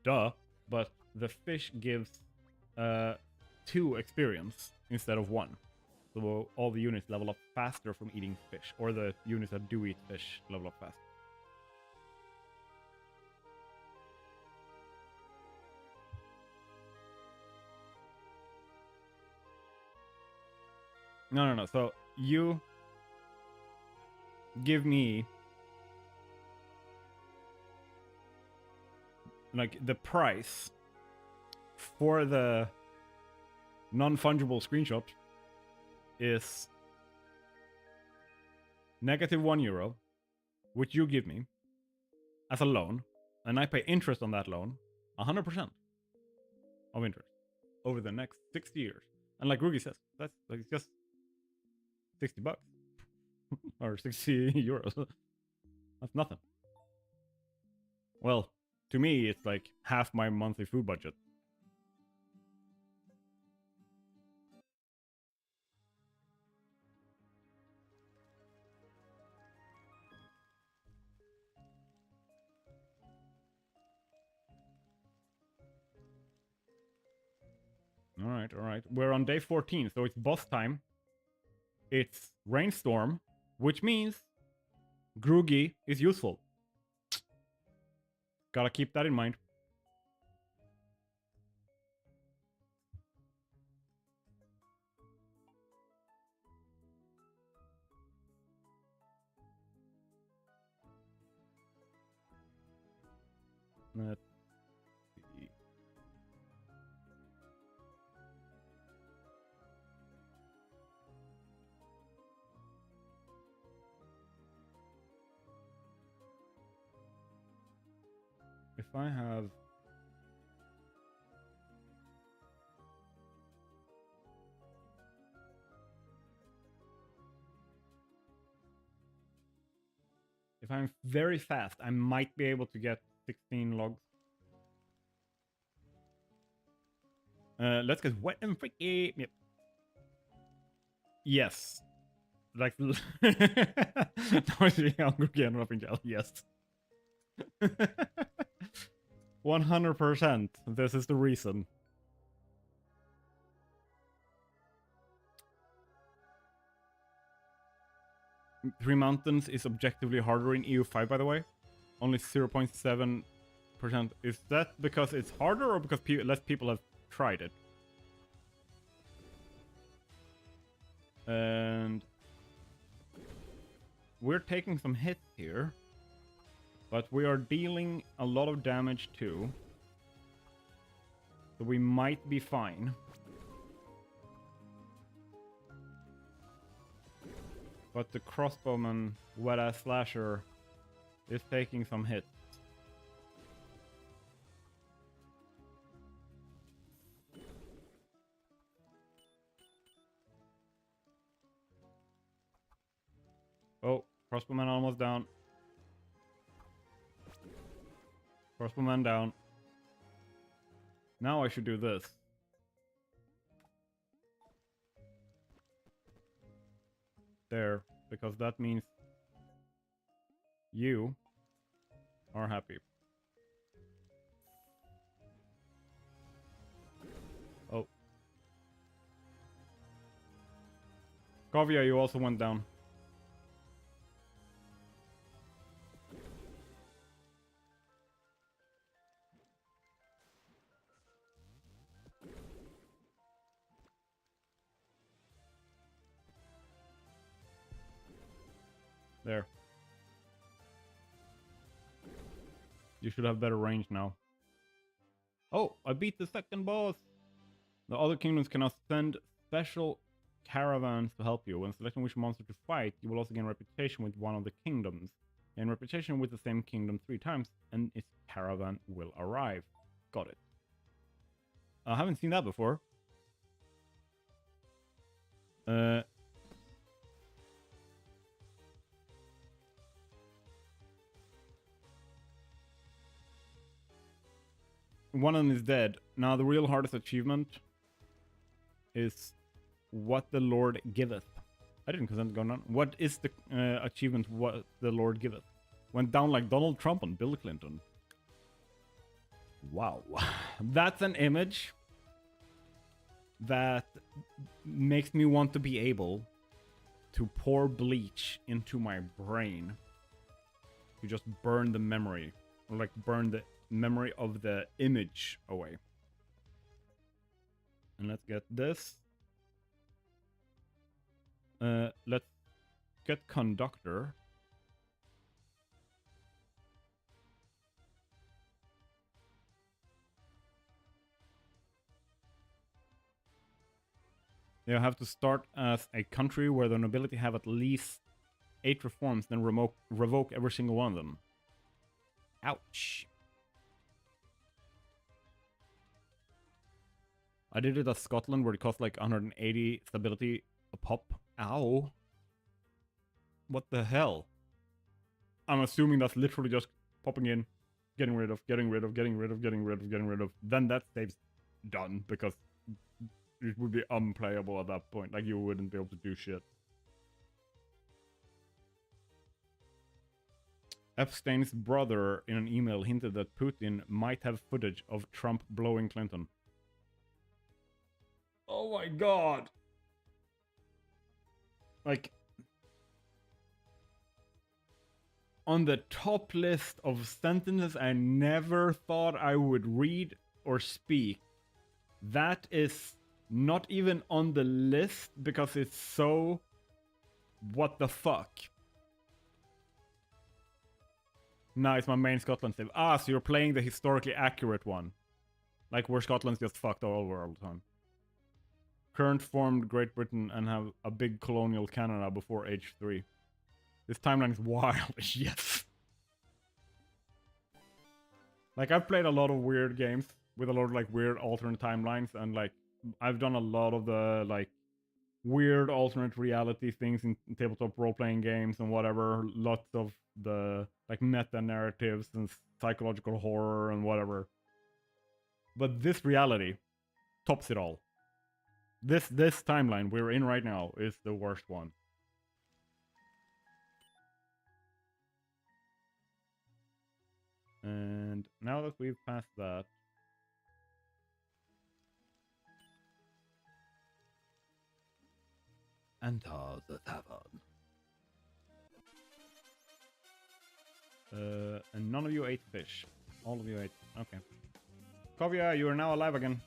duh, but the fish gives 2 experience instead of 1. So all the units level up faster from eating fish, or the units that do eat fish level up faster. No. So you give me like the price for the non-fungible screenshot is negative €1, which you give me as a loan, and I pay interest on that loan, 100% of interest over the next 60 years. And like Rugi says, that's like just $60 or €60. That's nothing. Well, to me, it's like half my monthly food budget. All right. We're on day 14, so it's boss time. It's rainstorm, which means Groogy is useful. Gotta keep that in mind. Let's see. If I have... If I'm very fast, I might be able to get 16 logs. Let's get wet and freaky. Yep. Yes. Like, now I'm being hungry again, up in jail. Yes. 100%. This is the reason. Three Mountains is objectively harder in EU5, by the way. Only 0.7%. Is that because it's harder or because less people have tried it? And we're taking some hits here, but we are dealing a lot of damage too. So we might be fine. But the crossbowman, wet-ass slasher, is taking some hits. Oh, crossbowman almost down. Crossbowman down. Now I should do this. There, because that means you are happy. Oh. Kavya, you also went down. There. You should have better range now. Oh, I beat the second boss! The other kingdoms can now send special caravans to help you. When selecting which monster to fight, you will also gain reputation with one of the kingdoms. Gain reputation with the same kingdom 3 times, and its caravan will arrive. Got it. I haven't seen that before. One of them is dead. Now the real hardest achievement is what the Lord giveth. I didn't consent to go on. What is the achievement what the Lord giveth? Went down like Donald Trump and Bill Clinton. Wow. That's an image that makes me want to be able to pour bleach into my brain to just burn the memory, or like burn the memory of the image away. And let's get this. Let's get conductor. You have to start as a country where the nobility have at least 8 reforms, then revoke every single one of them. Ouch. I did it as Scotland, where it cost like 180 stability a pop. Ow. What the hell? I'm assuming that's literally just popping in, getting rid of, getting rid of, getting rid of, getting rid of, getting rid of. Then that save's done, because it would be unplayable at that point. Like, you wouldn't be able to do shit. Epstein's brother in an email hinted that Putin might have footage of Trump blowing Clinton. Oh my god! Like, on the top list of sentences I never thought I would read or speak, that is not even on the list because it's so... what the fuck? Nice, my main Scotland save. Ah, so you're playing the historically accurate one. Like where Scotland's just fucked all over all the time. Current formed Great Britain and have a big colonial Canada before age 3. This timeline is wild. Yes. Like, I've played a lot of weird games with a lot of like weird alternate timelines, and like I've done a lot of the like weird alternate reality things in tabletop role-playing games and whatever. Lots of the like meta narratives and psychological horror and whatever. But this reality tops it all. This timeline we're in right now is the worst one. And now that we've passed that, enter the tavern. And none of you ate fish. All of you ate. Okay. Kovia, you are now alive again.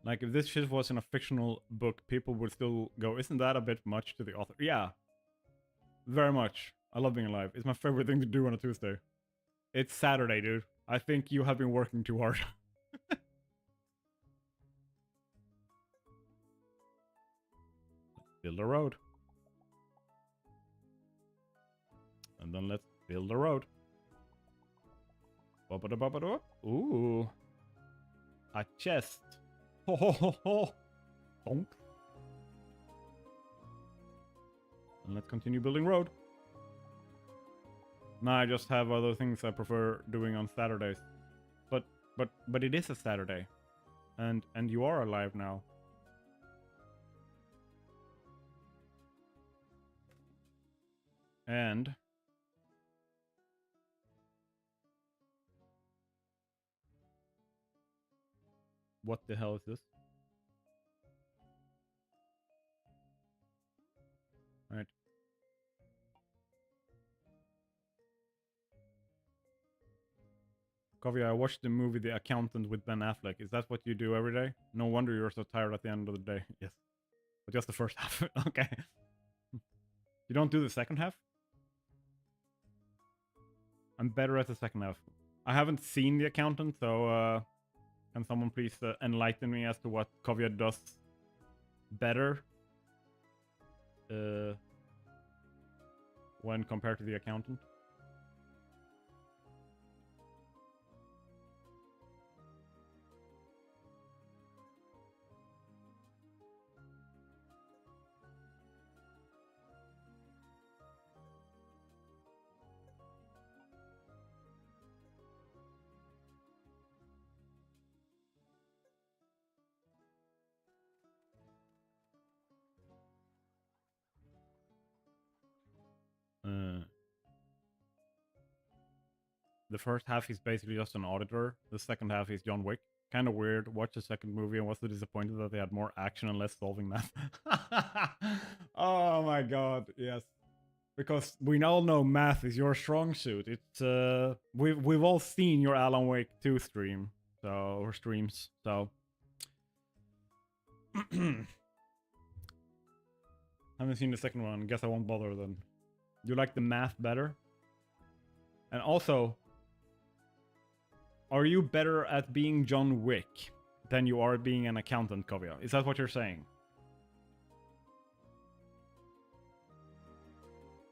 Like, if this shit was in a fictional book, people would still go, isn't that a bit much to the author? Yeah. Very much. I love being alive. It's my favorite thing to do on a Tuesday. It's Saturday, dude. I think you have been working too hard. Let's build a road. And then let's build a road. Ooh. A chest. Ho ho ho ho. Bonk. And let's continue building road. Nah, I just have other things I prefer doing on Saturdays. But it is a Saturday. And you are alive now. And what the hell is this? Right. Kovia, I watched the movie The Accountant with Ben Affleck. Is that what you do every day? No wonder you're so tired at the end of the day. Yes. But just the first half. Okay. You don't do the second half? I'm better at the second half. I haven't seen The Accountant, so can someone please enlighten me as to what Kovia does better when compared to The Accountant? The first half is basically just an auditor. The second half is John Wick. Kind of weird. Watch the second movie and was so disappointed that they had more action and less solving math. Oh my god, yes. Because we all know math is your strong suit. It's we've all seen your Alan Wake 2 stream, or streams. So haven't seen the second one. Guess I won't bother then. You like the math better? And also, are you better at being John Wick than you are being an accountant, Kovia? Is that what you're saying?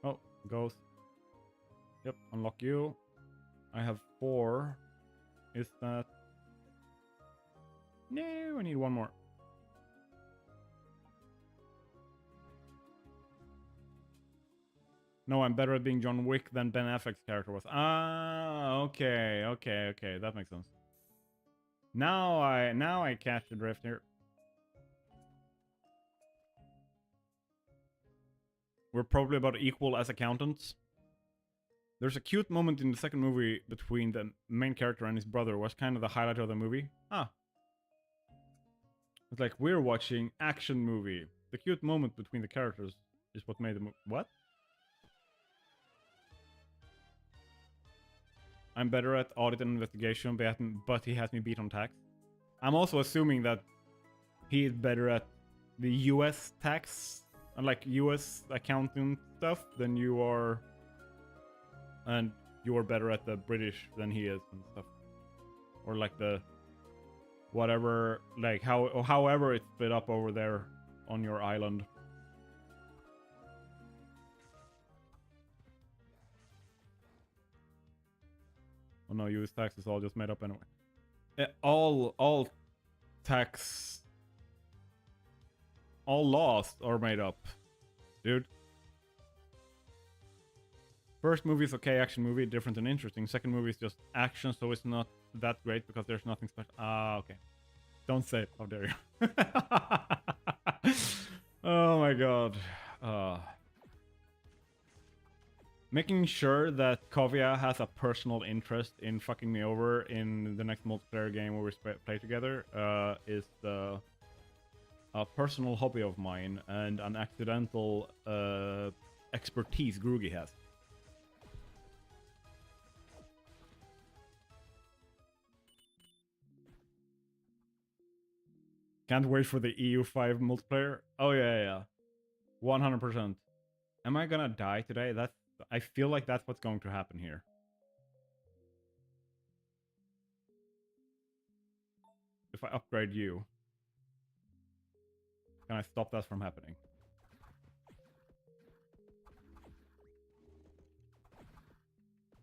Oh, ghost. Yep, unlock you. I have 4. Is that... No, I need 1 more. No, I'm better at being John Wick than Ben Affleck's character was. Ah, okay, that makes sense. Now I catch the drift here. We're probably about equal as accountants. There's a cute moment in the second movie between the main character and his brother, was kind of the highlight of the movie. Ah. It's like, we're watching action movie. The cute moment between the characters is what made the movie. What? I'm better at audit and investigation, but he has me beat on tax. I'm also assuming that he is better at the US tax, like US accounting stuff, than you are. And you are better at the British than he is and stuff. Or like the... whatever, like however it's split up over there on your island. Oh no, US tax is all just made up anyway. All tax... all laws are made up, dude. First movie is okay, action movie, different and interesting. Second movie is just action, so it's not that great because there's nothing special. Ah, okay. Don't say it, how dare you. Oh my god. Making sure that Kovia has a personal interest in fucking me over in the next multiplayer game where we play together is a personal hobby of mine and an accidental expertise Groogy has. Can't wait for the EU5 multiplayer. Oh yeah. 100%. Am I gonna die today? I feel like that's what's going to happen here. If I upgrade you, can I stop that from happening?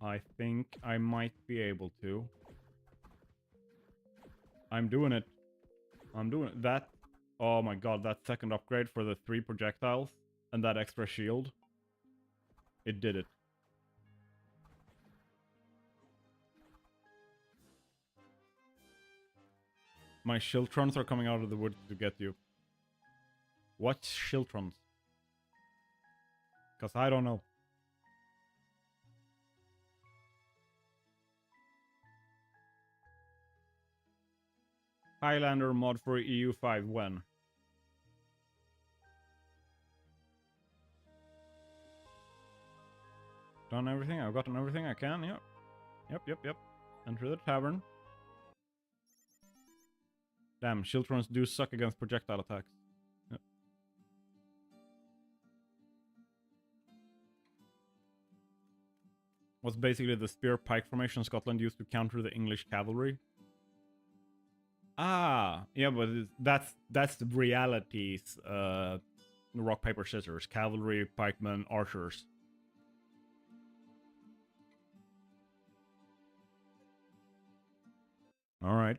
I think I might be able to. I'm doing it. That, oh my god, that second upgrade for the 3 projectiles and that extra shield. It did it. My Shiltrons are coming out of the woods to get you. What's Shiltrons? Because I don't know. Highlander mod for EU5 when? Done everything? I've gotten everything I can, yep. Yep. Enter the tavern. Damn, Shiltrons do suck against projectile attacks. Yep. Was basically the spear pike formation Scotland used to counter the English cavalry. Ah, yeah, but that's the realities. Rock, paper, scissors, cavalry, pikemen, archers. All right.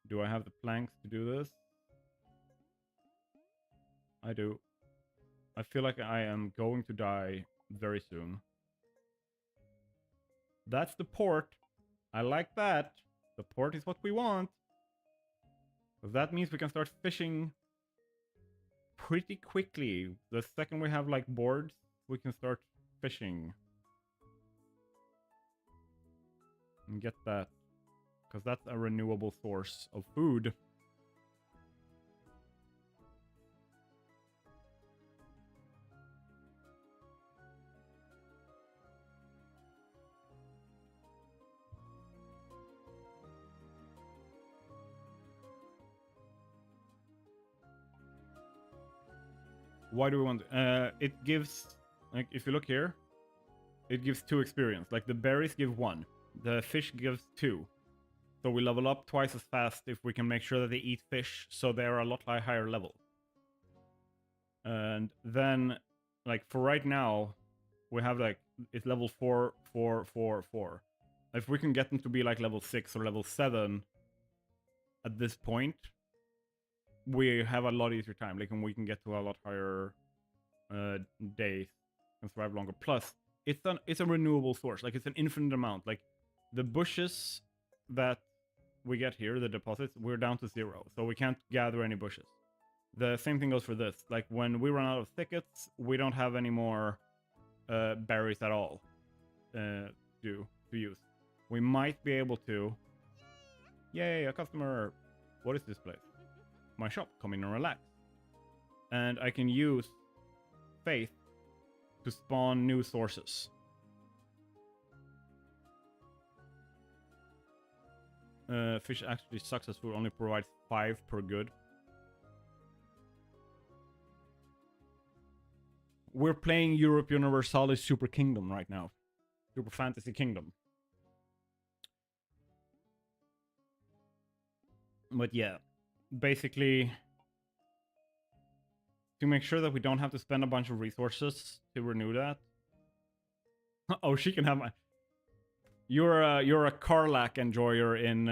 Do I have the planks to do this? I do. I feel like I am going to die very soon. That's the port. I like that. The port is what we want. Because that means we can start fishing pretty quickly. The second we have like boards, we can start fishing. And get that. Because that's a renewable source of food. Why do we want it gives, like, if you look here, it gives 2 experience. Like, the berries give 1. The fish gives 2. So we level up twice as fast if we can make sure that they eat fish, so they're a lot higher level. And then, like, for right now, we have, like, it's level 4, 4, 4, 4. If we can get them to be, like, level 6 or level 7 at this point, we have a lot easier time. Like, and we can get to a lot higher days and survive longer. Plus, it's a renewable source. Like, it's an infinite amount. Like, the bushes that we get here, the deposits, we're down to 0. So we can't gather any bushes. The same thing goes for this. Like, when we run out of thickets, we don't have any more berries at all to use. We might be able to... Yay, a customer! What is this place? My shop. Come in and relax. And I can use faith to spawn new sources. Fish actually sucks as food, only provides 5 per good. We're playing Europe Universalis Super Kingdom right now. Super Fantasy Kingdom. But yeah, basically, to make sure that we don't have to spend a bunch of resources to renew that. Oh, she can have my... You're a Karlak enjoyer in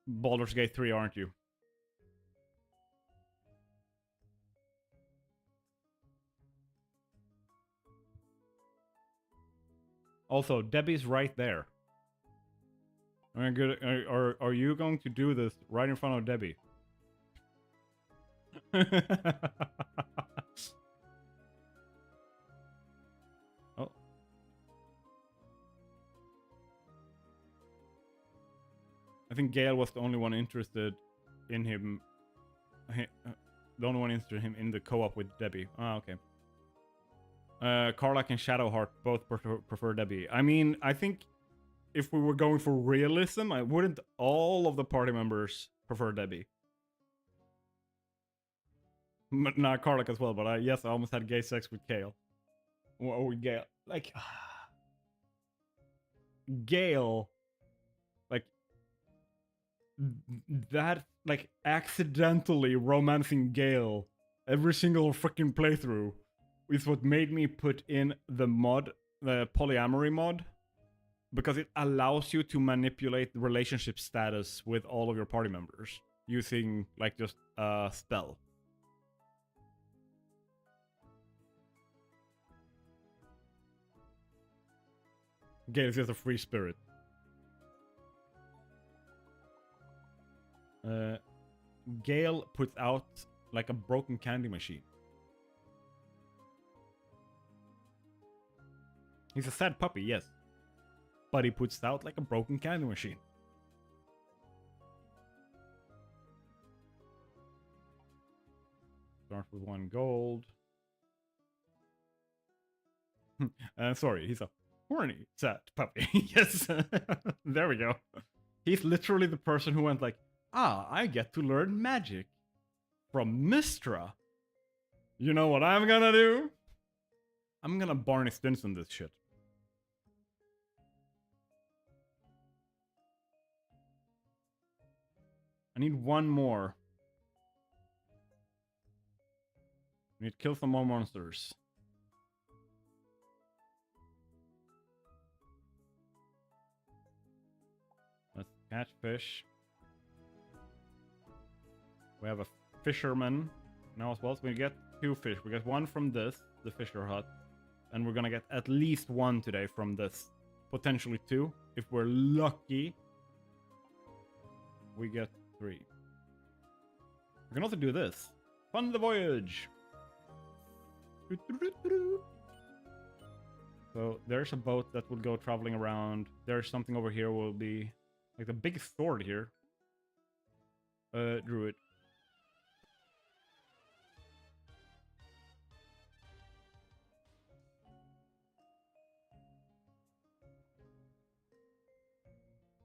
Baldur's Gate 3, aren't you? Also, Debbie's right there. Are you going to do this right in front of Debbie? Oh. I think Gale was the only one interested in him. The only one interested in him in the co-op with Debbie. Ah, okay. Karlak and Shadowheart both prefer Debbie. I mean, I think if we were going for realism, I wouldn't all of the party members prefer Debbie. Not Karlak as well, but yes, I almost had gay sex with Kale. Or Gale. Like, Gale, like, that, like, accidentally romancing Gale every single freaking playthrough is what made me put in the mod, the polyamory mod, because it allows you to manipulate the relationship status with all of your party members using, like, just a spell. Gale is just a free spirit. Gale puts out like a broken candy machine. He's a sad puppy, yes. But he puts out like a broken candy machine. Start with 1 gold. Sorry, he's a horny, sad puppy. Yes, there we go. He's literally the person who went like, I get to learn magic from Mistra. You know what I'm gonna do? I'm gonna Barney Stinson this shit. I need one more. I need to kill some more monsters. Let's catch fish. We have a fisherman now as well, so we get 2 fish. We get 1 from this, the fisher hut, and we're gonna get at least 1 today from this. Potentially 2. If we're lucky, we get 3. We can also do this. Fund the voyage! So there's a boat that will go traveling around. There's something over here will be like the big sword here. Druid.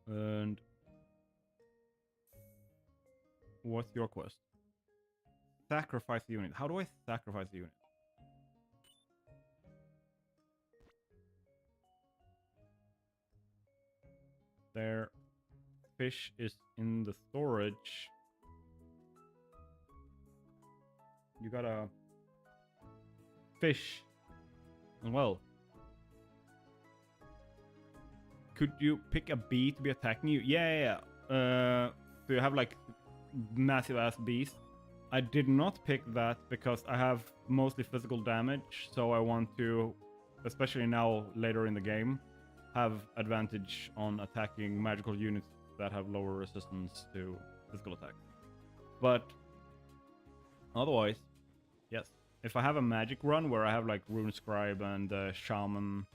And what's your quest? Sacrifice the unit. How do I sacrifice the unit? There. Fish is in the storage. You gotta fish as well. Could you pick a bee to be attacking you? Yeah. So you have like massive ass bees. I did not pick that because I have mostly physical damage, so I want to, especially now later in the game, have advantage on attacking magical units that have lower resistance to physical attacks. But otherwise, yes. If I have a magic run where I have like Rune Scribe and Shaman...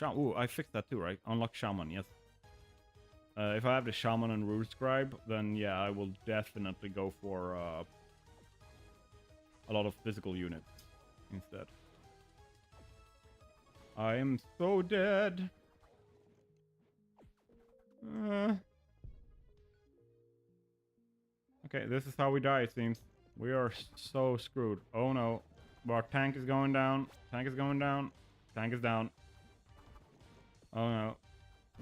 Ooh, I fixed that too, right? Unlock Shaman, yes. If I have the Shaman and Rune Scribe, then yeah, I will definitely go for a lot of physical units instead. I am so dead. Okay, this is how we die, it seems. We are so screwed. Oh no. Our tank is going down. Tank is going down. Tank is down. Oh no.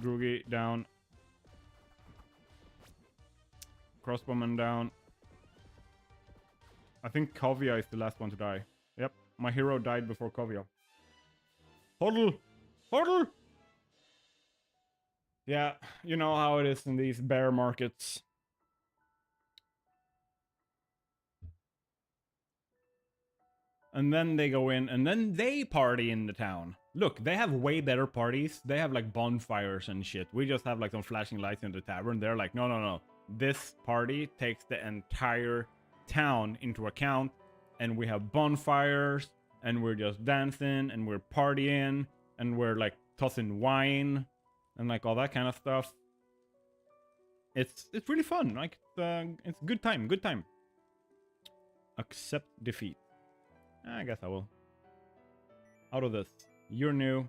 Drugi down. Crossbowman down. I think Kovia is the last one to die. Yep, my hero died before Kovia. Hodl! Hodl! Yeah, you know how it is in these bear markets. And then they go in, and then they party in the town. Look, they have way better parties. They have like bonfires and shit. We just have like some flashing lights in the tavern. They're like, no. This party takes the entire town into account, and we have bonfires, and we're just dancing, and we're partying, and we're like tossing wine, and like all that kind of stuff. It's really fun. Like it's good time. Accept defeat. I guess I will. Out of this. You're new.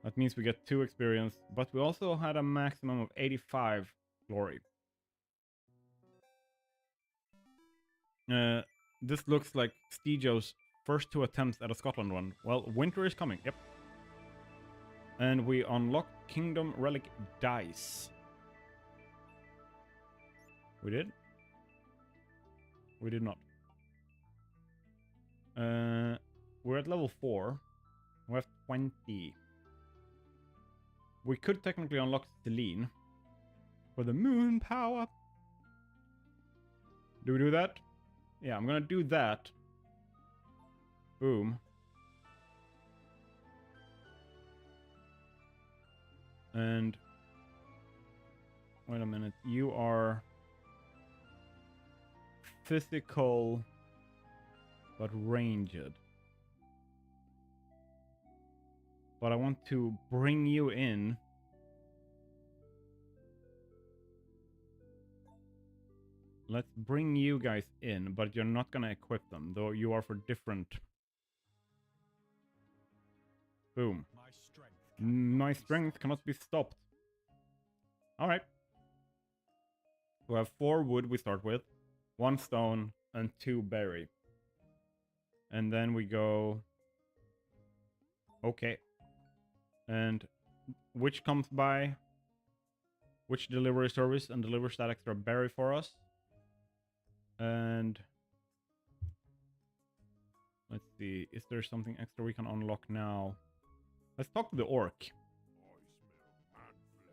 That means we get 2 experience, but we also had a maximum of 85 glory. This looks like Stejo's first 2 attempts at a Scotland run. Well, winter is coming, yep. And we unlock Kingdom Relic Dice. We did? We did not. We're at level 4. We have 20. We could technically unlock Celine for the moon power. Do we do that? Yeah, I'm gonna do that. Boom. And wait a minute, you are physical but ranged. But I want to bring you in. Let's bring you guys in, but you're not gonna equip them, though you are for different Boom. My strength. My strength cannot be stopped. Alright. We have 4 wood we start with, 1 stone, and 2 berry. And then we go... Okay. And which comes by? Which delivery service and delivers that extra berry for us? And... Let's see, is there something extra we can unlock now? Let's talk to the orc.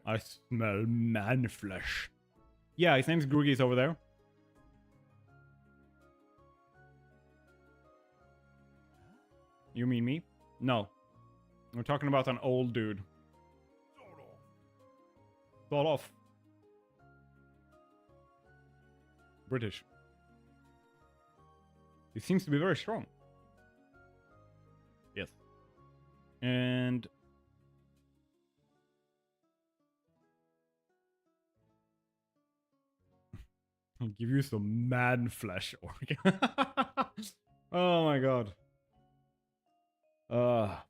I smell man flesh. Yeah, his name's Groogy, is over there. You mean me? No. We're talking about an old dude. Sort of. British. He seems to be very strong. Yes. And... I'll give you some man flesh, orc. Oh my god.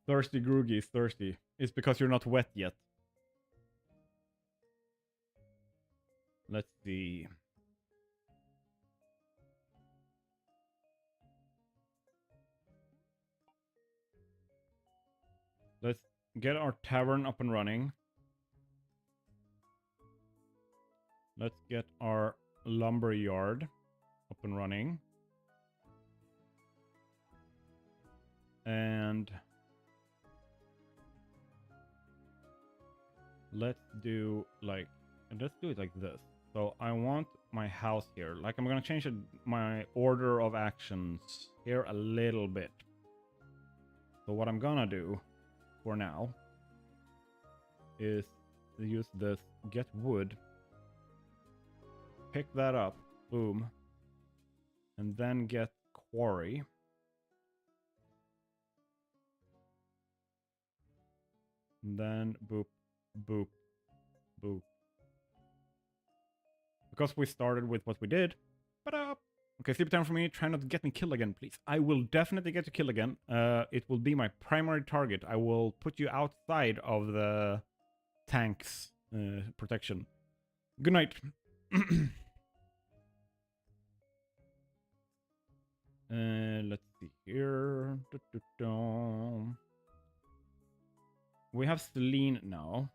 Thirsty Groogy is thirsty. It's because you're not wet yet. Let's see. Let's get our tavern up and running. Let's get our lumber yard up and running. And let's do it like this. So I want my house here. Like, I'm gonna change my order of actions here a little bit. So what I'm gonna do for now is use this get wood, pick that up, boom, and then get quarry. And then boop, boop, boop. Because we started with what we did. Okay, sleep time for me. Try not to get me killed again, please. I will definitely get you killed again. It will be my primary target. I will put you outside of the tank's protection. Good night. Let's see here. We have Celine now.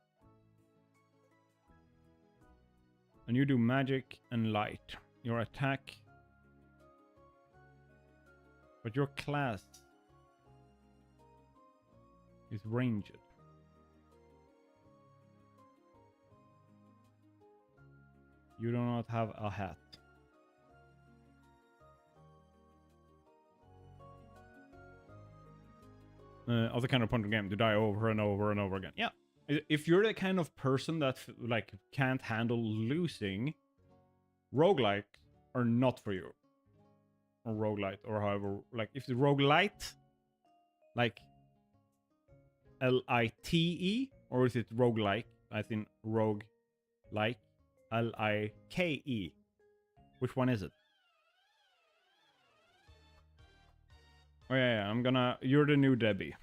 And you do magic and light. Your attack. But your class is ranged. You do not have a hat. Other kind of point of game to die over and over and over again. Yeah. If you're the kind of person that like can't handle losing, roguelike are not for you. Or roguelite, or however, like if it's roguelite, like L-I-T-E, or is it roguelike, as in rogue like L-I-K-E? Which one is it? Oh yeah, you're the new Debbie.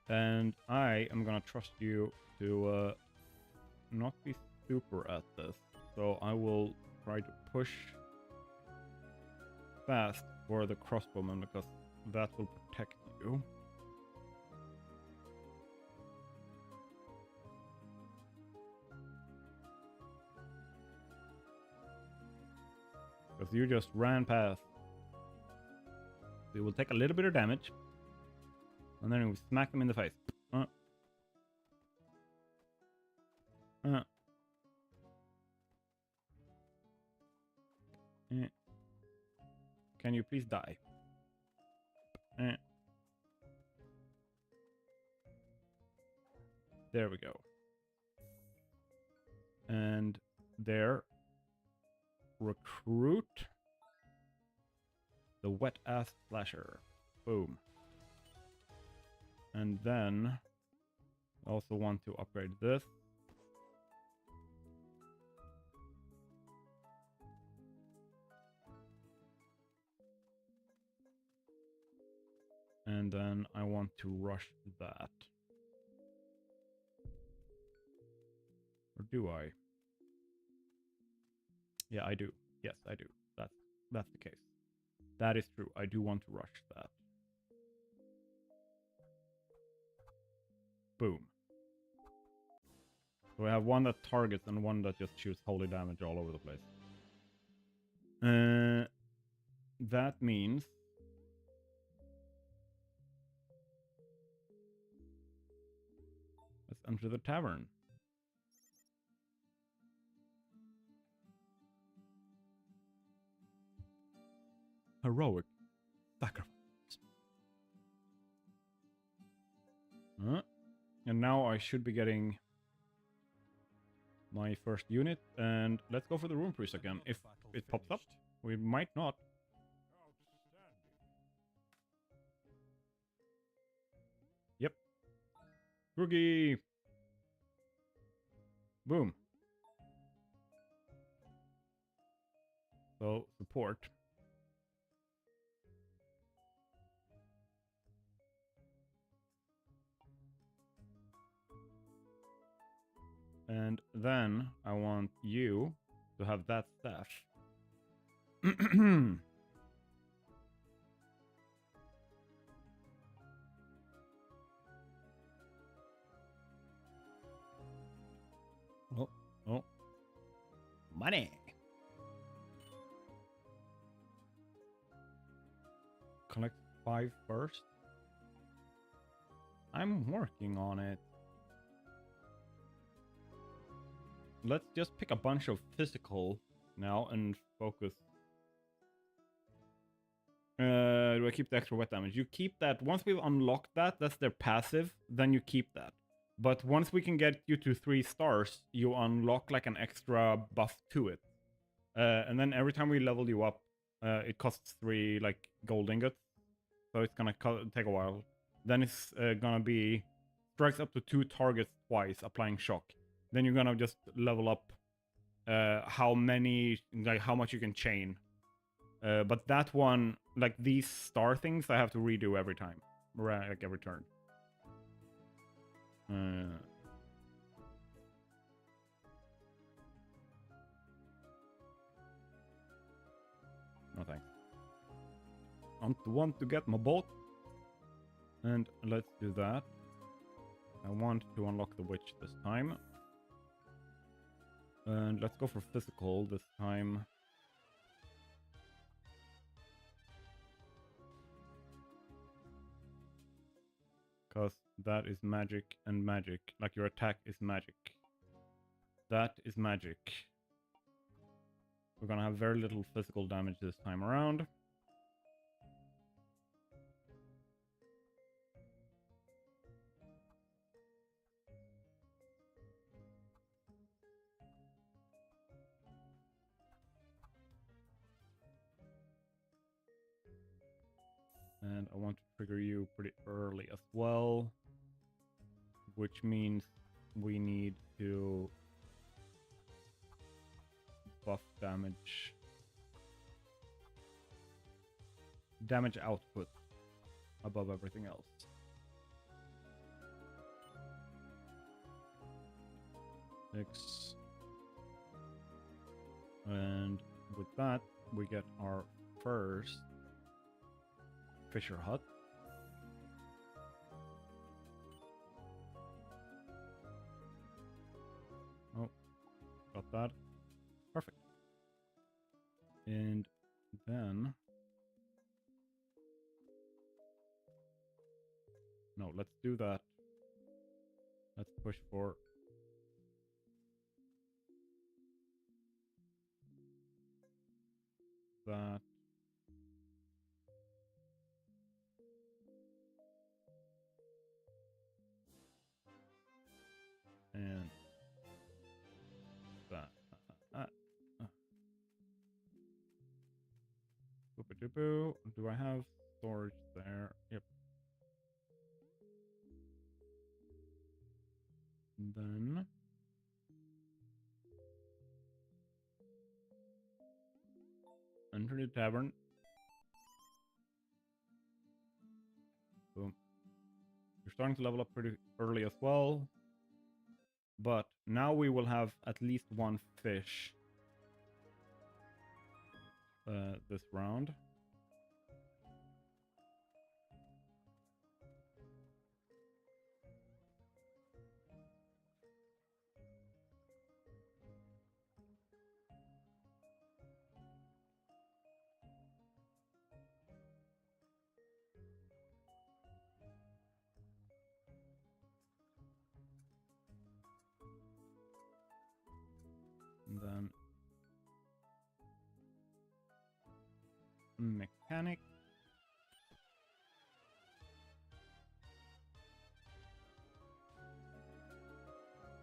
And I am gonna trust you to not be super at this. So I will try to push fast for the crossbowman because that will protect you. Because you just ran past. So you will take a little bit of damage. And then we smack him in the face. Can you please die? There we go. And there. Recruit. The wet ass flasher. Boom. And then I also want to upgrade this. And then I want to rush that. Or do I? Yeah, I do. Yes, I do. That's the case. That is true. I do want to rush that. Boom. So we have one that targets and one that just shoots holy damage all over the place. That means let's enter the tavern. Heroic sacrifice. And now I should be getting my first unit. And let's go for the Rune Priest again. If it pops up, we might not. Yep. Rookie. Boom. So, support. And then I want you to have that staff. Oh. Money. Collect 5 first. I'm working on it. Let's just pick a bunch of physical now and focus. Do I keep the extra wet damage? You keep that. Once we've unlocked that, that's their passive, then you keep that. But once we can get you to 3 stars, you unlock like an extra buff to it. And then every time we level you up, it costs 3 like gold ingots. So it's gonna take a while. Then it's gonna be strikes up to 2 targets twice, applying shock. Then you're gonna just level up how much you can chain. But that one, like these star things, I have to redo every time, like every turn. No thanks. I want to get my boat. And let's do that. I want to unlock the witch this time. And let's go for physical this time. Because that is magic and magic. Like your attack is magic. That is magic. We're gonna have very little physical damage this time around. And I want to trigger you pretty early as well. Which means we need to buff damage. Damage output above everything else. Six. And with that, we get our first Fisher Hut. Oh, got that. Perfect. And then... No, let's do that. Let's push for... that. And that. Boop-a-doo-boo. Do I have storage there? Yep. Then enter the tavern. starting to level up pretty early as well. But now we will have at least one fish this round. And then mechanic.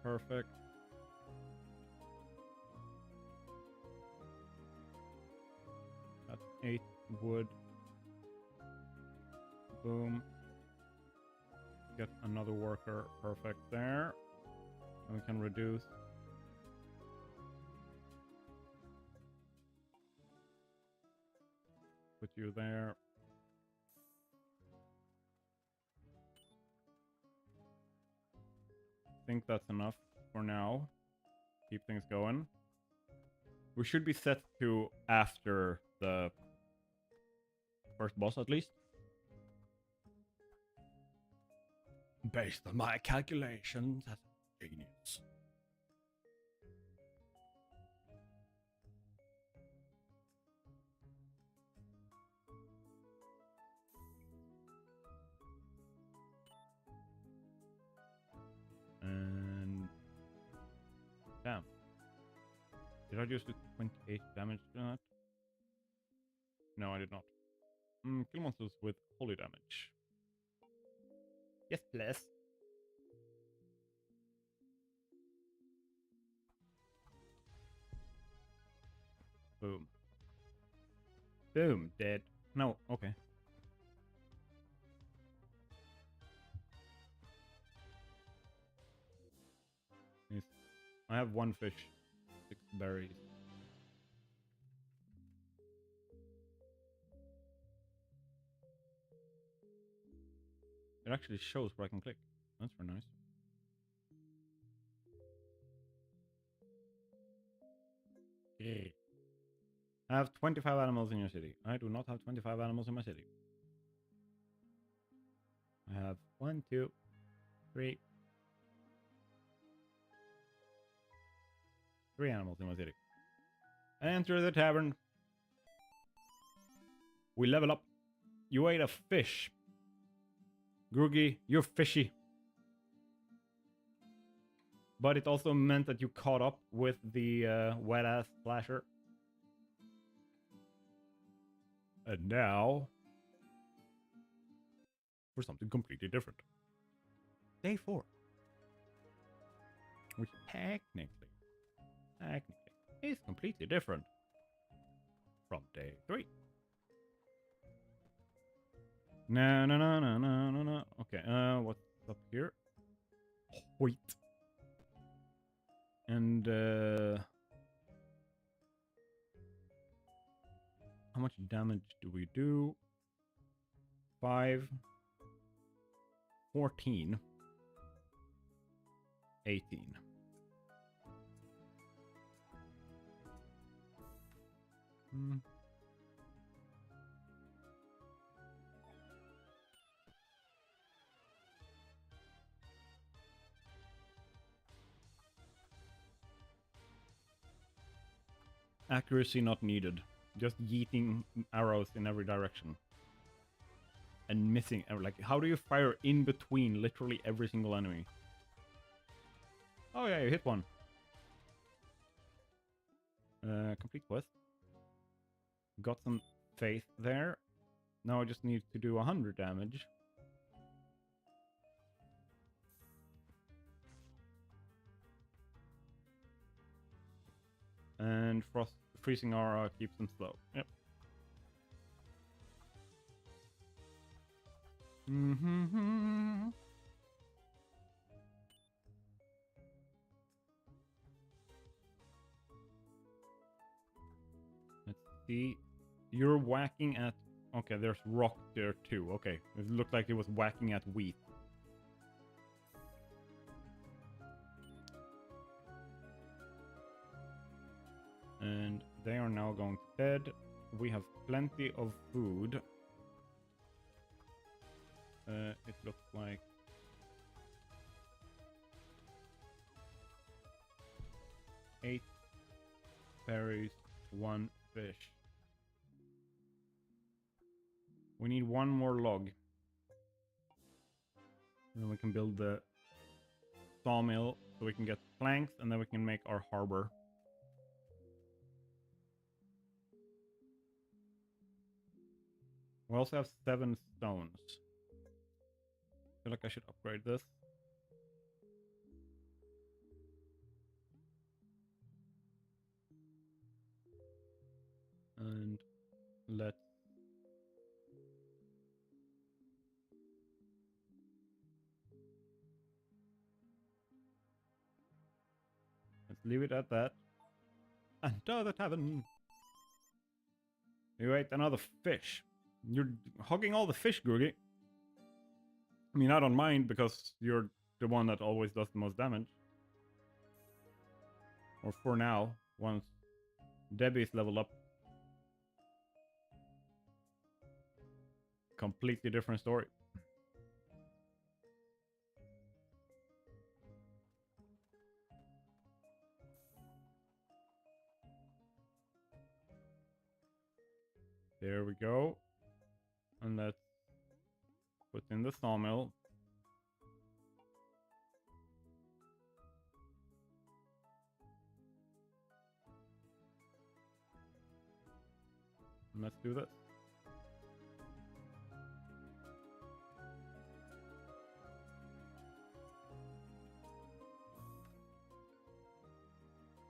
Perfect. That's 8 wood. Boom. Get another worker. Perfect there. And we can reduce. Put you there. I think that's enough for now. Keep things going. We should be set to after the first boss at least. Based on my calculations, that's genius. And damn. Did I just do 28 damage to that? No, I did not. Kill monsters with holy damage. Yes, please. Boom. Boom, dead. No, okay. Yes. I have one fish, 6 berries. It actually shows where I can click. That's very nice. Yeah. I have 25 animals in your city. I do not have 25 animals in my city. I have 1, 2, 3. 3 animals in my city. Enter the tavern. We level up. You ate a fish. Groogy, you're fishy. But it also meant that you caught up with the wet-ass splasher. And now, for something completely different. Day 4. Which technically is completely different from day 3. No. Okay, what's up here? Wait. And, how much damage do we do? 5, 14, 18. Accuracy not needed. Just yeeting arrows in every direction. And missing, like, how do you fire in between literally every single enemy? Oh yeah, you hit one. Complete quest. Got some faith there. Now I just need to do 100 damage. And freezing aura keeps them slow. Yep. Let's see. You're whacking at... Okay, there's rock there too. Okay. It looked like it was whacking at wheat. And they are now going to bed. We have plenty of food. It looks like 8 berries, 1 fish. We need 1 more log. And then we can build the sawmill so we can get planks, and then we can make our harbor. We also have 7 stones. I feel like I should upgrade this. And let's leave it at that. Enter the tavern. You ate another fish. You're hogging all the fish, Googie. I mean, I don't mind because you're the one that always does the most damage. Or for now, once Debbie's leveled up. Completely different story. There we go. And let's put in the sawmill. And let's do this.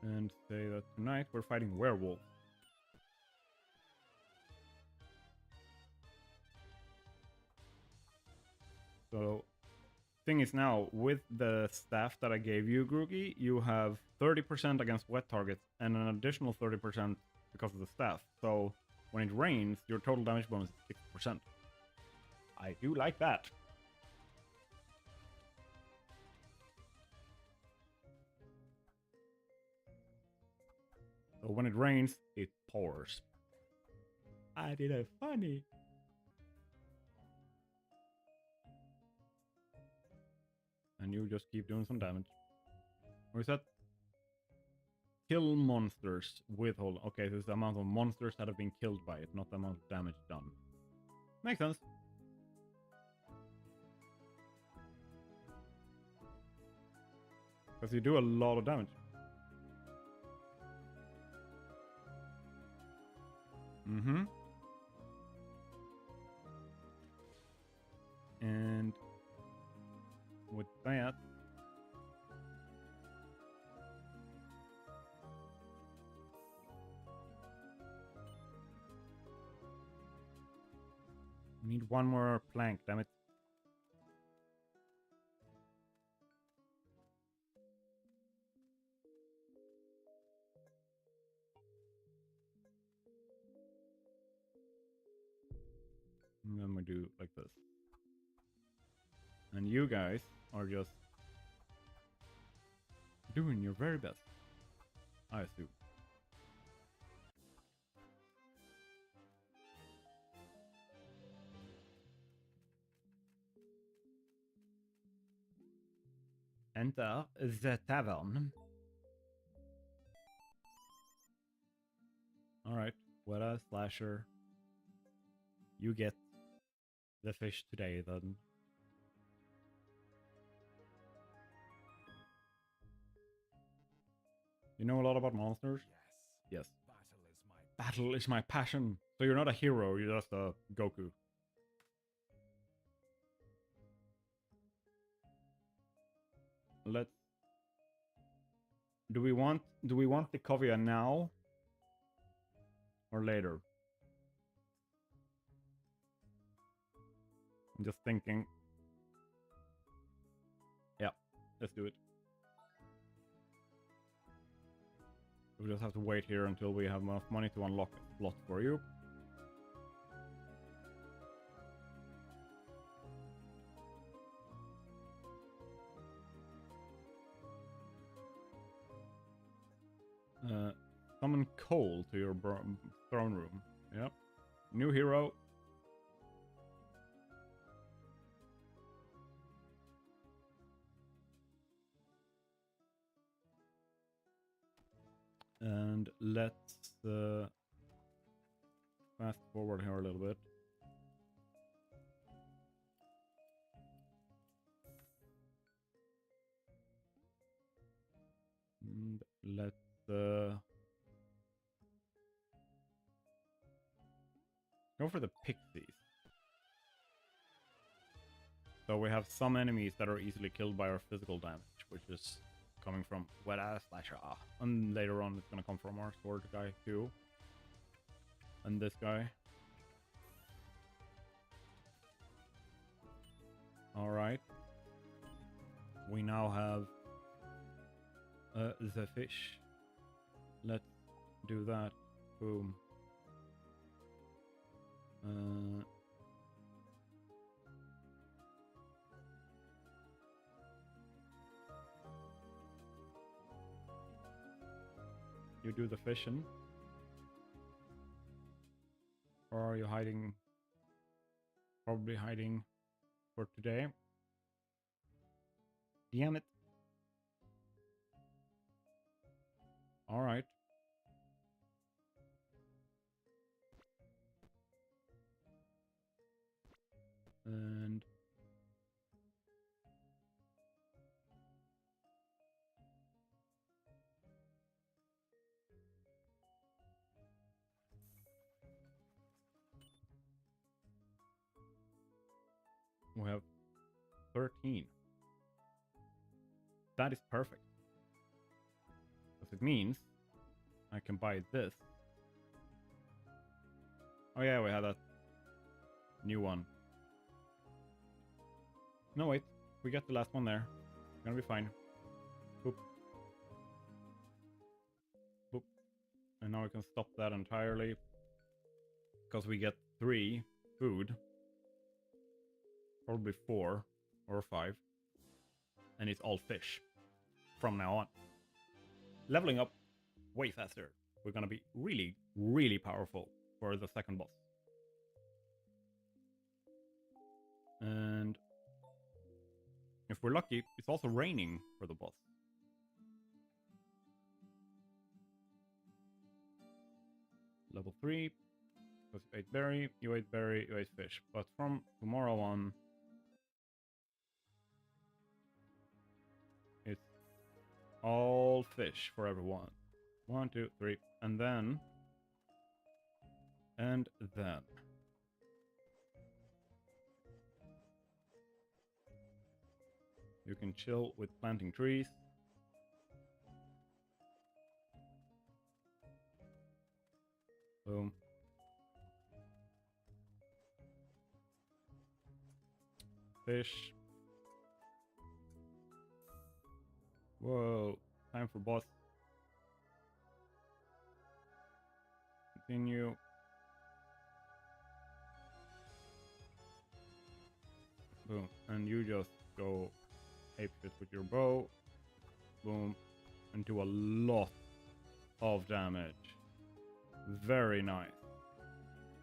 And say that tonight we're fighting werewolves. So, thing is now, with the staff that I gave you, Groogie, you have 30% against wet targets and an additional 30% because of the staff. So, when it rains, your total damage bonus is 6%. I do like that. So when it rains, it pours. I did a funny. And you just keep doing some damage. Or is that? Kill monsters with hold. Okay, this is the amount of monsters that have been killed by it, not the amount of damage done. Makes sense. Because you do a lot of damage. Mm-hmm. And with that, we need 1 more plank, damn it. And then we do like this. And you guys are just doing your very best, I assume. Enter the tavern. Alright, what a slasher. You get the fish today then. You know a lot about monsters? Yes. Battle is my passion. So you're not a hero, you're just a Goku. Let's... Do we want the Kovia now? Or later? I'm just thinking. Yeah, let's do it. We just have to wait here until we have enough money to unlock a slot for you. Summon Cole to your throne room. Yep. New hero. And let's fast forward here a little bit. And let's go for the pixies. So we have some enemies that are easily killed by our physical damage, which is coming from Wet Ass Slasher. And later on it's gonna come from our sword guy too. And this guy. Alright. We now have the fish. Let's do that. Boom. You do the fishing. Or are you hiding? Probably hiding for today. Damn it. Alright. And we have 13. That is perfect. Because it means I can buy this. Oh yeah, we had that new one. No wait, we got the last one there. Gonna be fine. Boop. Boop. And now we can stop that entirely. Because we get 3 food. Probably 4 or 5. And it's all fish from now on. Leveling up way faster. We're gonna be really, really powerful for the second boss. And if we're lucky, it's also raining for the boss. Level 3. Because you ate berry, you ate fish. But from tomorrow on, it's all fish for everyone. 1, 2, 3. And then. You can chill with planting trees. Boom. Fish. Whoa. Time for boss. Continue. Boom. And you just go ape shit with your bow. Boom. And do a lot of damage. Very nice.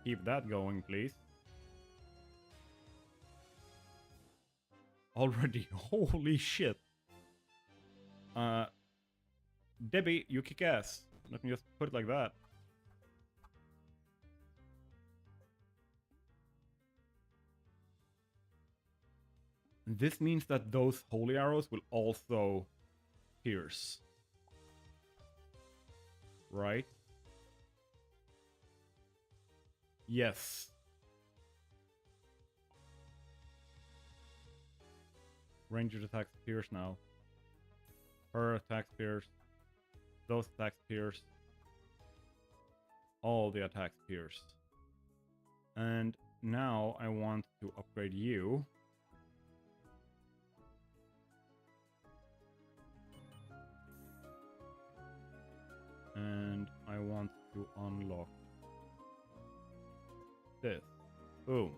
Keep that going, please. Already. Holy shit. Debbie, you kick ass. Let me just put it like that. This means that those holy arrows will also pierce. Right? Yes. Ranged attacks pierce now. Her attacks pierce. Those attacks pierce. All the attacks pierce. And now I want to upgrade you. And I want to unlock this. Boom.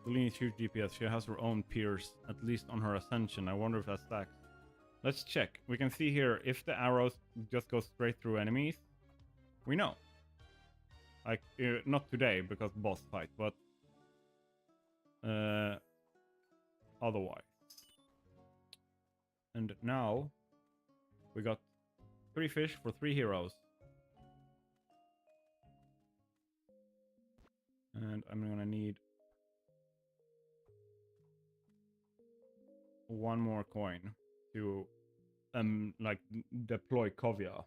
Celini's huge DPS. She has her own pierce, at least on her ascension. I wonder if that stacks. Let's check. We can see here, if the arrows just go straight through enemies, We know. Like, not today because boss fight, but otherwise. And now we got 3 fish for 3 heroes. And I'm gonna need 1 more coin to like deploy Kovia.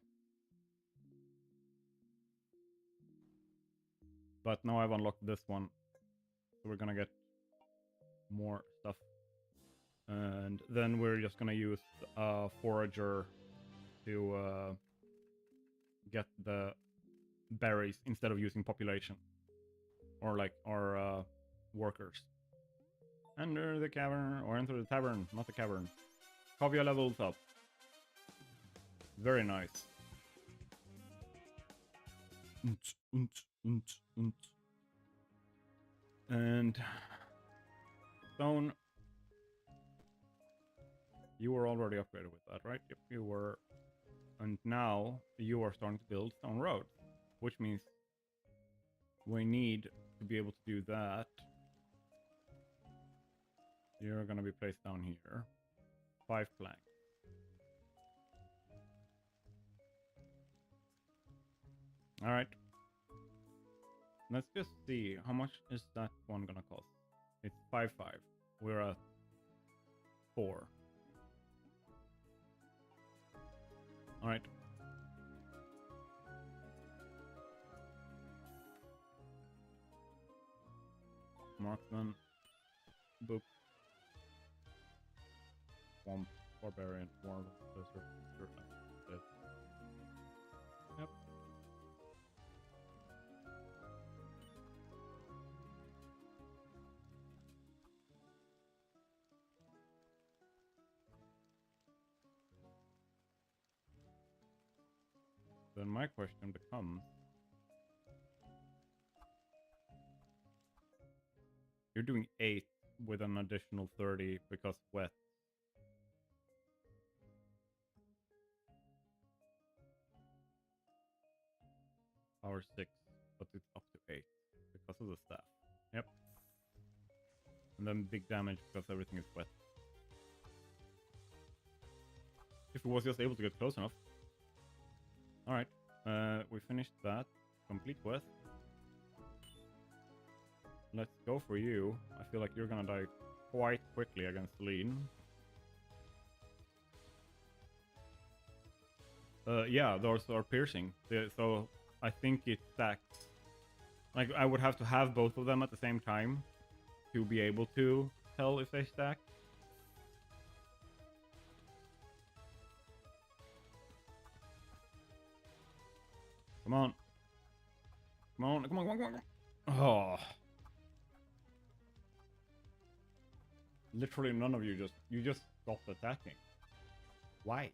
But now I've unlocked this one, so we're gonna get more stuff. And then we're just gonna use forager to get the berries instead of using population or like our workers. Enter the cavern, or enter the tavern, not the cavern. Kovia levels up. Very nice. And stone. You were already upgraded with that, right? Yep, you were. And now you are starting to build stone roads, which means we need to be able to do that. You're gonna be placed down here. 5 planks. All right. Let's just see, how much is that one gonna cost? It's 5.5. We're at 4. All right. Marksman, book, swamp, barbarian, warm, desert, dead. Yep. Then my question becomes, you're doing 8 with an additional 30 because wet. Power 6, but it's up to 8 because of the staff. Yep. And then big damage because everything is wet. If it was just able to get close enough. Alright, we finished that. Complete quest. Let's go for you. I feel like you're gonna die quite quickly against Lean. Yeah, those are piercing. So I think it stacks. Like, I would have to have both of them at the same time to be able to tell if they stack. Come on. Come on, come on, come on, come on. Oh. Literally none of you just stopped attacking. Why?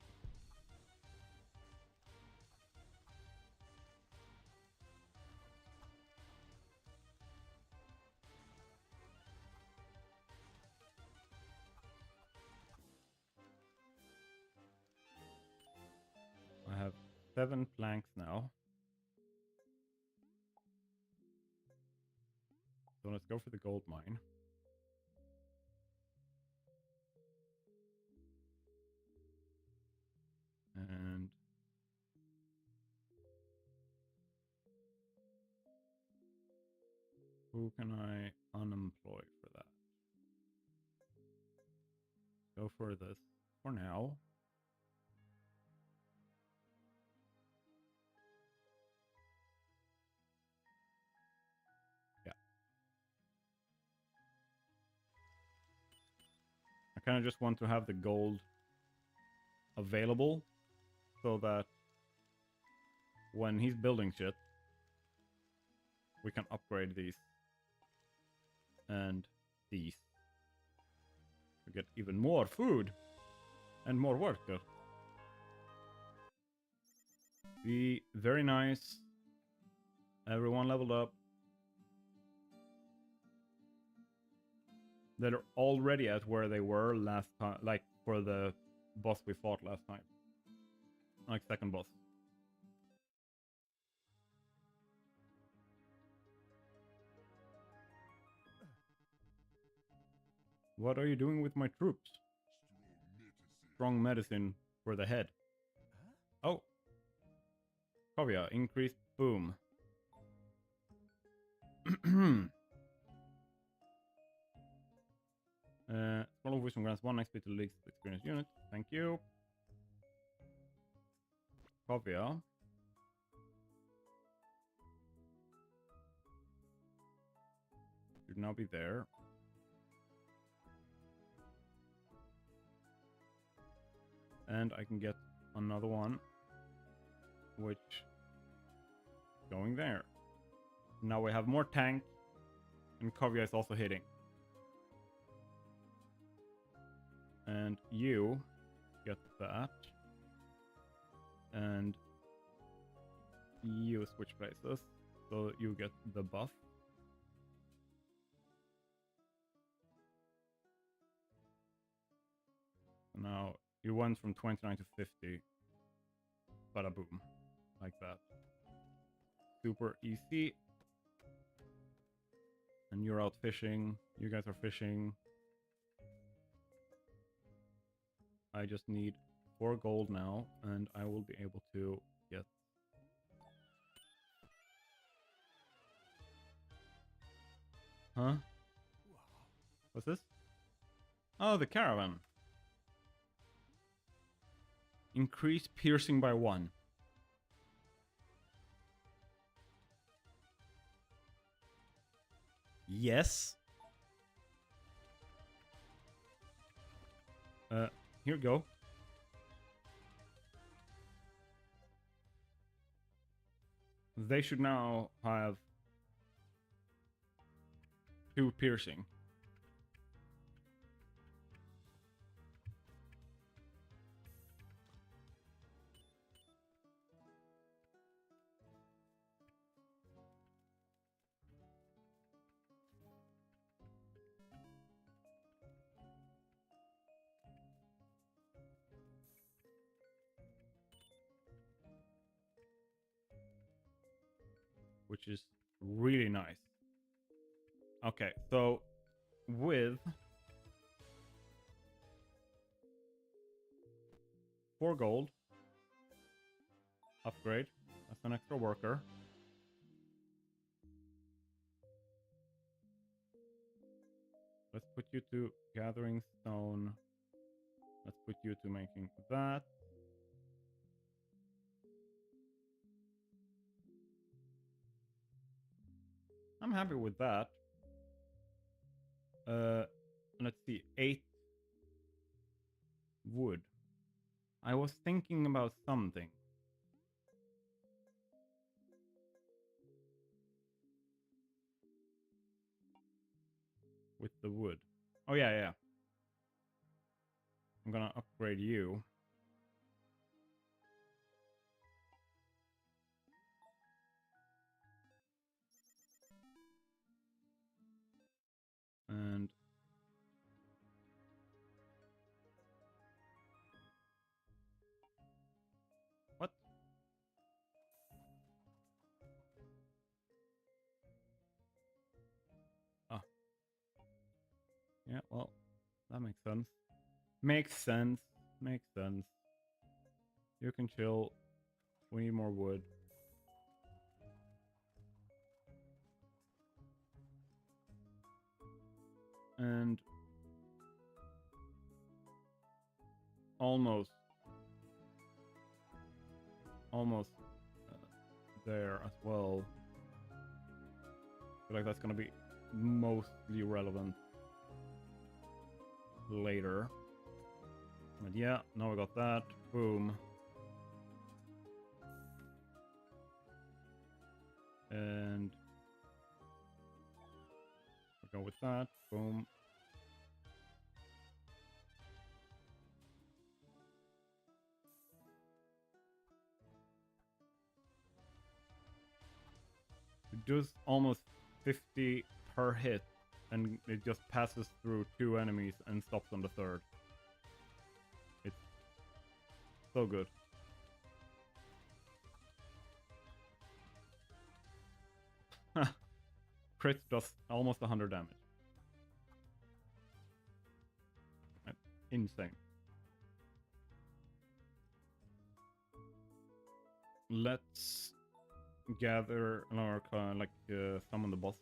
I have 7 planks now. So let's go for the gold mine. And who can I unemploy for that? Go for this for now. Yeah. I kind of just want to have the gold available so that when he's building shit, we can upgrade these and these to get even more food and more worker. Be very nice. Everyone leveled up. They're already at where they were last time, like for the boss we fought last time. Like second boss. What are you doing with my troops? Strong medicine for the head. Oh. Kavya, increased boom. Scroll of Wisdom grants 1 XP to the least experienced unit. Thank you. Kavya. Should now be there. And I can get another one, which going there. Now we have more tank, and Kavya is also hitting. And you get that. And you switch places, so you get the buff. Now you went from 29 to 50. Bada boom. Like that. Super easy. And you're out fishing. You guys are fishing. I just need 4 gold now, and I will be able to get... Huh? What's this? Oh, the caravan. Increase piercing by 1. Yes. Here we go. They should now have 2 piercing. Which is really nice. Okay, so with 4 gold, upgrade, that's an extra worker. Let's put you to gathering stone. Let's put you to making that. I'm happy with that. Let's see, 8 wood. I was thinking about something. With the wood. Oh yeah. I'm gonna upgrade you. And what? Ah. Yeah, well, that makes sense. Makes sense. Makes sense. You can chill. We need more wood. And almost there as well. I feel like that's gonna be mostly relevant later. But yeah, now we got that. Boom. And we'll go with that. Boom. It does almost 50 per hit, and it just passes through 2 enemies and stops on the 3rd. It's so good. Crit does almost 100 damage. insane. Let's gather or summon the boss.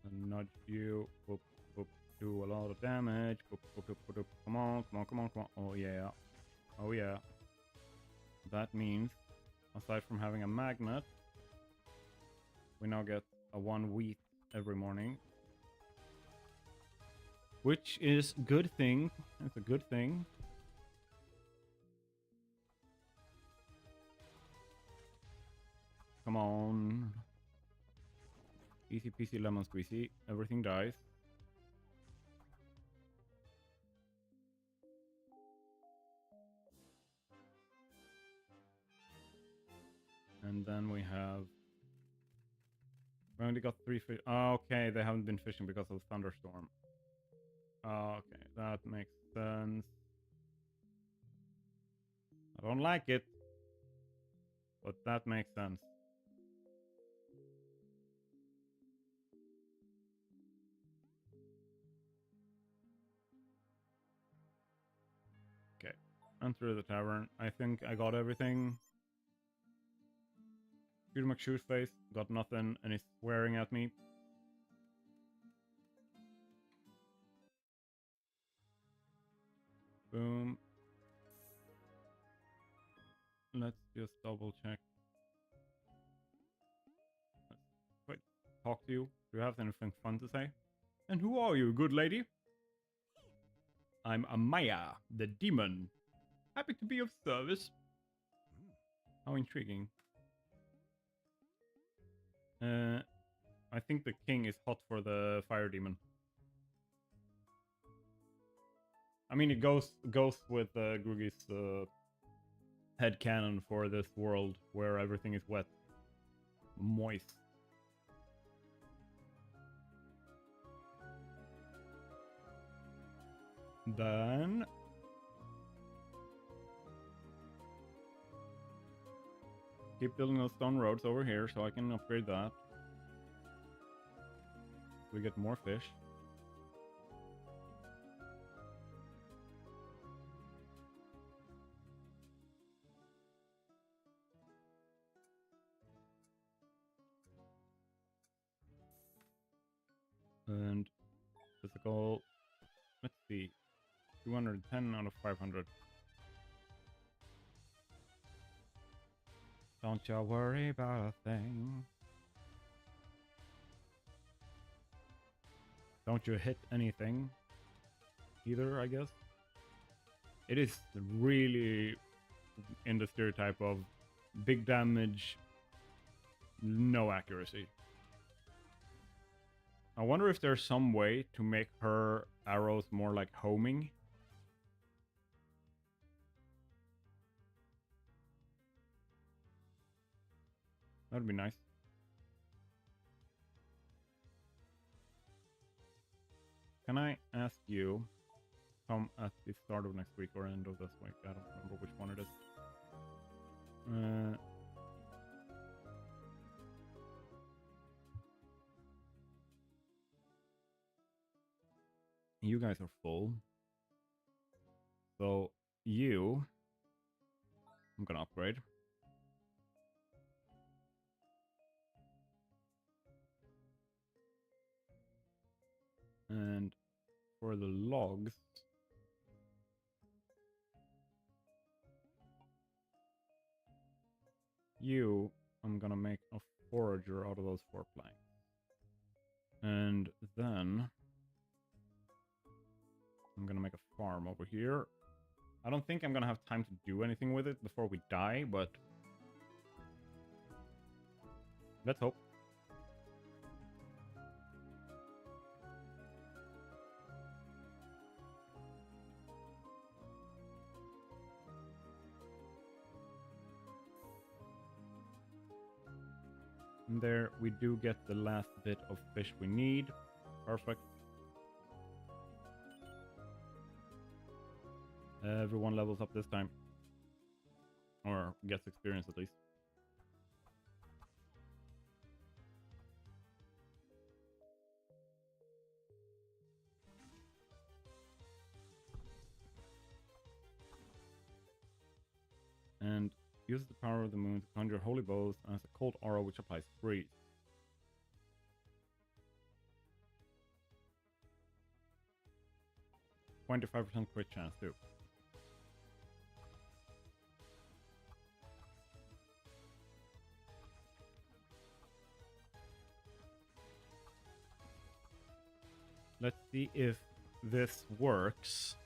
And nudge you. Boop, boop, do a lot of damage. Boop, boop, boop, boop, boop. Come on, come on, come on, come on. Oh yeah. Oh yeah. That means, aside from having a magnet, we now get a 1 wheat every morning. Which is good thing. It's a good thing. Come on. Easy peasy lemon squeezy. Everything dies. And then we have... We only got 3 fish. Oh, okay, they haven't been fishing because of the thunderstorm. Okay, that makes sense. I don't like it, but that makes sense. Okay, enter the tavern. I think I got everything. Shoot McShoe's face, got nothing, and he's swearing at me. Boom. Let's just double check. Wait, talk to you. Do you have anything fun to say? And who are you, good lady? I'm Amaya, the demon. Happy to be of service. How intriguing. I think the king is hot for the fire demon. I mean, it goes with Grugi's headcanon for this world where everything is wet. Moist. Then... keep building those stone roads over here so I can upgrade that. We get more fish. And physical, let's see, 210 out of 500. Don't you worry about a thing. Don't you hit anything either, I guess. It is really in the stereotype of big damage, no accuracy. I wonder if there's some way to make her arrows more like homing. That'd be nice. Can I ask you, come at the start of next week or end of this week? I don't remember which one it is. You guys are full. So you, I'm gonna upgrade. And for the logs, I'm gonna make a forager out of those 4 planks. And then I'm gonna make a farm over here. I don't think I'm gonna have time to do anything with it before we die, but let's hope. And there we do get the last bit of fish we need. Perfect. Everyone levels up this time. Or gets experience at least. And use the power of the moon to conjure holy bows as a cold aura which applies freeze. %25% crit chance too. Let's see if this works.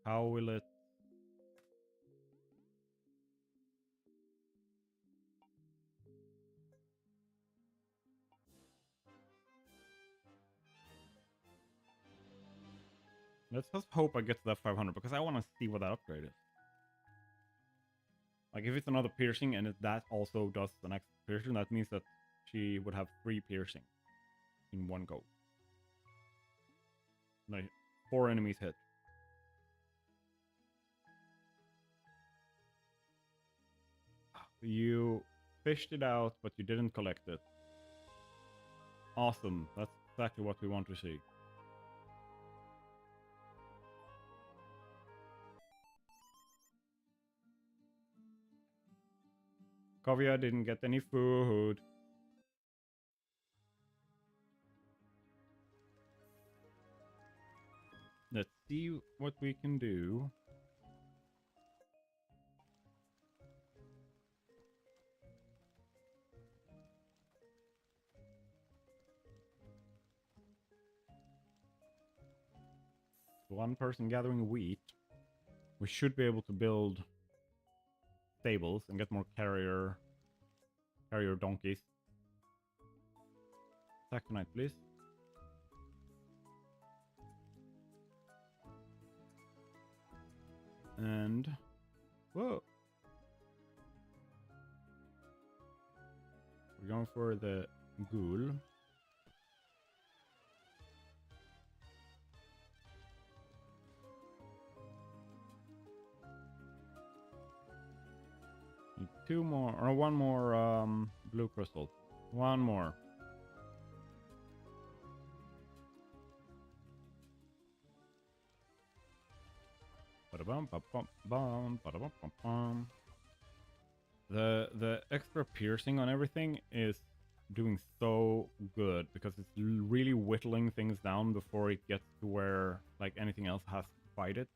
How will it... Let's just hope I get to that 500 because I want to see what that upgrade is. Like if it's another piercing and if that also does the next piercing, that means that she would have 3 piercing in one go. Like 4 enemies hit. You fished it out, but you didn't collect it. Awesome. That's exactly what we want to see. Kavya didn't get any food. Let's see what we can do. One person gathering wheat. We should be able to build stables and get more carrier donkeys. Attack tonight, please. And whoa, we're going for the ghoul. Need 2 more, or 1 more blue crystal. 1 more. The extra piercing on everything is doing so good because it's really whittling things down before it gets to where like anything else has to fight it.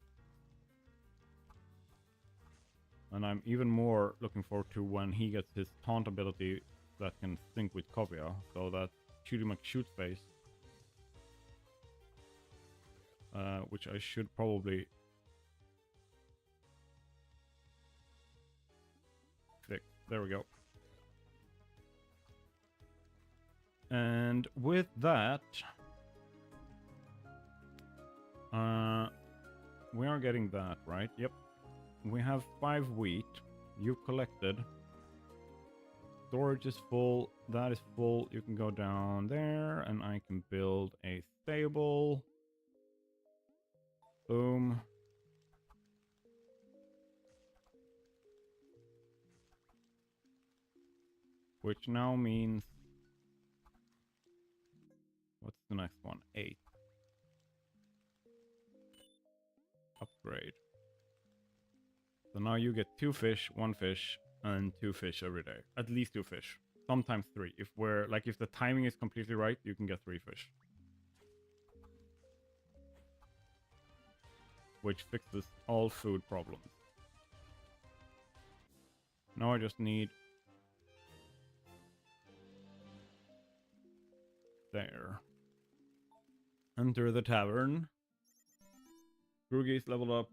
And I'm even more looking forward to when he gets his taunt ability that can sync with Kavya, so that Shooty McShoot face. Which I should probably fix. There we go. And with that, we are getting that, right? Yep. We have 5 wheat. You've collected. Storage is full. That is full. You can go down there and I can build a stable. Boom. Which now means... What's the next one? 8. Upgrade. So now you get 2 fish, 1 fish, and 2 fish every day. At least 2 fish. Sometimes 3. If we're like if the timing is completely right, you can get 3 fish. Which fixes all food problems. Now I just need there. Enter the tavern. Grugi's leveled up.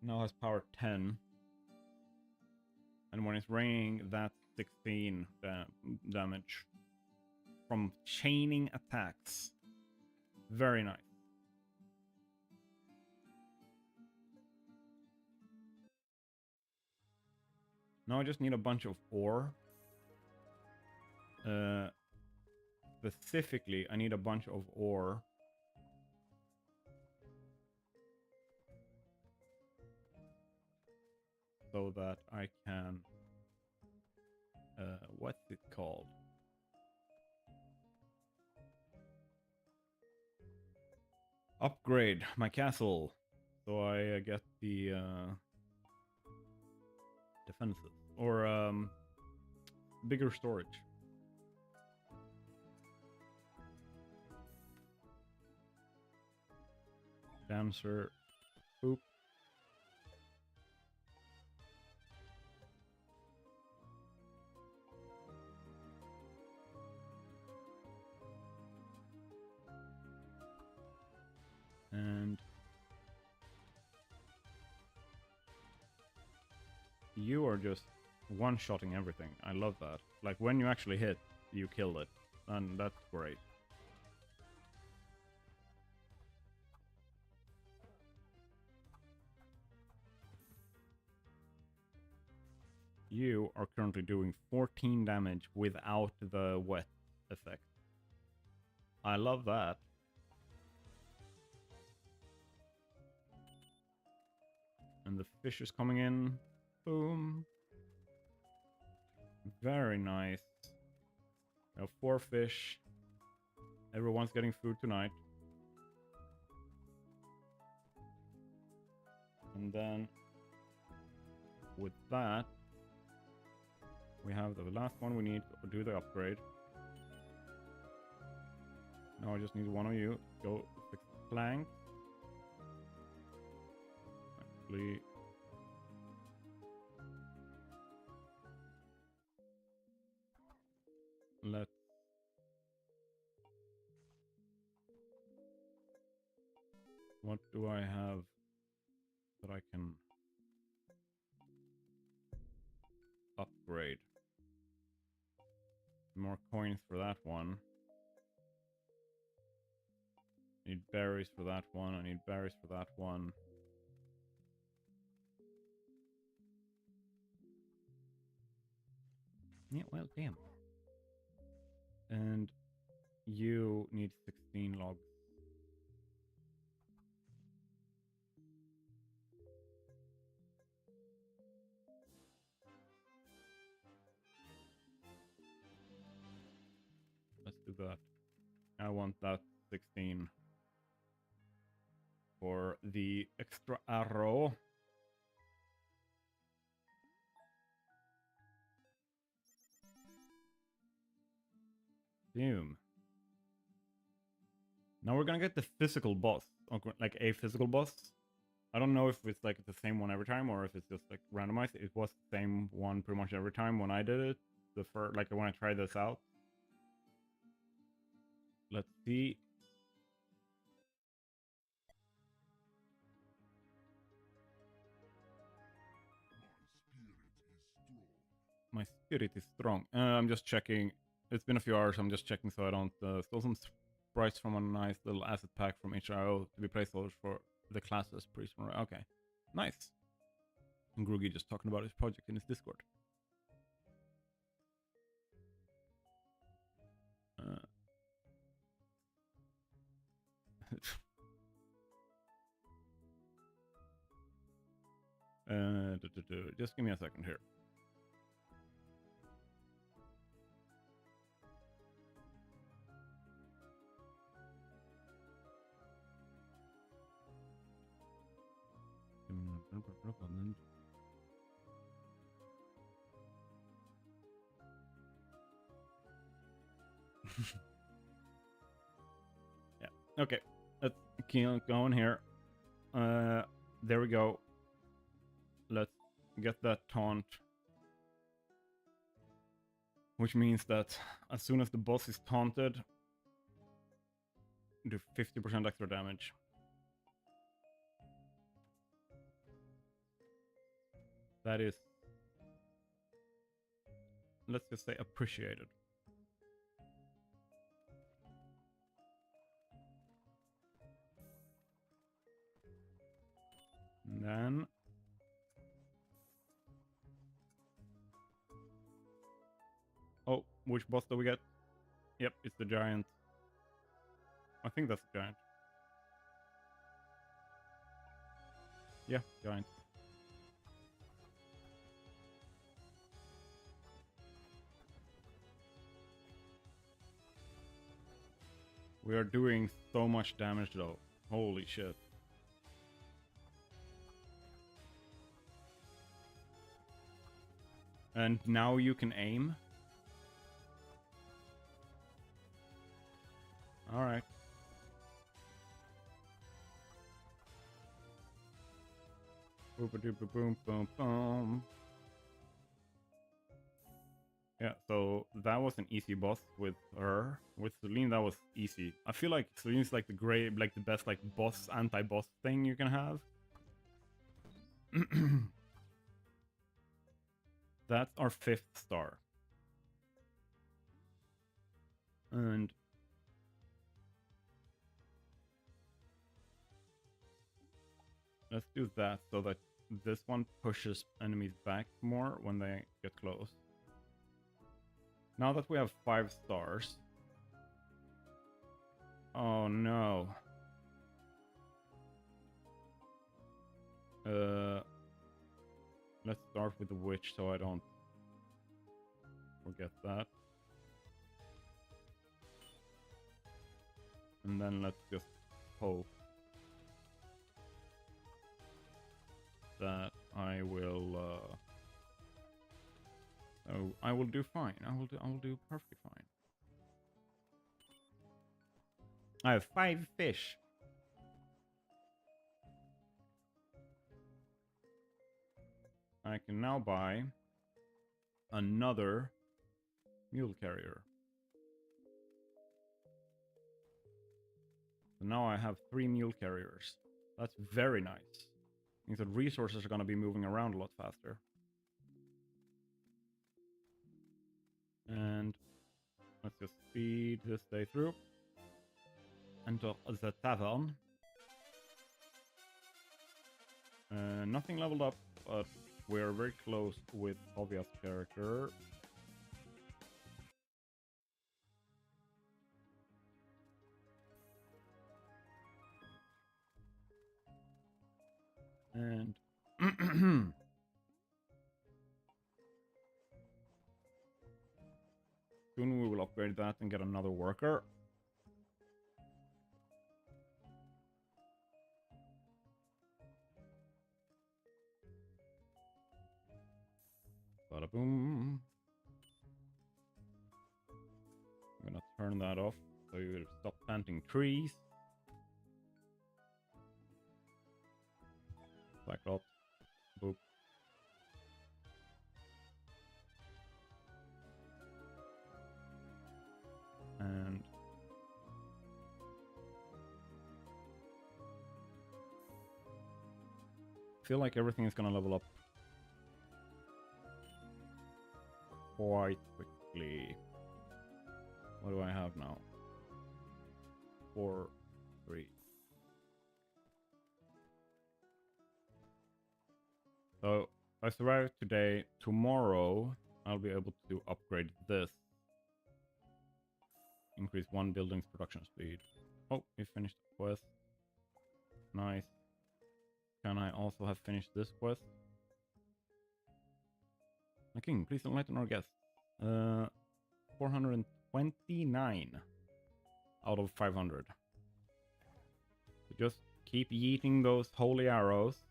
Now has power 10. And when it's raining, that's 16 damage. From chaining attacks. Very nice. Now I just need a bunch of ore. specifically, I need a bunch of ore. So that I can... what's it called? Upgrade my castle. So I get the defenses. Or bigger storage. Dancer. Oop. And you are just one-shotting everything. I love that. Like, when you actually hit, you kill it. And that's great. You are currently doing 14 damage without the wet effect. I love that. And the fish is coming in. Boom. Very nice. We have 4 fish. Everyone's getting food tonight. And then with that, we have the last one we need to do the upgrade. Now I just need one of you. Go fix the plank. Actually, let's... What do I have that I can upgrade? More coins for that one. Need berries for that one. I need berries for that one. Yeah, well, damn. And you need 16 logs. Let's do that. I want that 16 for the extra arrow. Boom. Now we're gonna get the physical boss, like a physical boss. I don't know if it's like the same one every time or if it's just like randomized. It was the same one pretty much every time when I did it. The first, like when I tried this out. Let's see. My spirit is strong. I'm just checking. It's been a few hours. I'm just checking so I don't steal some sprites from a nice little asset pack from HIO to be placeholders for the classes. Okay, nice. And Groogy just talking about his project in his Discord. Just give me a second here. Yeah. Okay. Let's keep going here. There we go. Let's get that taunt. Which means that as soon as the boss is taunted, do 50% extra damage. That is, let's just say, appreciated. And then oh, which boss do we get? Yep, it's the giant. I think that's the giant. Yeah, giant. We are doing so much damage though. Holy shit. And now you can aim? Alright. Boom, boom, boom. Yeah, so that was an easy boss with her. With Celine, that was easy. I feel like Celine's like the best like boss anti-boss thing you can have. That's our 5th star. And let's do that so that this one pushes enemies back more when they get close. Now that we have 5 stars. Oh no. Let's start with the witch so I don't forget that. And then let's just hope that I will I will do fine. I will do perfectly fine. I have 5 fish. I can now buy another mule carrier. So now I have 3 mule carriers. That's very nice. Means that resources are going to be moving around a lot faster. And let's just speed this day through. Enter the tavern. Nothing leveled up, but we're very close with Obvious character. And soon we will upgrade that and get another worker. Bada boom. I'm gonna turn that off so you stop planting trees. Cyclops. Boop. And I feel like everything is gonna level up quite quickly. What do I have now? 4, 3. So I survived today. Tomorrow I'll be able to upgrade this. Increase 1 building's production speed. Oh, we finished the quest. Nice. Can I also have finished this quest? My king, please enlighten our guest. 429 out of 500. So just keep yeeting those holy arrows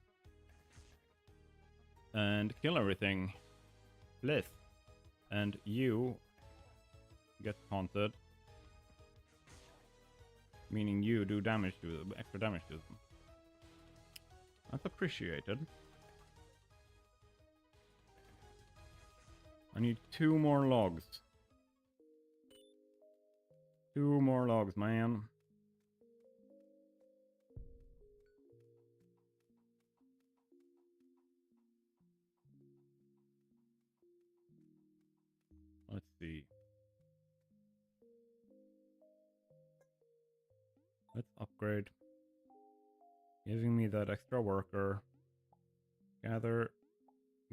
and kill everything. Bliss. And you get haunted. Meaning you do damage to them, extra damage to them. That's appreciated. I need 2 more logs. 2 more logs, man. Let's see. Let's upgrade. Giving me that extra worker. Gather.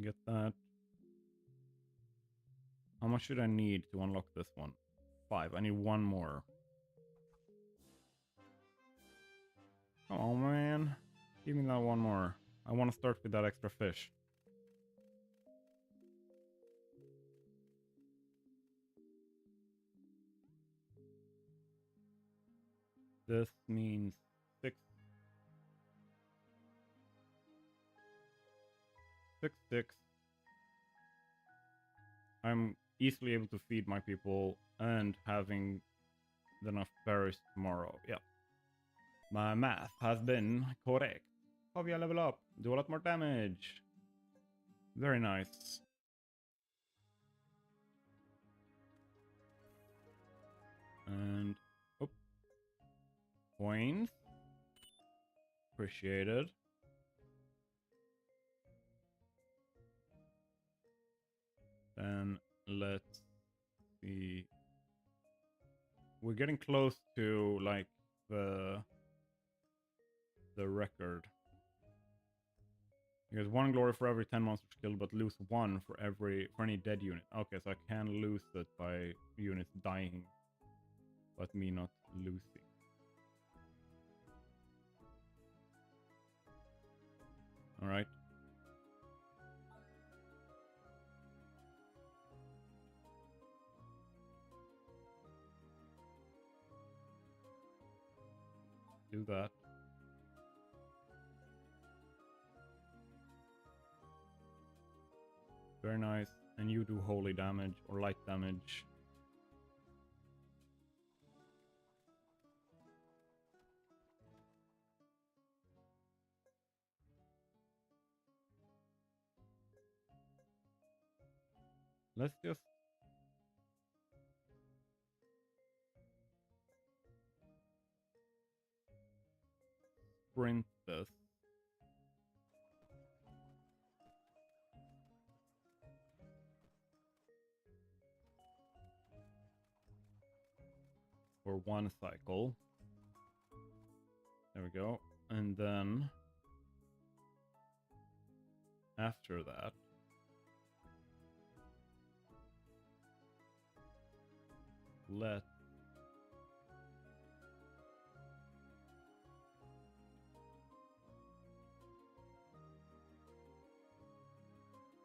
Get that. How much should I need to unlock this one? 5. I need one more. Come on, man. Give me that one more. I want to start with that extra fish. This means 6. 6, 6. I'm easily able to feed my people and having enough berries tomorrow. Yeah. My math has been correct. How will I level up? Do a lot more damage. Very nice. And oh, coins. Appreciated. Then let's see. We're getting close to like the record. Because 1 glory for every 10 monsters killed, but lose 1 for any dead unit. Okay, so I can lose it by units dying, but me not losing. All right. Do that. Very nice. And you do holy damage or light damage. Let's just sprint this. For 1 cycle. There we go. And then after that, let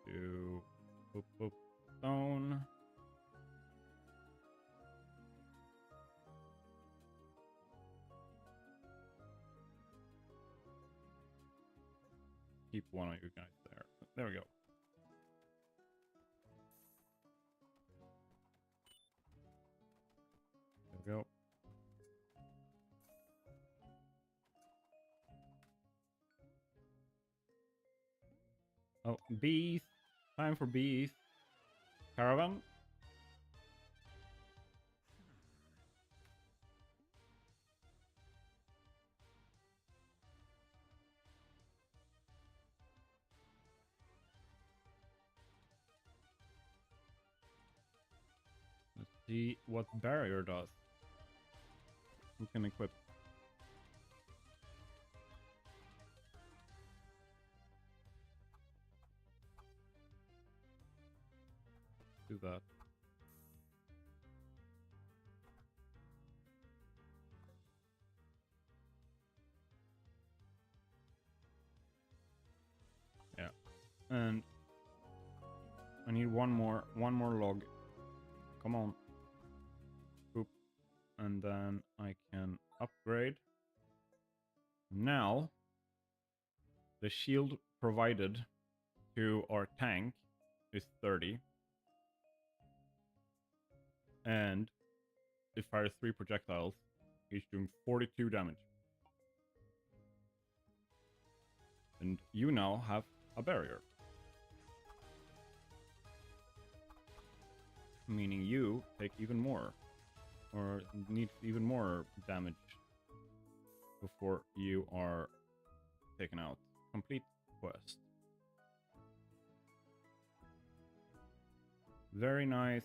do boop boop stone. Keep one of you guys there. There we go. There we go. Oh, bees. Time for bees. Caravan. Let's see what barrier does. Who can equip? Do that. Yeah. And I need one more log. Come on. Boop. And then I can upgrade. Now the shield provided to our tank is 30. And it fires 3 projectiles, each doing 42 damage. And you now have a barrier. Meaning you take even more, or need even more damage before you are taken out. Complete quest. Very nice.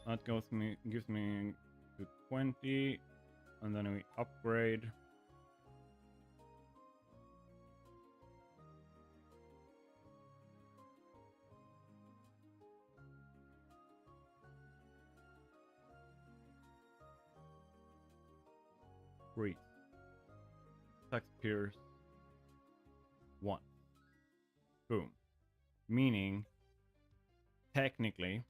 That gives me to 20, and then we upgrade. increase. Attack Pierce 1. Boom. Meaning, technically,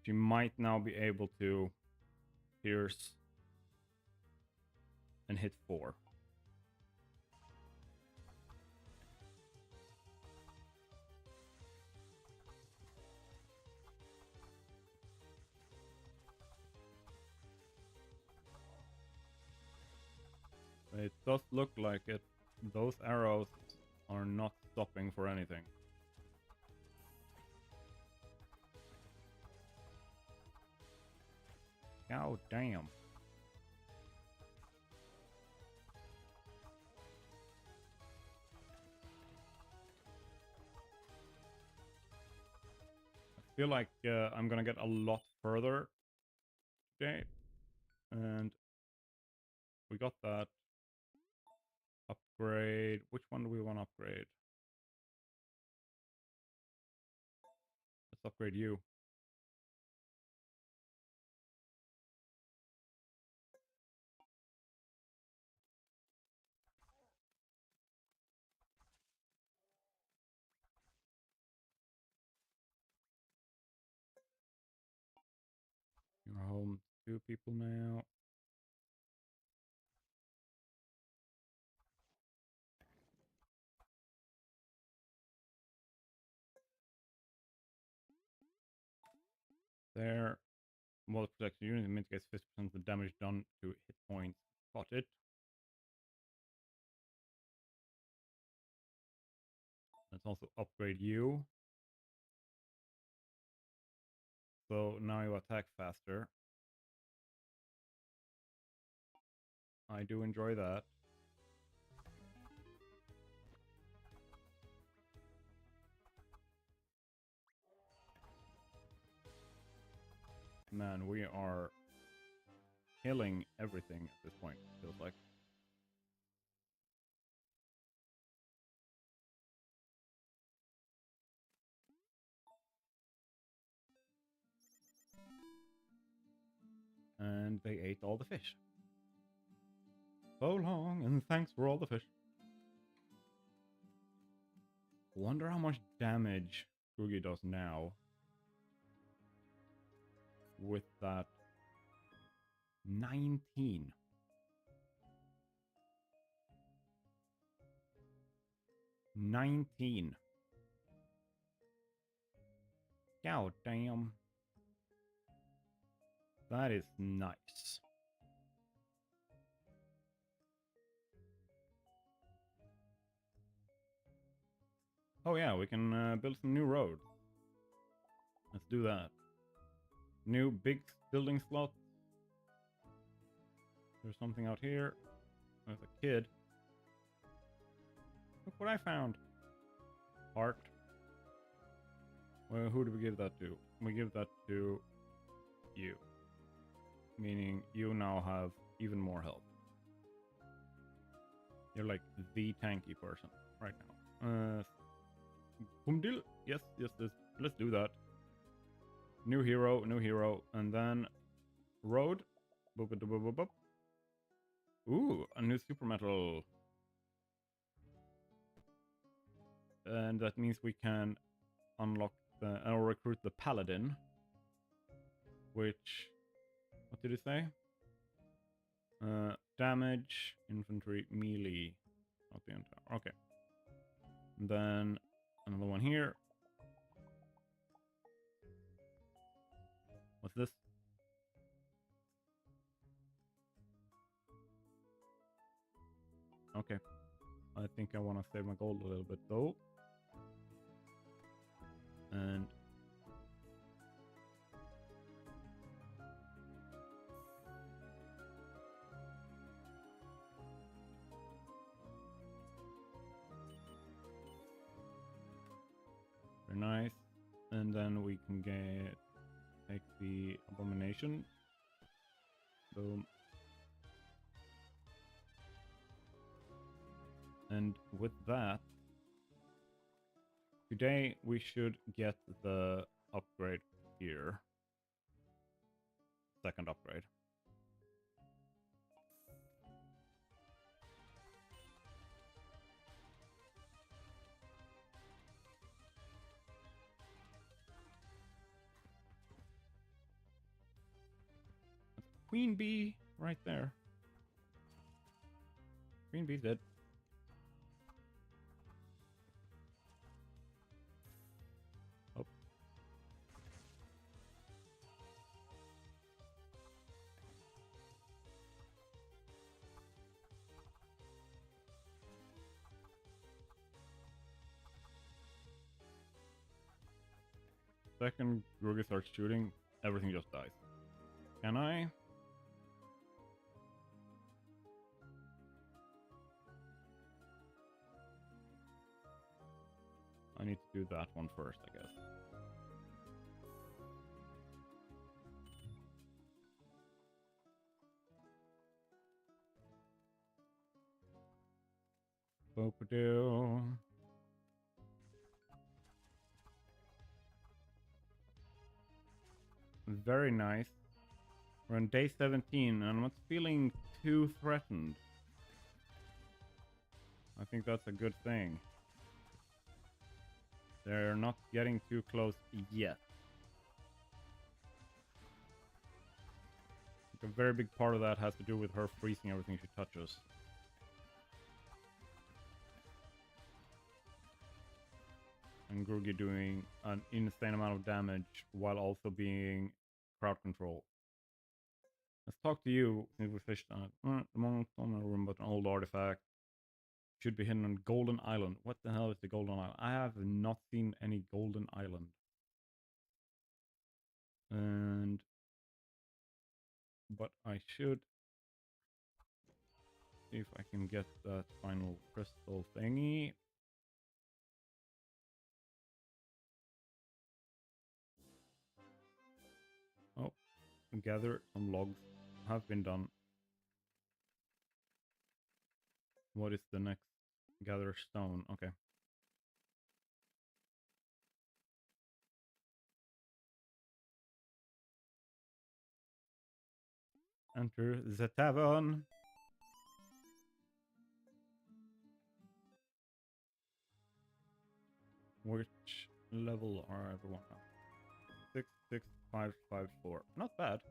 she might now be able to pierce and hit 4. It does look like it. Those arrows are not stopping for anything. God damn. I feel like I'm gonna get a lot further today. And we got that. Upgrade. Which one do we want to upgrade? Let's upgrade you. You're home 2 people now. There. While protects the unit, mitigates 50% of the damage done to hit points. Got it. Let's also upgrade you. So now you attack faster. I do enjoy that. Man, we are killing everything at this point, it feels like. And they ate all the fish. So long, and thanks for all the fish. Wonder how much damage Kugi does now with that 19. God damn. That is nice. Oh yeah, we can build some new roads. Let's do that. New big building slot. There's something out here. There's a kid. Look what I found. Heart. Well, who do we give that to? We give that to you. Meaning you now have even more health. You're like the tanky person right now. Humdil. Yes, let's do that. New hero, and then road. Boop, boop, boop, boop, boop. Ooh, a new super metal. And that means we can unlock the or recruit the paladin. Which, what did it say? Damage, infantry, melee. Not the entire. Okay. And then another one here. What's this? Okay. I think I want to save my gold a little bit though. And very nice. And then we can take the abomination. Boom. And with that, today we should get the upgrade here. Second upgrade. Queen bee right there. Queen bee's dead. Oh. Second Grogi starts shooting, everything just dies. Can I? I need to do that one first, I guess. Bopadoo. Very nice. We're on day 17 and I'm not feeling too threatened. I think that's a good thing. They're not getting too close yet. A very big part of that has to do with her freezing everything she touches. And Grogi doing an insane amount of damage while also being crowd control. Let's talk to you since we fished on it. The monk on a room, but an old artifact. Should be hidden on Golden Island. What the hell is the Golden Island? I have not seen any Golden Island. But I should see if I can get that final crystal thingy. Oh, gather some logs. Have been done. What is the next? Gather stone. Okay. Enter the tavern. Which level are everyone at? 66554. Not bad.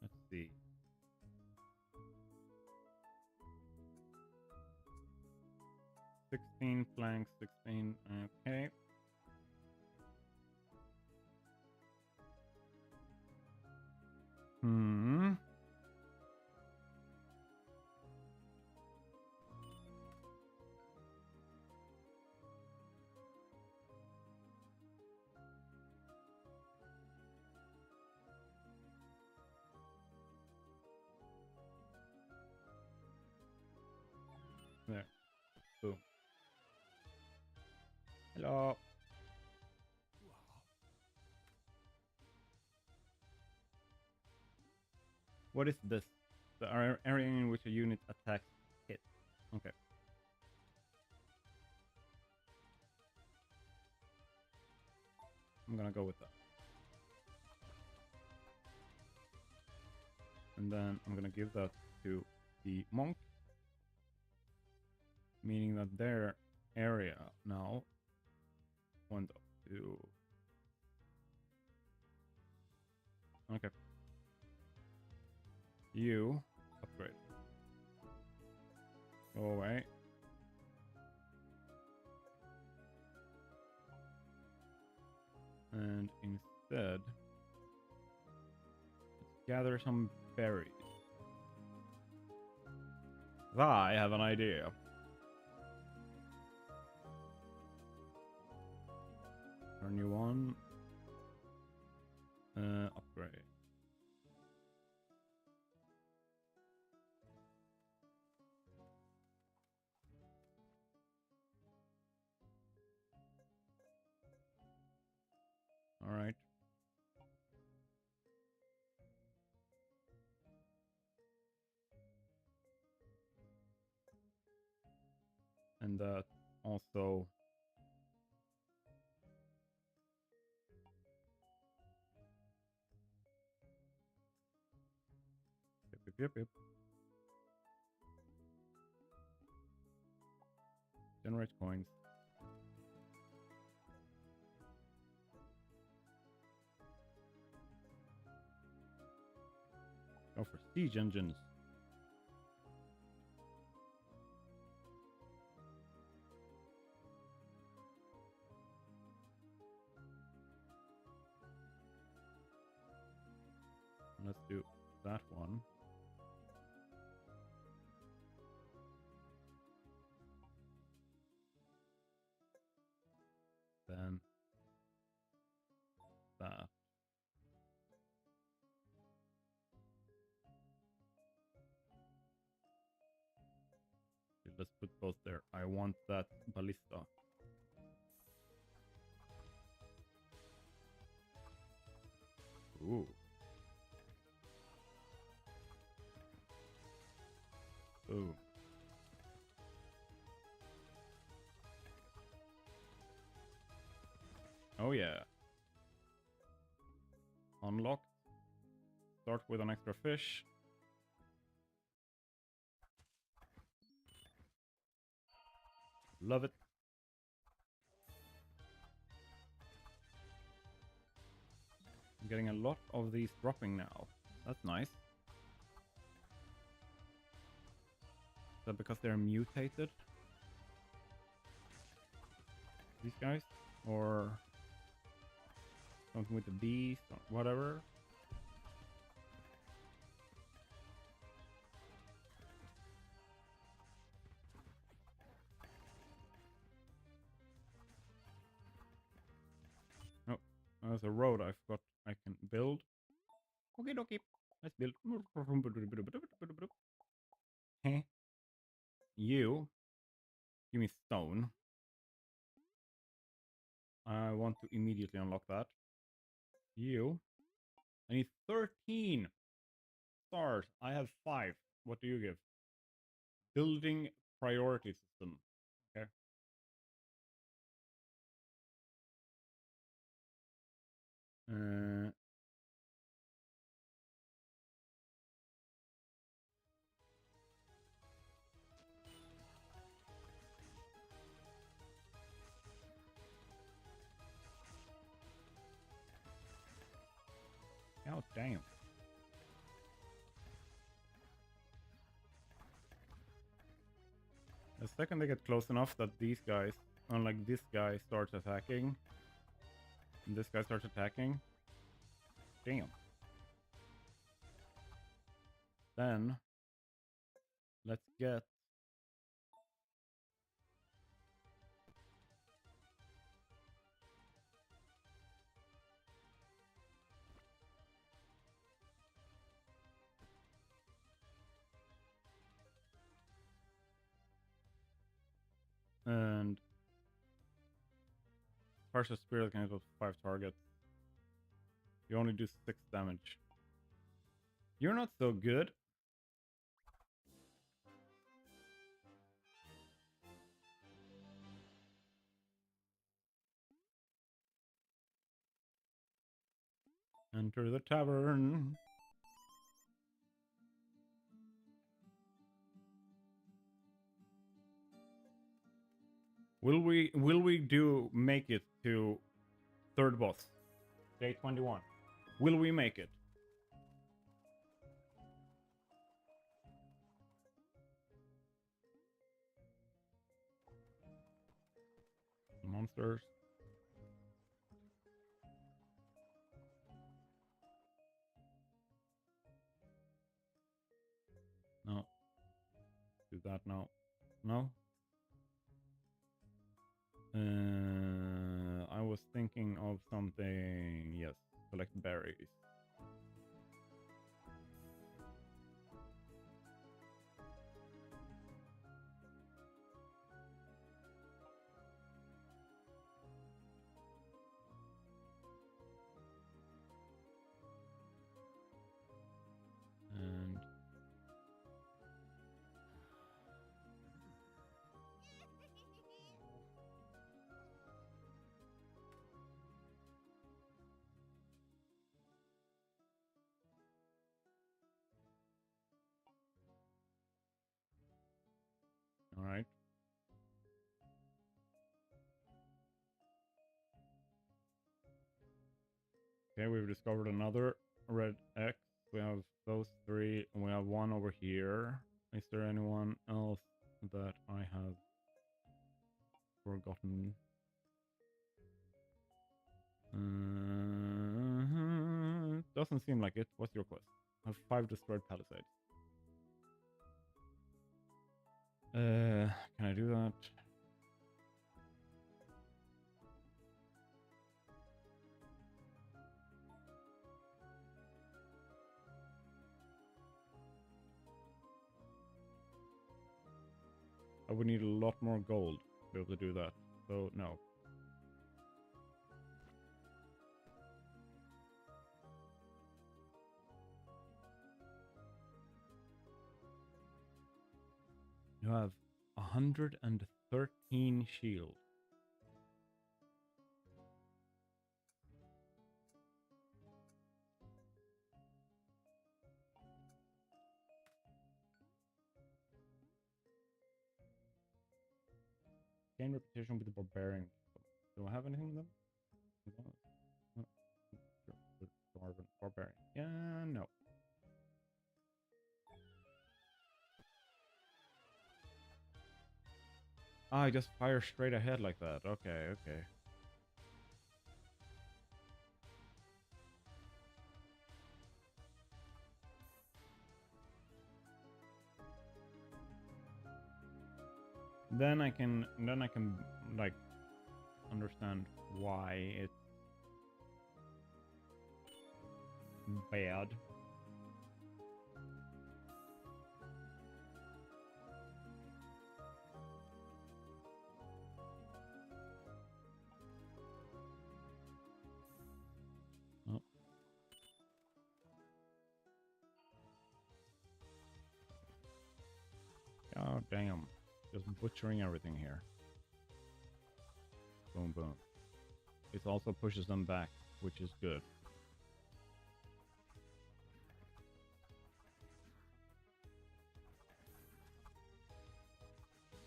Let's see. Planks, 16. Okay. There. Boom. Hello. What is this? The area in which a unit attacks hit. Okay. I'm gonna go with that. And then I'm gonna give that to the monk. Meaning that their area now went up to... Okay. You upgrade. Go away. And instead, let's gather some berries. I have an idea. Turn you on. Upgrade. All right. And that also Yep. Generate coins. Go for siege engines. Let's do that one. Then that. Okay, let's put both there. I want that ballista. Ooh. Ooh. Oh yeah. Unlocked. Start with an extra fish. Love it. I'm getting a lot of these dropping now. That's nice. Is that because they're mutated? These guys? Or something with the beast or whatever? Oh, there's a road I forgot I can build. Okay, dokie. Let's build. Hey. You. Give me stone. I want to immediately unlock that. You. I need 13 stars. I have 5. What do you give? Building priority system. Okay. Oh, damn. The second they get close enough that these guys, unlike this guy, starts attacking, and this guy starts attacking, damn. Then, let's get... And... Partial Spirit can hit up 5 targets. You only do 6 damage. You're not so good. Enter the tavern. Will we make it to third boss? Day 21. Will we make it? Monsters. No. Do that now. No. I was thinking of something. Yes. Collect berries. And Okay, we've discovered another red X. We have those three, and we have one over here. Is there anyone else that I have forgotten? Doesn't seem like it. What's your quest? I have 5 destroyed palisades. Can I do that? I would need a lot more gold to be able to do that. So, no. You have 113 shield. Gain reputation with the barbarian. Do I have anything with them? No. Barbarian. Yeah, no. Ah, I just fire straight ahead like that. Okay, okay. Then I can like understand why it's bad. Oh. Oh damn. Just butchering everything here. Boom boom. It also pushes them back, which is good.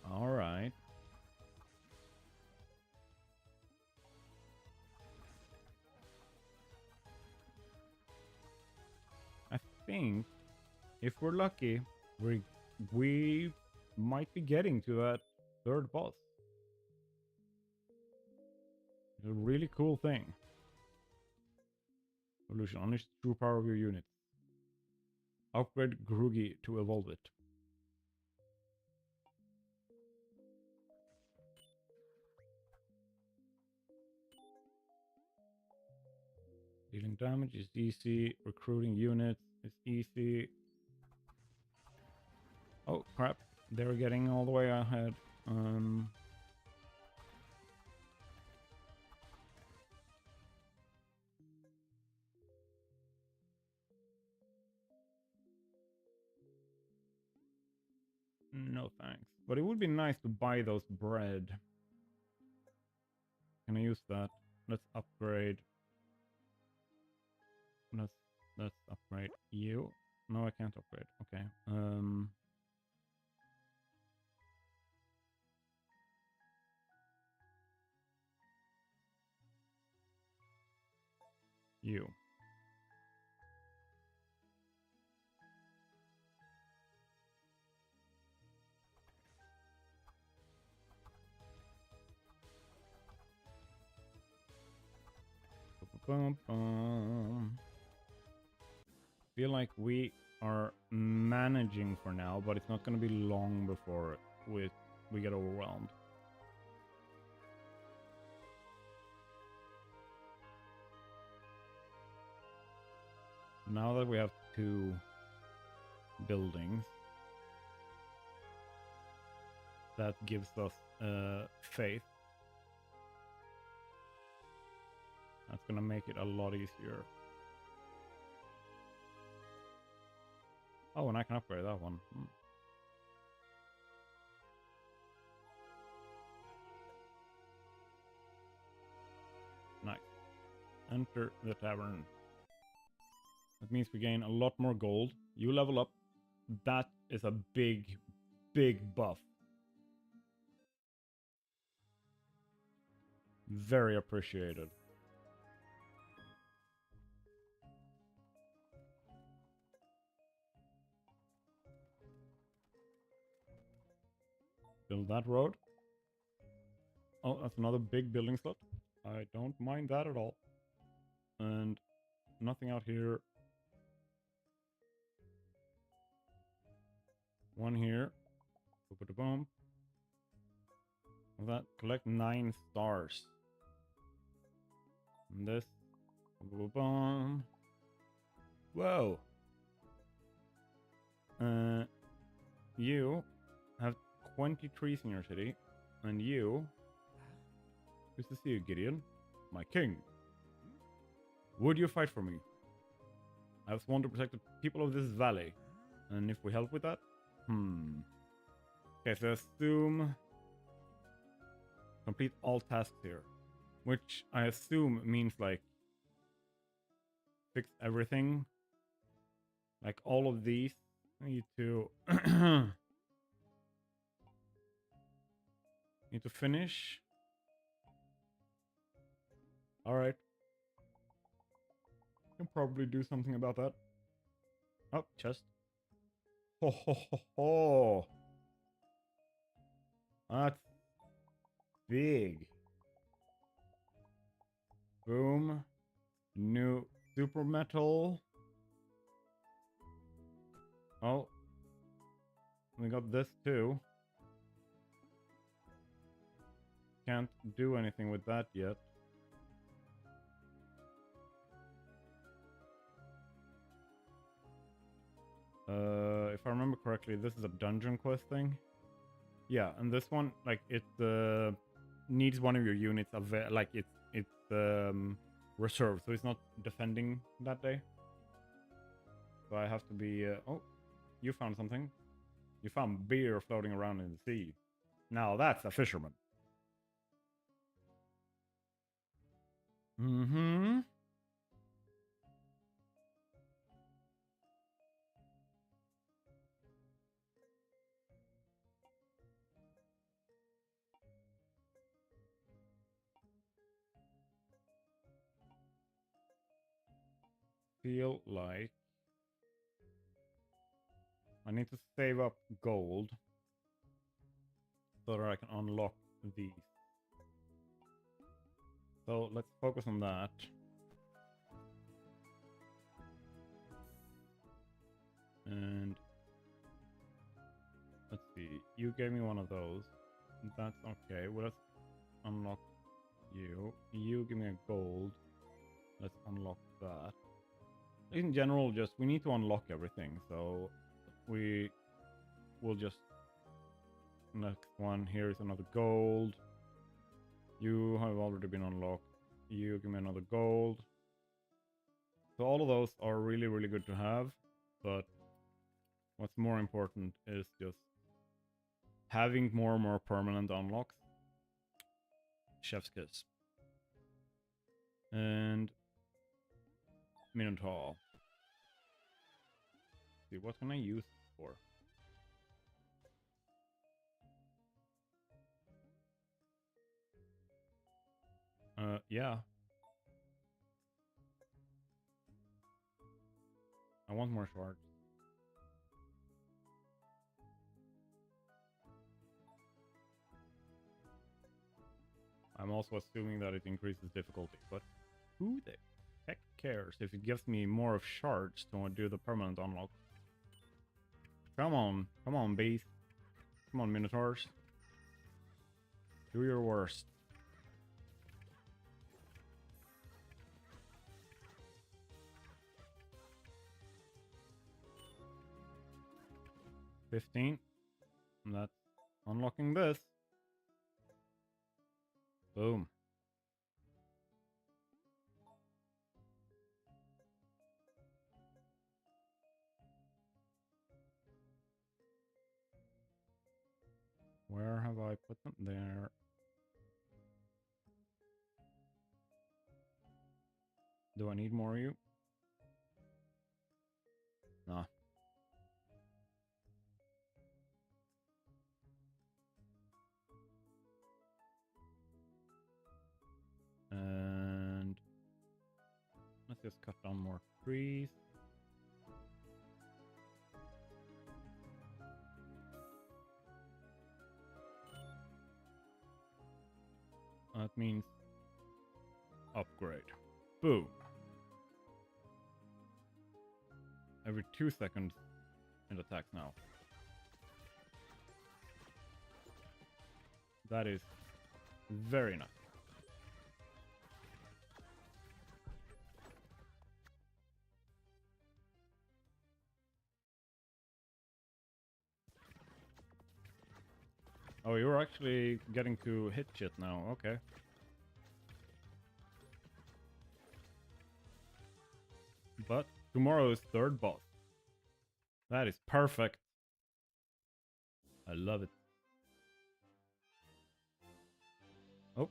All right. I think if we're lucky, we might be getting to that third boss. It's a really cool thing. Evolution. Unleash the true power of your units. Upgrade Grugi to evolve it. Dealing damage is easy. Recruiting units is easy. Oh crap! They're getting all the way ahead. No thanks. But it would be nice to buy those bread. Can I use that? Let's upgrade. Let's upgrade you. No, I can't upgrade. Okay. You. Bum, bum. Feel like we are managing for now, but it's not going to be long before we get overwhelmed. Now that we have 2 buildings, that gives us faith. That's gonna make it a lot easier. Oh, and I can upgrade that one. Nice. Enter the tavern. That means we gain a lot more gold. You level up. That is a big, big buff. Very appreciated. Build that road. Oh, that's another big building slot. I don't mind that at all. And nothing out here. One here. Boom. That collect 9 stars. And this. Boom. Whoa. You have 20 trees in your city, and you. Good to see you, Gideon, my king. Would you fight for me? I have sworn to protect the people of this valley, and if we help with that, Okay, so assume complete all tasks here, which I assume means like fix everything, like all of these. I need to need to finish. All right, can probably do something about that. Oh, chest. Ho ho ho ho. That's big. Boom. New super metal. Oh. We got this too. Can't do anything with that yet. If I remember correctly, this is a dungeon quest thing. Yeah, and this one, like, it needs one of your units like it's reserved, so it's not defending that day. So I have to be. Oh, you found something. You found beer floating around in the sea. Now that's a fisherman. Mm-hmm. Feel like I need to save up gold so that I can unlock these. So let's focus on that. And let's see, you gave me one of those. That's okay. Well, let's unlock you. You give me a gold. Let's unlock that. In general, just we need to unlock everything. So we will just next one. Here is another gold. You have already been unlocked. You give me another gold. So all of those are really, really good to have, but what's more important is just having more and more permanent unlocks. Chef's kiss. And Minotaur. Let's see, what can I use it for? Yeah. I want more shards. I'm also assuming that it increases difficulty, but who the heck cares if it gives me more of shards to do the permanent unlock? Come on, beast. Come on, Minotaurs. Do your worst. $15. And that's unlocking this. Boom. Where have I put them? There. Do I need more of you? Nah. And let's just cut down more trees. That means upgrade. Boom. Every 2 seconds it attacks now. That is very nice. Oh, you're actually getting to hit shit now. Okay. But tomorrow's third boss. That is perfect. I love it. Oh.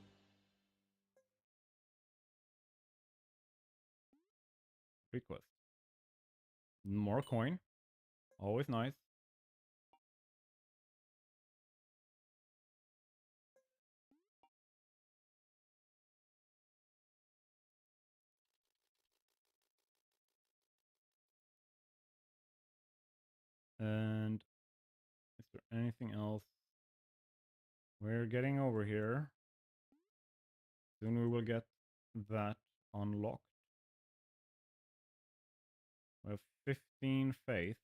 Request. More coin. Always nice. And is there anything else? We're getting over here. Soon we will get that unlocked. We have 15 faith.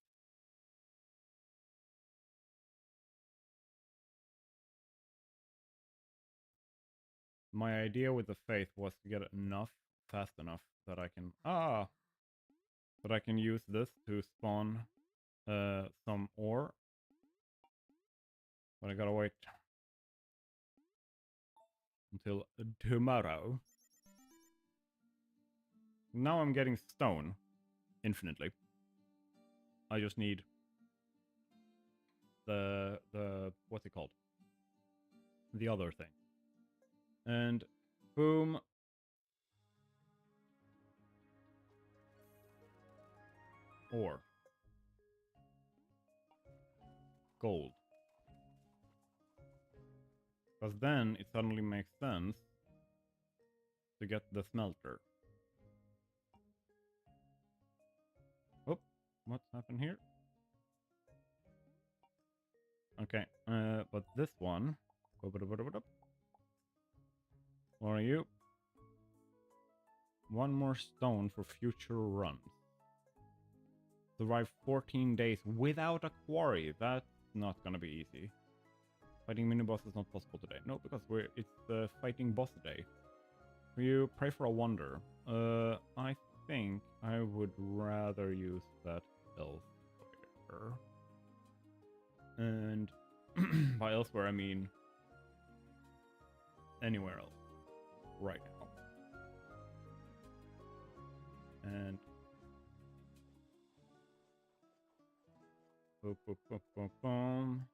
My idea with the faith was to get enough fast enough that I can use this to spawn some ore. But I gotta wait until tomorrow. Now I'm getting stone infinitely. I just need the what's it called? The other thing. And boom. Ore. Gold. Because then it suddenly makes sense to get the smelter. Oh, what's happened here? Okay, but this one. What are you? One more stone for future runs. Survive 14 days without a quarry. That's not gonna be easy. Fighting mini-boss is not possible today. No, because it's fighting boss day. Will you pray for a wonder? I think I would rather use that elsewhere. And by elsewhere, I mean anywhere else right now. And boom, boom, boom, boom, boom.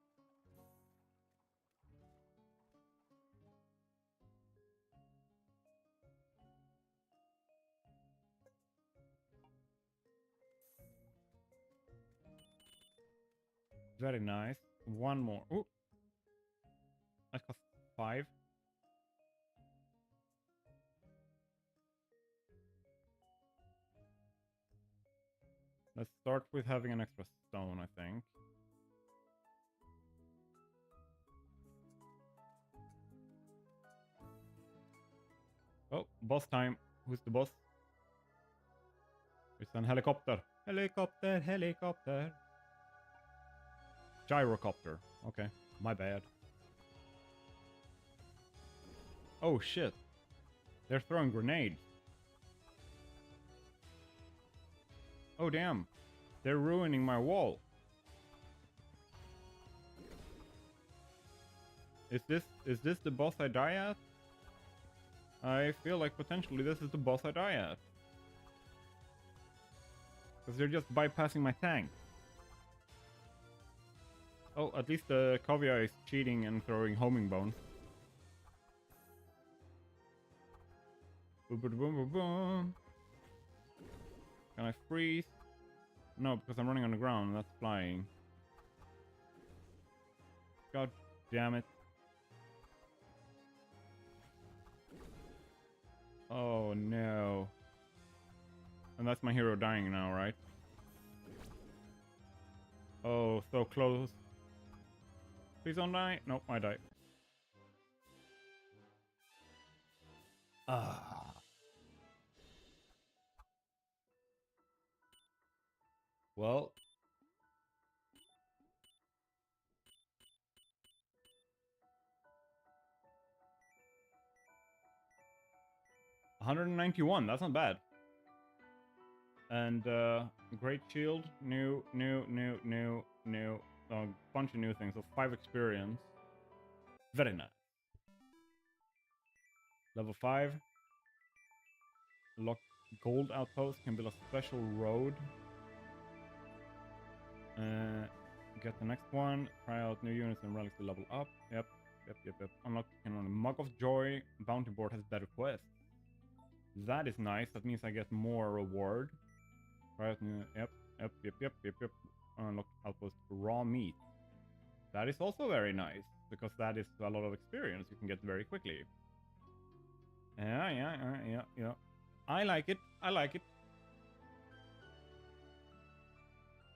Very nice. One more. Ooh. That cost 5. Let's start with having an extra stone, I think. Oh, boss time. Who's the boss? It's an helicopter. Helicopter, helicopter. Gyrocopter. Okay, my bad. Oh shit. They're throwing grenades. Oh damn. They're ruining my wall. Is this the boss I die at? I feel like potentially this is the boss I die at. Because they're just bypassing my tank. Oh, at least the Kavya is cheating and throwing homing bones. Boom, boom, boom, boom, boom. Can I freeze? No, because I'm running on the ground. That's flying. God damn it. Oh no. And that's my hero dying now, right? Oh, so close. Please don't die. Nope, I die. Ah. Well. $191, that's not bad. And great shield, new, a bunch of new things. So 5 experience. Very nice. Level 5. Lock gold outpost, can build a special road. Get the next one. Try out new units and relics to level up. Yep. Unlock can only Mug of Joy. Bounty board has better quests. That is nice. That means I get more reward. Try out new. Yep. Unlock outpost raw meat. That is also very nice because that is a lot of experience you can get very quickly. Yeah. I like it.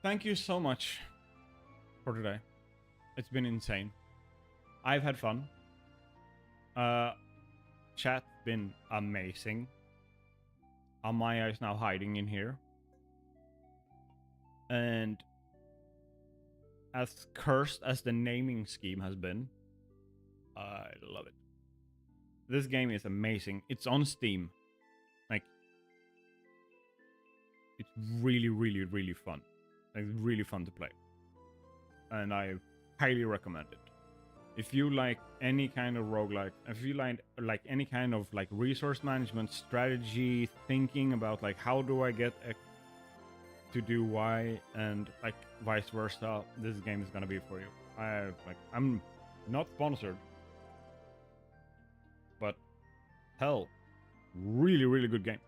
Thank you so much for today. It's been insane. I've had fun. Chat's been amazing. Amaya is now hiding in here. And as cursed as the naming scheme has been, I love it. This game is amazing. It's on Steam. Like, it's really fun. Like, it's really fun to play. And I highly recommend it. If you like any kind of roguelike, if you like any kind of like resource management, strategy, thinking about like how do I get X to do Y and like vice versa, this game is gonna be for you. I'm not sponsored, but hell, really good game.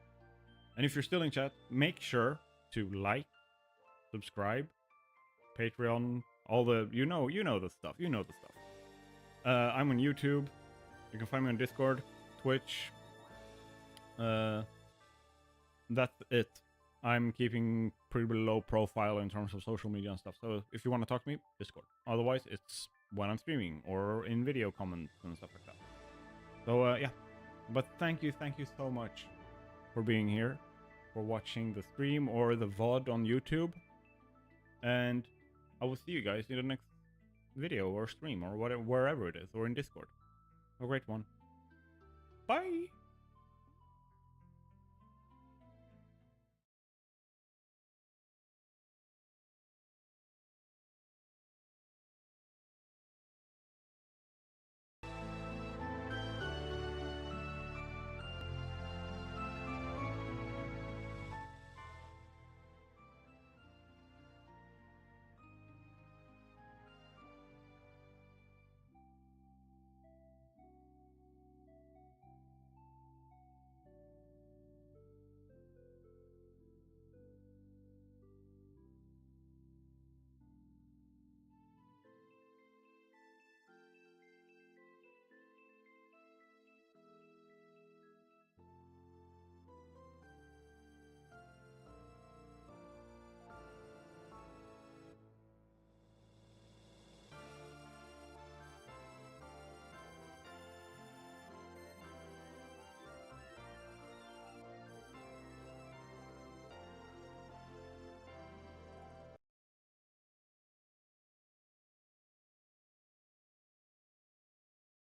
And if you're still in chat, make sure to like, subscribe, Patreon, all the you know the stuff. I'm on YouTube. You can find me on Discord, Twitch. That's it. I'm keeping pretty low profile in terms of social media and stuff. So if you want to talk to me, Discord. Otherwise, it's when I'm streaming or in video comments and stuff like that. So yeah. But thank you so much for being here, for watching the stream or the VOD on YouTube. And I will see you guys in the next video or stream or whatever, wherever it is, or in Discord. Have a great one. Bye!